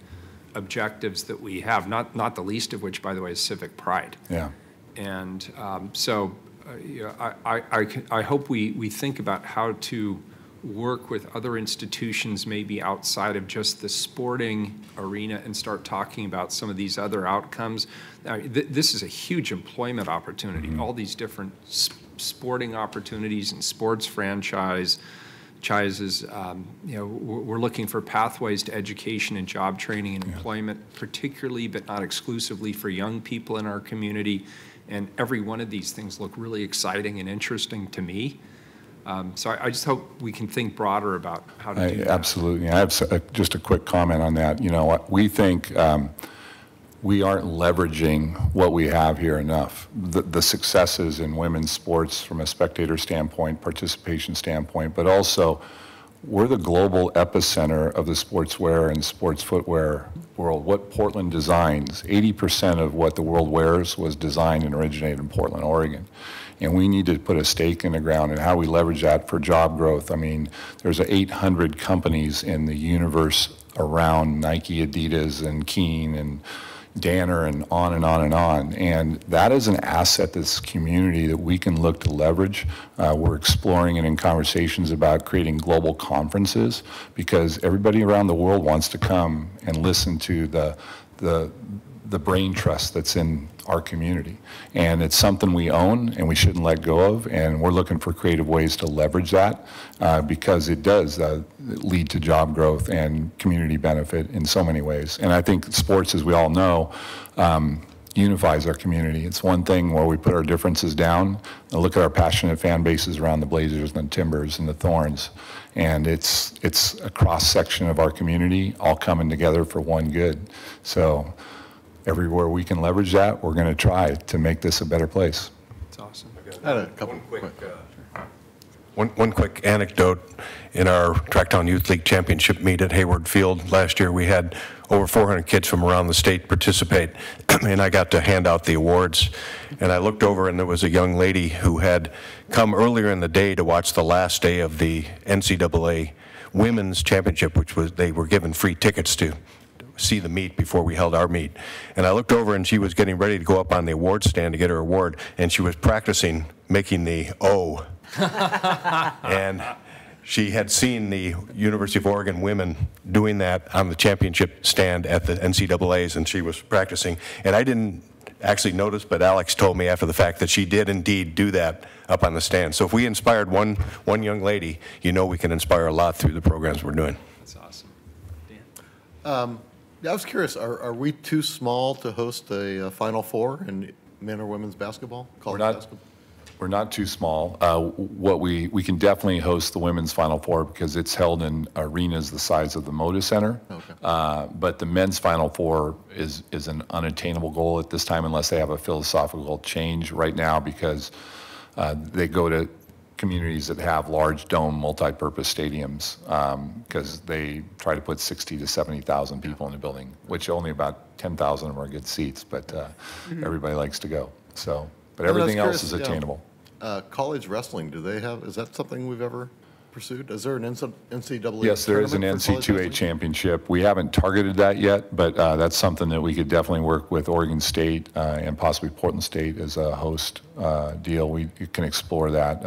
objectives that we have, not the least of which, by the way, is civic pride. Yeah. And you know, I hope we think about how to work with other institutions maybe outside of just the sporting arena and start talking about some of these other outcomes. This is a huge employment opportunity, all these different sporting opportunities and sports franchises. You know, we're looking for pathways to education and job training and employment, particularly but not exclusively for young people in our community. And every one of these things look really exciting and interesting to me. So I just hope we can think broader about how to do that. Absolutely. I have just a quick comment on that. You know, we think we aren't leveraging what we have here enough. The successes in women's sports from a spectator standpoint, participation standpoint, but also we're the global epicenter of the sportswear and sports footwear world. What Portland designs, 80% of what the world wears was designed and originated in Portland, Oregon. And we need to put a stake in the ground and how we leverage that for job growth. I mean, there's 800 companies in the universe around Nike, Adidas, and Keen, and Danner, and on and on and on. And that is an asset, this community, that we can look to leverage. We're exploring and in conversations about creating global conferences because everybody around the world wants to come and listen to the brain trust that's in our community. And it's something we own and we shouldn't let go of, and we're looking for creative ways to leverage that because it does lead to job growth and community benefit in so many ways. And I think sports, as we all know, unifies our community. It's one thing where we put our differences down and look at our passionate fan bases around the Blazers and the Timbers and the Thorns. And it's a cross-section of our community all coming together for one good. So everywhere we can leverage that, we're going to try to make this a better place. That's awesome. I had a couple One quick anecdote. In our Tracktown Youth League Championship meet at Hayward Field last year, we had over 400 kids from around the state participate, and I got to hand out the awards. And I looked over, and there was a young lady who had come earlier in the day to watch the last day of the NCAA Women's Championship, which was, they were given free tickets to see the meet before we held our meet. And I looked over, and she was getting ready to go up on the award stand to get her award, and she was practicing making the O. And she had seen the University of Oregon women doing that on the championship stand at the NCAAs, and she was practicing. And I didn't actually notice, but Alex told me after the fact that she did indeed do that up on the stand. So if we inspired one young lady, you know we can inspire a lot through the programs we're doing. That's awesome. Dan? I was curious, are we too small to host a Final Four in men or women's basketball, college basketball? We're not too small. What we can definitely host the women's Final Four because it's held in arenas the size of the Moda Center. Okay. But the men's Final Four is an unattainable goal at this time unless they have a philosophical change right now because they go to communities that have large dome multi-purpose stadiums because they try to put 60 to 70,000 people in the building, which only about 10,000 of them are good seats, but everybody likes to go. So, but everything else is attainable. College wrestling, do they have, is that something we've ever pursued? Is there an NCAA? Yes, there is an tournament for college NC2A wrestling? championship. We haven't targeted that yet, but that's something that we could definitely work with Oregon State and possibly Portland State as a host deal. We can explore that.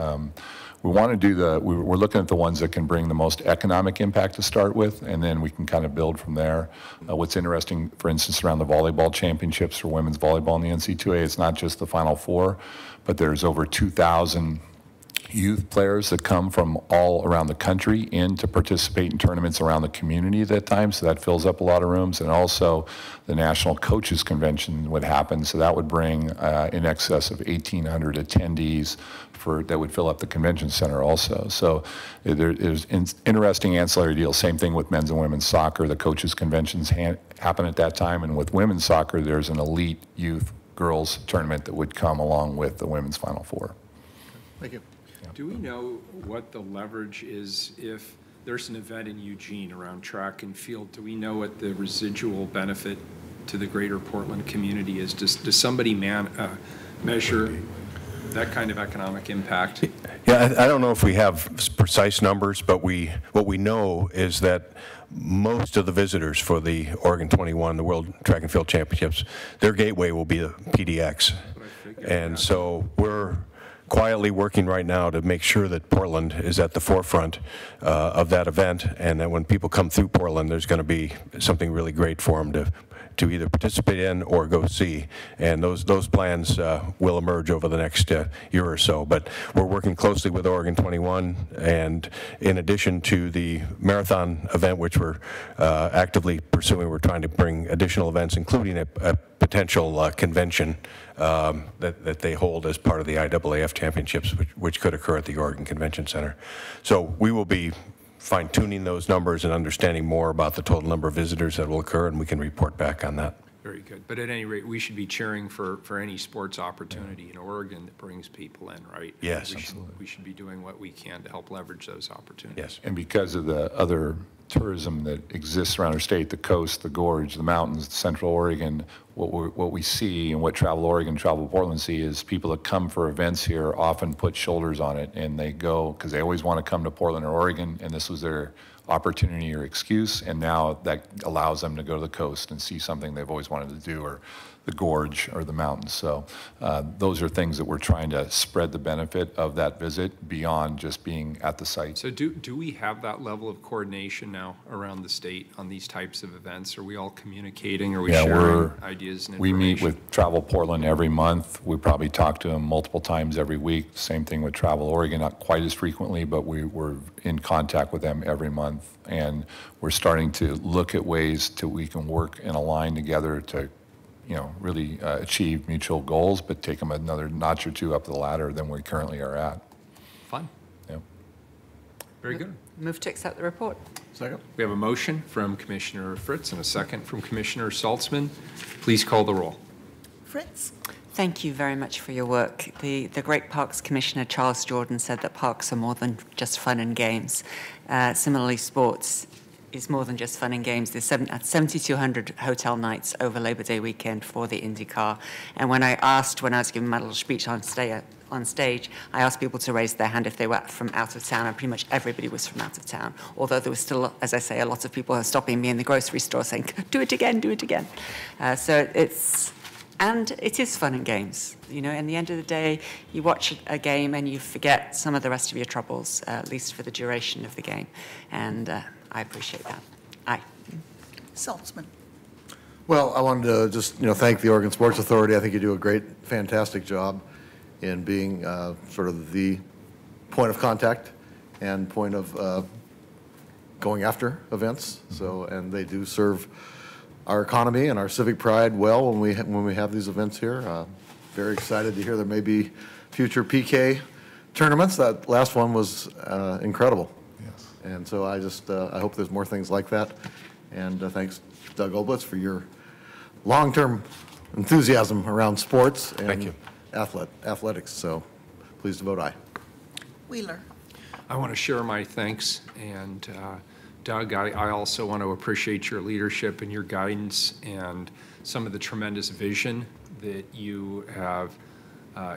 We want to do we're looking at the ones that can bring the most economic impact to start with, and then we can kind of build from there. What's interesting, for instance, around the volleyball championships for women's volleyball in the NC2A, it's not just the Final Four, but there's over 2,000 youth players that come from all around the country in to participate in tournaments around the community at that time, so that fills up a lot of rooms. And also the National Coaches Convention would happen, so that would bring in excess of 1,800 attendees that would fill up the convention center also. So there's interesting ancillary deals. Same thing with men's and women's soccer. The coaches conventions happen at that time, and with women's soccer, there's an elite youth girls tournament that would come along with the women's Final Four. Thank you. Do we know what the leverage is if there's an event in Eugene around track and field? Do we know what the residual benefit to the greater Portland community is? Does somebody measure that kind of economic impact? Yeah, I don't know if we have precise numbers, but what we know is that most of the visitors for the Oregon 21, the World Track and Field Championships, their gateway will be the PDX. And so we're quietly working right now to make sure that Portland is at the forefront of that event, and that when people come through Portland, there's going to be something really great for them to either participate in or go see. And those plans will emerge over the next year or so. But we're working closely with Oregon 21, and in addition to the marathon event, which we're actively pursuing, we're trying to bring additional events, including a potential convention that they hold as part of the IAAF championships, which could occur at the Oregon Convention Center. So we will be fine-tuning those numbers and understanding more about the total number of visitors that will occur, and we can report back on that. Very good. But at any rate, we should be cheering for any sports opportunity in Oregon that brings people in, right? Yes, absolutely. We should be doing what we can to help leverage those opportunities. Yes. And because of the other tourism that exists around our state, the coast, the gorge, the mountains, Central Oregon, what we see and what Travel Oregon, Travel Portland see is people that come for events here often put shoulders on it, and they go because they always want to come to Portland or Oregon, and this was their opportunity or excuse, and now that allows them to go to the coast and see something they've always wanted to do, or the gorge or the mountains. So those are things that we're trying to spread the benefit of that visit beyond just being at the site. So do we have that level of coordination now around the state on these types of events? Are we all communicating? Are we sharing ideas and information? We meet with Travel Portland every month. We probably talk to them multiple times every week. Same thing with Travel Oregon, not quite as frequently, but we're in contact with them every month. And we're starting to look at ways we can work and align together to really achieve mutual goals, but take them another notch or two up the ladder than we currently are at. Fun. Yeah. Very good. Move to accept the report. Second. We have a motion from Commissioner Fritz and a second from Commissioner Saltzman. Please call the roll. Fritz? Thank you very much for your work. The Great Parks Commissioner, Charles Jordan, said that parks are more than just fun and games. Similarly, sports is more than just fun and games. There's 7,200 hotel nights over Labor Day weekend for the Ncaa. And when I was giving my little speech on stage, I asked people to raise their hand if they were from out of town, and pretty much everybody was from out of town. Although there was still, as I say, a lot of people who are stopping me in the grocery store saying, do it again, do it again. And it is fun and games. In the end of the day, you watch a game and you forget some of the rest of your troubles, at least for the duration of the game. And I appreciate that. Aye. Saltzman? Well, I wanted to just, thank the Oregon Sports Authority. I think you do a great, fantastic job in being sort of the point of contact and point of going after events. So, and they do serve our economy and our civic pride well when we have these events here. Very excited to hear there may be future PK tournaments. That last one was incredible. Yes. And so I hope there's more things like that. And thanks, Doug Oblitz, for your long-term enthusiasm around sports and athletics. So please vote aye. Wheeler? I want to share my thanks, and Doug, I also want to appreciate your leadership and your guidance and some of the tremendous vision that you have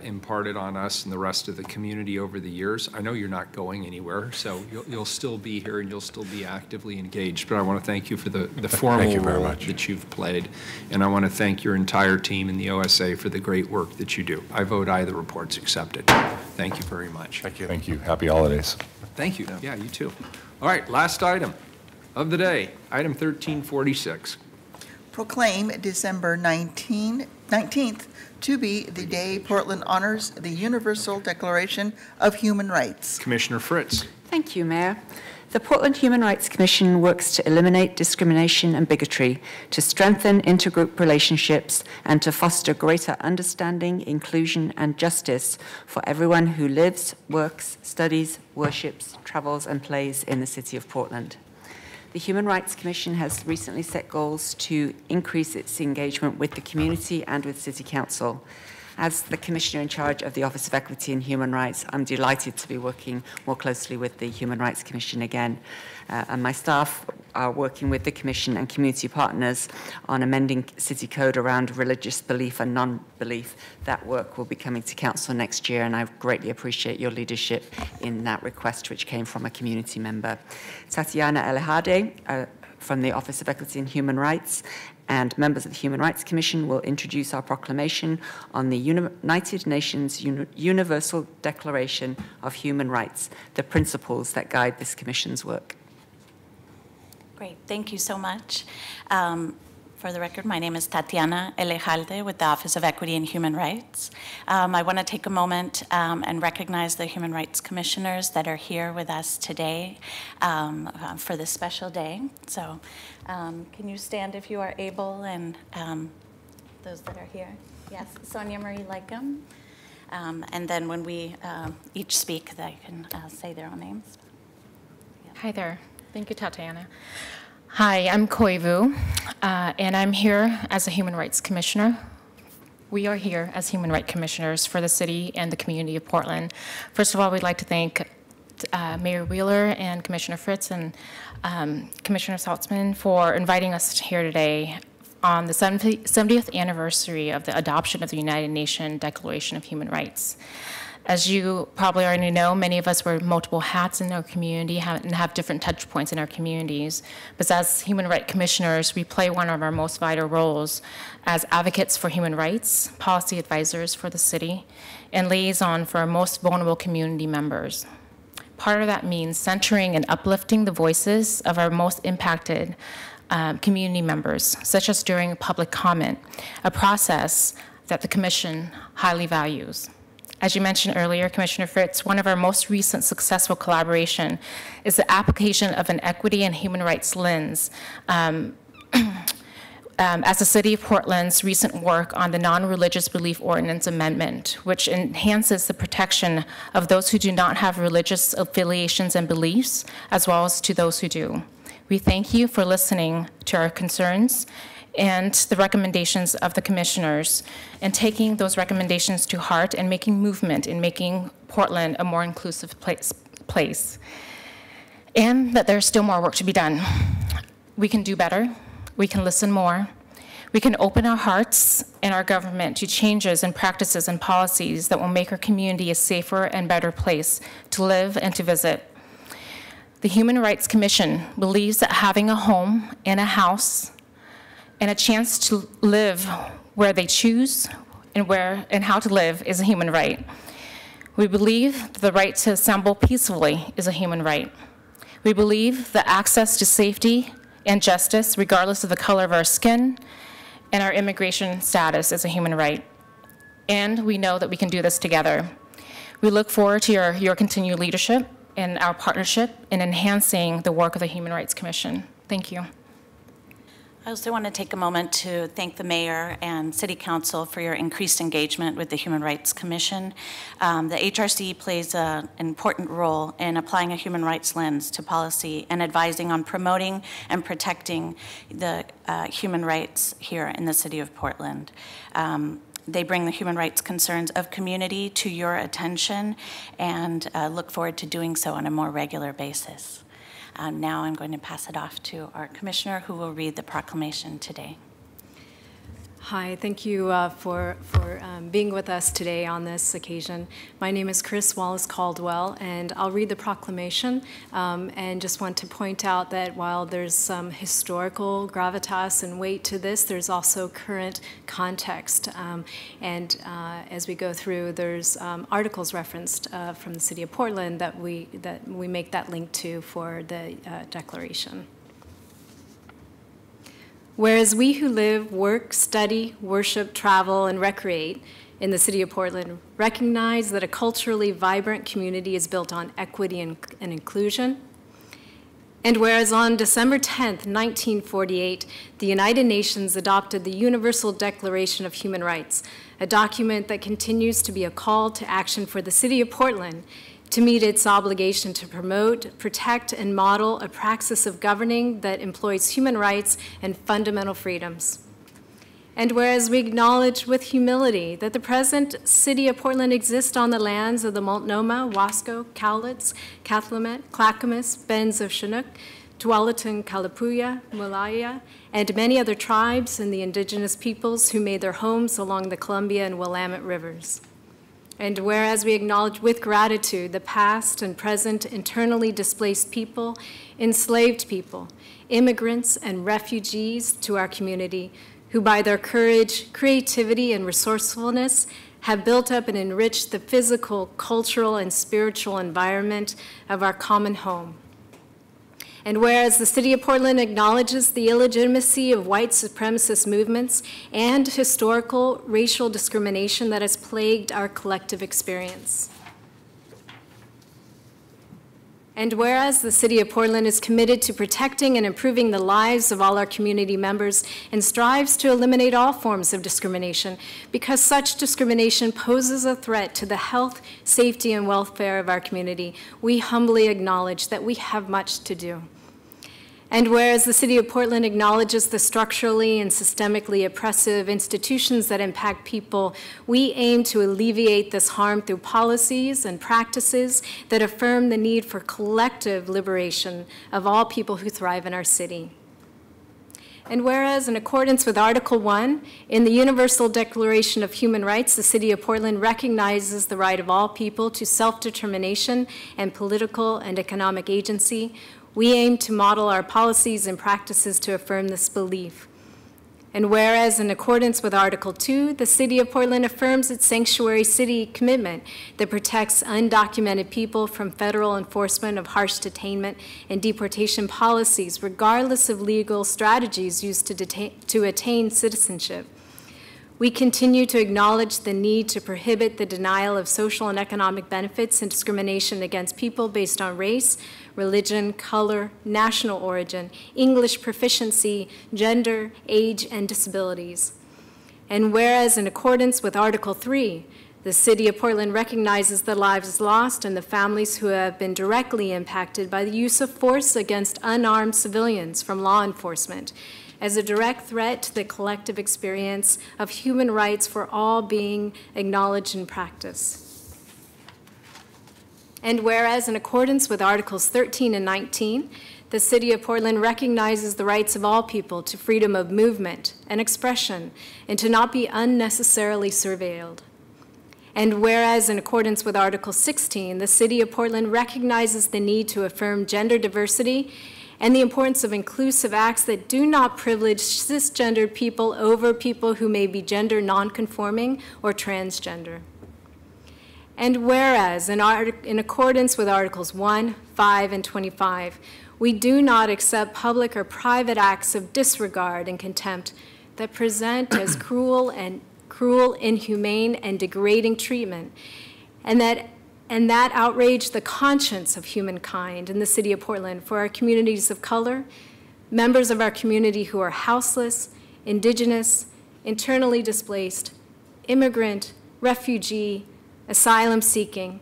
imparted on us and the rest of the community over the years. I know you're not going anywhere, so you'll still be here and you'll still be actively engaged. But I want to thank you for the formal role that you've played. And I want to thank your entire team in the OSA for the great work that you do. I vote aye, the report's accepted. Thank you very much. Thank you. Thank you. Happy holidays. Thank you. Yeah, you too. All right, last item of the day, item 1346. Proclaim December 19th to be the day Portland honors the Universal Declaration of Human Rights. Commissioner Fritz. Thank you, Mayor. The Portland Human Rights Commission works to eliminate discrimination and bigotry, to strengthen intergroup relationships, and to foster greater understanding, inclusion, and justice for everyone who lives, works, studies, worships, travels, and plays in the city of Portland. The Human Rights Commission has recently set goals to increase its engagement with the community and with City Council. As the Commissioner in charge of the Office of Equity and Human Rights, I'm delighted to be working more closely with the Human Rights Commission again. And my staff are working with the Commission and community partners on amending City Code around religious belief and non-belief. That work will be coming to Council next year, and I greatly appreciate your leadership in that request, which came from a community member. Tatiana Elehade from the Office of Equity and Human Rights and members of the Human Rights Commission will introduce our proclamation on the United Nations Universal Declaration of Human Rights, the principles that guide this Commission's work. Great, thank you so much. For the record, my name is Tatiana Elejalde with the Office of Equity and Human Rights. I want to take a moment and recognize the Human Rights Commissioners that are here with us today for this special day. So can you stand if you are able, and those that are here? Yes, Sonia Marie Lycum. And then when we each speak, they can say their own names. Yeah. Hi there. Thank you, Tatiana. Hi, I'm Koivu, and I'm here as a Human Rights Commissioner. We are here as Human Rights Commissioners for the city and the community of Portland. First of all, we'd like to thank Mayor Wheeler and Commissioner Fritz and Commissioner Saltzman for inviting us here today on the 70th anniversary of the adoption of the United Nations Declaration of Human Rights. As you probably already know, many of us wear multiple hats in our community and have different touch points in our communities. But as Human Rights Commissioners, we play one of our most vital roles as advocates for human rights, policy advisors for the city, and liaison for our most vulnerable community members. Part of that means centering and uplifting the voices of our most impacted community members, such as during public comment, a process that the Commission highly values. As you mentioned earlier, Commissioner Fritz, one of our most recent successful collaboration is the application of an equity and human rights lens as the City of Portland's recent work on the Non-Religious Belief Ordinance Amendment, which enhances the protection of those who do not have religious affiliations and beliefs, as well as to those who do. We thank you for listening to our concerns and the recommendations of the commissioners, and taking those recommendations to heart and making movement in making Portland a more inclusive place. And that there's still more work to be done. We can do better. We can listen more. We can open our hearts and our government to changes and practices and policies that will make our community a safer and better place to live and to visit. The Human Rights Commission believes that having a home and a house and a chance to live where they choose and how to live is a human right. We believe the right to assemble peacefully is a human right. We believe that access to safety and justice, regardless of the color of our skin and our immigration status, is a human right. And we know that we can do this together. We look forward to your continued leadership and our partnership in enhancing the work of the Human Rights Commission. Thank you. I also want to take a moment to thank the Mayor and City Council for your increased engagement with the Human Rights Commission. The HRC plays an important role in applying a human rights lens to policy and advising on promoting and protecting the human rights here in the City of Portland. They bring the human rights concerns of community to your attention, and look forward to doing so on a more regular basis. Now I'm going to pass it off to our Commissioner, who will read the proclamation today. Hi, thank you for being with us today on this occasion. My name is Chris Wallace Caldwell, and I'll read the proclamation and just want to point out that while there's some historical gravitas and weight to this, there's also current context. As we go through, there's articles referenced from the City of Portland that we make that link to for the declaration. Whereas we who live, work, study, worship, travel, and recreate in the City of Portland recognize that a culturally vibrant community is built on equity and inclusion. And whereas on December 10th, 1948, the United Nations adopted the Universal Declaration of Human Rights, a document that continues to be a call to action for the City of Portland to meet its obligation to promote, protect, and model a praxis of governing that employs human rights and fundamental freedoms. And whereas we acknowledge with humility that the present City of Portland exists on the lands of the Multnomah, Wasco, Cowlitz, Cathlamet, Clackamas, Bens of Chinook, Tualatin, Kalapuya, Mulaya, and many other tribes and the indigenous peoples who made their homes along the Columbia and Willamette rivers. And whereas we acknowledge with gratitude the past and present internally displaced people, enslaved people, immigrants, and refugees to our community, who by their courage, creativity, and resourcefulness have built up and enriched the physical, cultural, and spiritual environment of our common home. And whereas the City of Portland acknowledges the illegitimacy of white supremacist movements and historical racial discrimination that has plagued our collective experience. And whereas the City of Portland is committed to protecting and improving the lives of all our community members and strives to eliminate all forms of discrimination, because such discrimination poses a threat to the health, safety, and welfare of our community, we humbly acknowledge that we have much to do. And whereas the City of Portland acknowledges the structurally and systemically oppressive institutions that impact people, we aim to alleviate this harm through policies and practices that affirm the need for collective liberation of all people who thrive in our city. And whereas, in accordance with Article 1 in the Universal Declaration of Human Rights, the City of Portland recognizes the right of all people to self-determination and political and economic agency, we aim to model our policies and practices to affirm this belief. And whereas, in accordance with Article 2, the City of Portland affirms its sanctuary city commitment that protects undocumented people from federal enforcement of harsh detainment and deportation policies, regardless of legal strategies used to attain citizenship. We continue to acknowledge the need to prohibit the denial of social and economic benefits and discrimination against people based on race, religion, color, national origin, English proficiency, gender, age, and disabilities. And whereas, in accordance with Article 3, the City of Portland recognizes the lives lost and the families who have been directly impacted by the use of force against unarmed civilians from law enforcement as a direct threat to the collective experience of human rights for all being acknowledged in practice. And whereas, in accordance with Articles 13 and 19, the City of Portland recognizes the rights of all people to freedom of movement and expression and to not be unnecessarily surveilled. And whereas, in accordance with Article 16, the City of Portland recognizes the need to affirm gender diversity and the importance of inclusive acts that do not privilege cisgendered people over people who may be gender nonconforming or transgender. And whereas, in accordance with Articles 1, 5, and 25, we do not accept public or private acts of disregard and contempt that present as cruel, inhumane, and degrading treatment, and that outrage the conscience of humankind in the City of Portland for our communities of color, members of our community who are houseless, indigenous, internally displaced, immigrant, refugee, asylum seeking,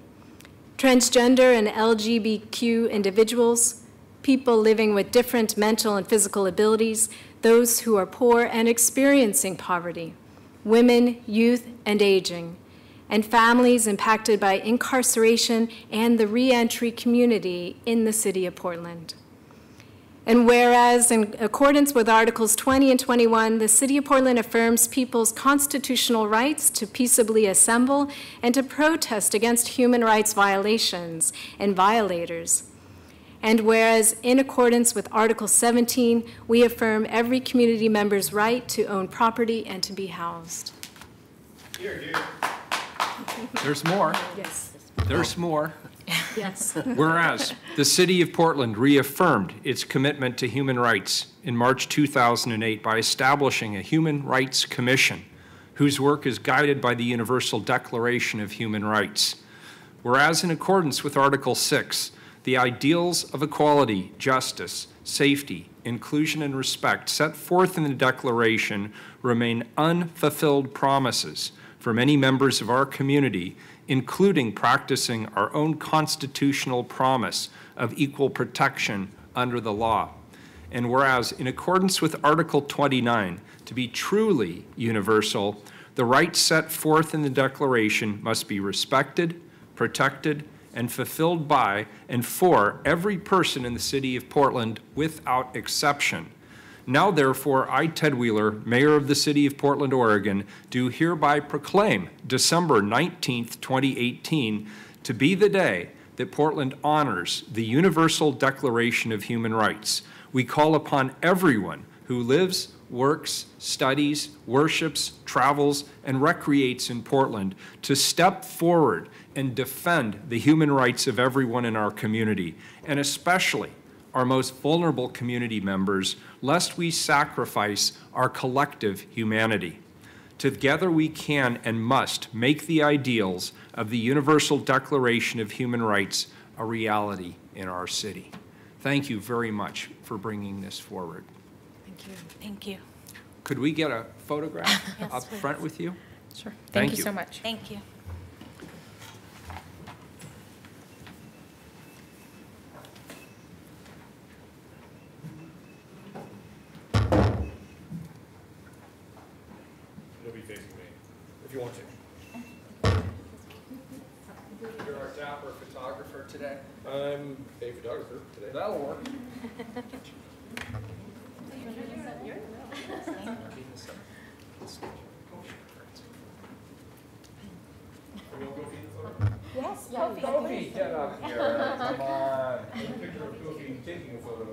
transgender and LGBTQ individuals, people living with different mental and physical abilities, those who are poor and experiencing poverty, women, youth, and aging, and families impacted by incarceration and the reentry community in the City of Portland. And whereas in accordance with Articles 20 and 21, the City of Portland affirms people's constitutional rights to peaceably assemble and to protest against human rights violations and violators. And whereas in accordance with Article 17, we affirm every community member's right to own property and to be housed. There's more. Yes. There's more. Yes. Whereas the City of Portland reaffirmed its commitment to human rights in March 2008 by establishing a Human Rights Commission whose work is guided by the Universal Declaration of Human Rights. Whereas in accordance with Article 6, the ideals of equality, justice, safety, inclusion, and respect set forth in the Declaration remain unfulfilled promises for many members of our community, including practicing our own constitutional promise of equal protection under the law. And whereas, in accordance with Article 29, to be truly universal, the rights set forth in the Declaration must be respected, protected, and fulfilled by and for every person in the City of Portland without exception. Now, therefore, I, Ted Wheeler, Mayor of the City of Portland, Oregon, do hereby proclaim December 19th, 2018 to be the day that Portland honors the Universal Declaration of Human Rights. We call upon everyone who lives, works, studies, worships, travels, and recreates in Portland to step forward and defend the human rights of everyone in our community, and especially our most vulnerable community members, lest we sacrifice our collective humanity. Together we can and must make the ideals of the Universal Declaration of Human Rights a reality in our city. Thank you very much for bringing this forward. Thank you. Thank you. Could we get a photograph Yes, up please. front with you? Sure. Thank Thank you you. so much. Thank you. You'll be facing me, if you want to. You're our dapper photographer today? I'm a photographer today. That'll work. Yes, Kofi, get up here. Come on. Take a picture of Kofi taking a photo.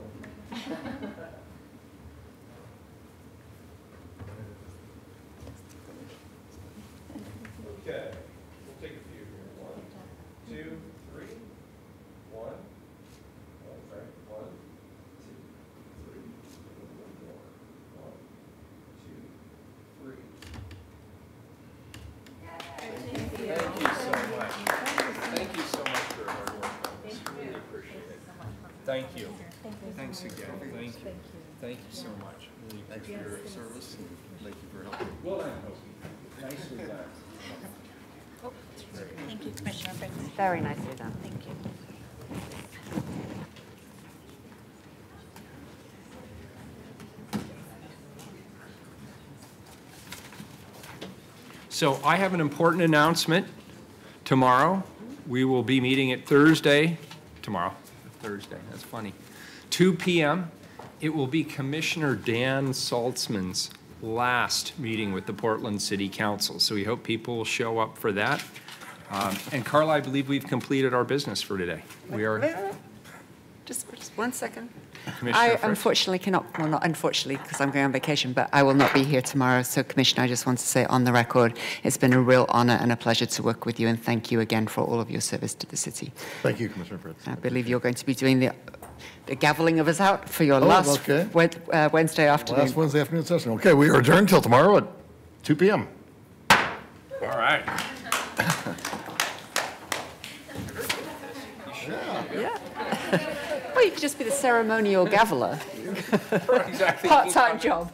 Okay, we'll take a few here. 1, 2, 3. 1. Oh, sorry. 1, 2, 3. One more. 1, 2, 3. Thank you so much. Thank you so much for your hard work on this. Really appreciate it. Thank you. Thanks again. Thank you. Thank you so much. Really Thanks for your service and thank you for helping. well done, Kofi. Nicely done. Thank you, Commissioner Britton. Very nicely done. Thank you. So I have an important announcement tomorrow. We will be meeting at Thursday, that's funny, 2 p.m. It will be Commissioner Dan Saltzman's last meeting with the Portland City Council. So we hope people will show up for that. And Carla, I believe we've completed our business for today. We are. Just 1 second. Commissioner I Frist. unfortunately cannot, well, not unfortunately, because I'm going on vacation, but I will not be here tomorrow. So, Commissioner, I just want to say on the record, it's been a real honor and a pleasure to work with you, and thank you again for all of your service to the city. Thank you, Commissioner Fritz. I believe you're going to be doing the gaveling of us out for your last okay. Wednesday afternoon. Last Wednesday afternoon session. Okay, we are adjourned till tomorrow at 2 p.m. All right. Yeah. Well, you could just be the ceremonial gaveler. Exactly. Part-time job.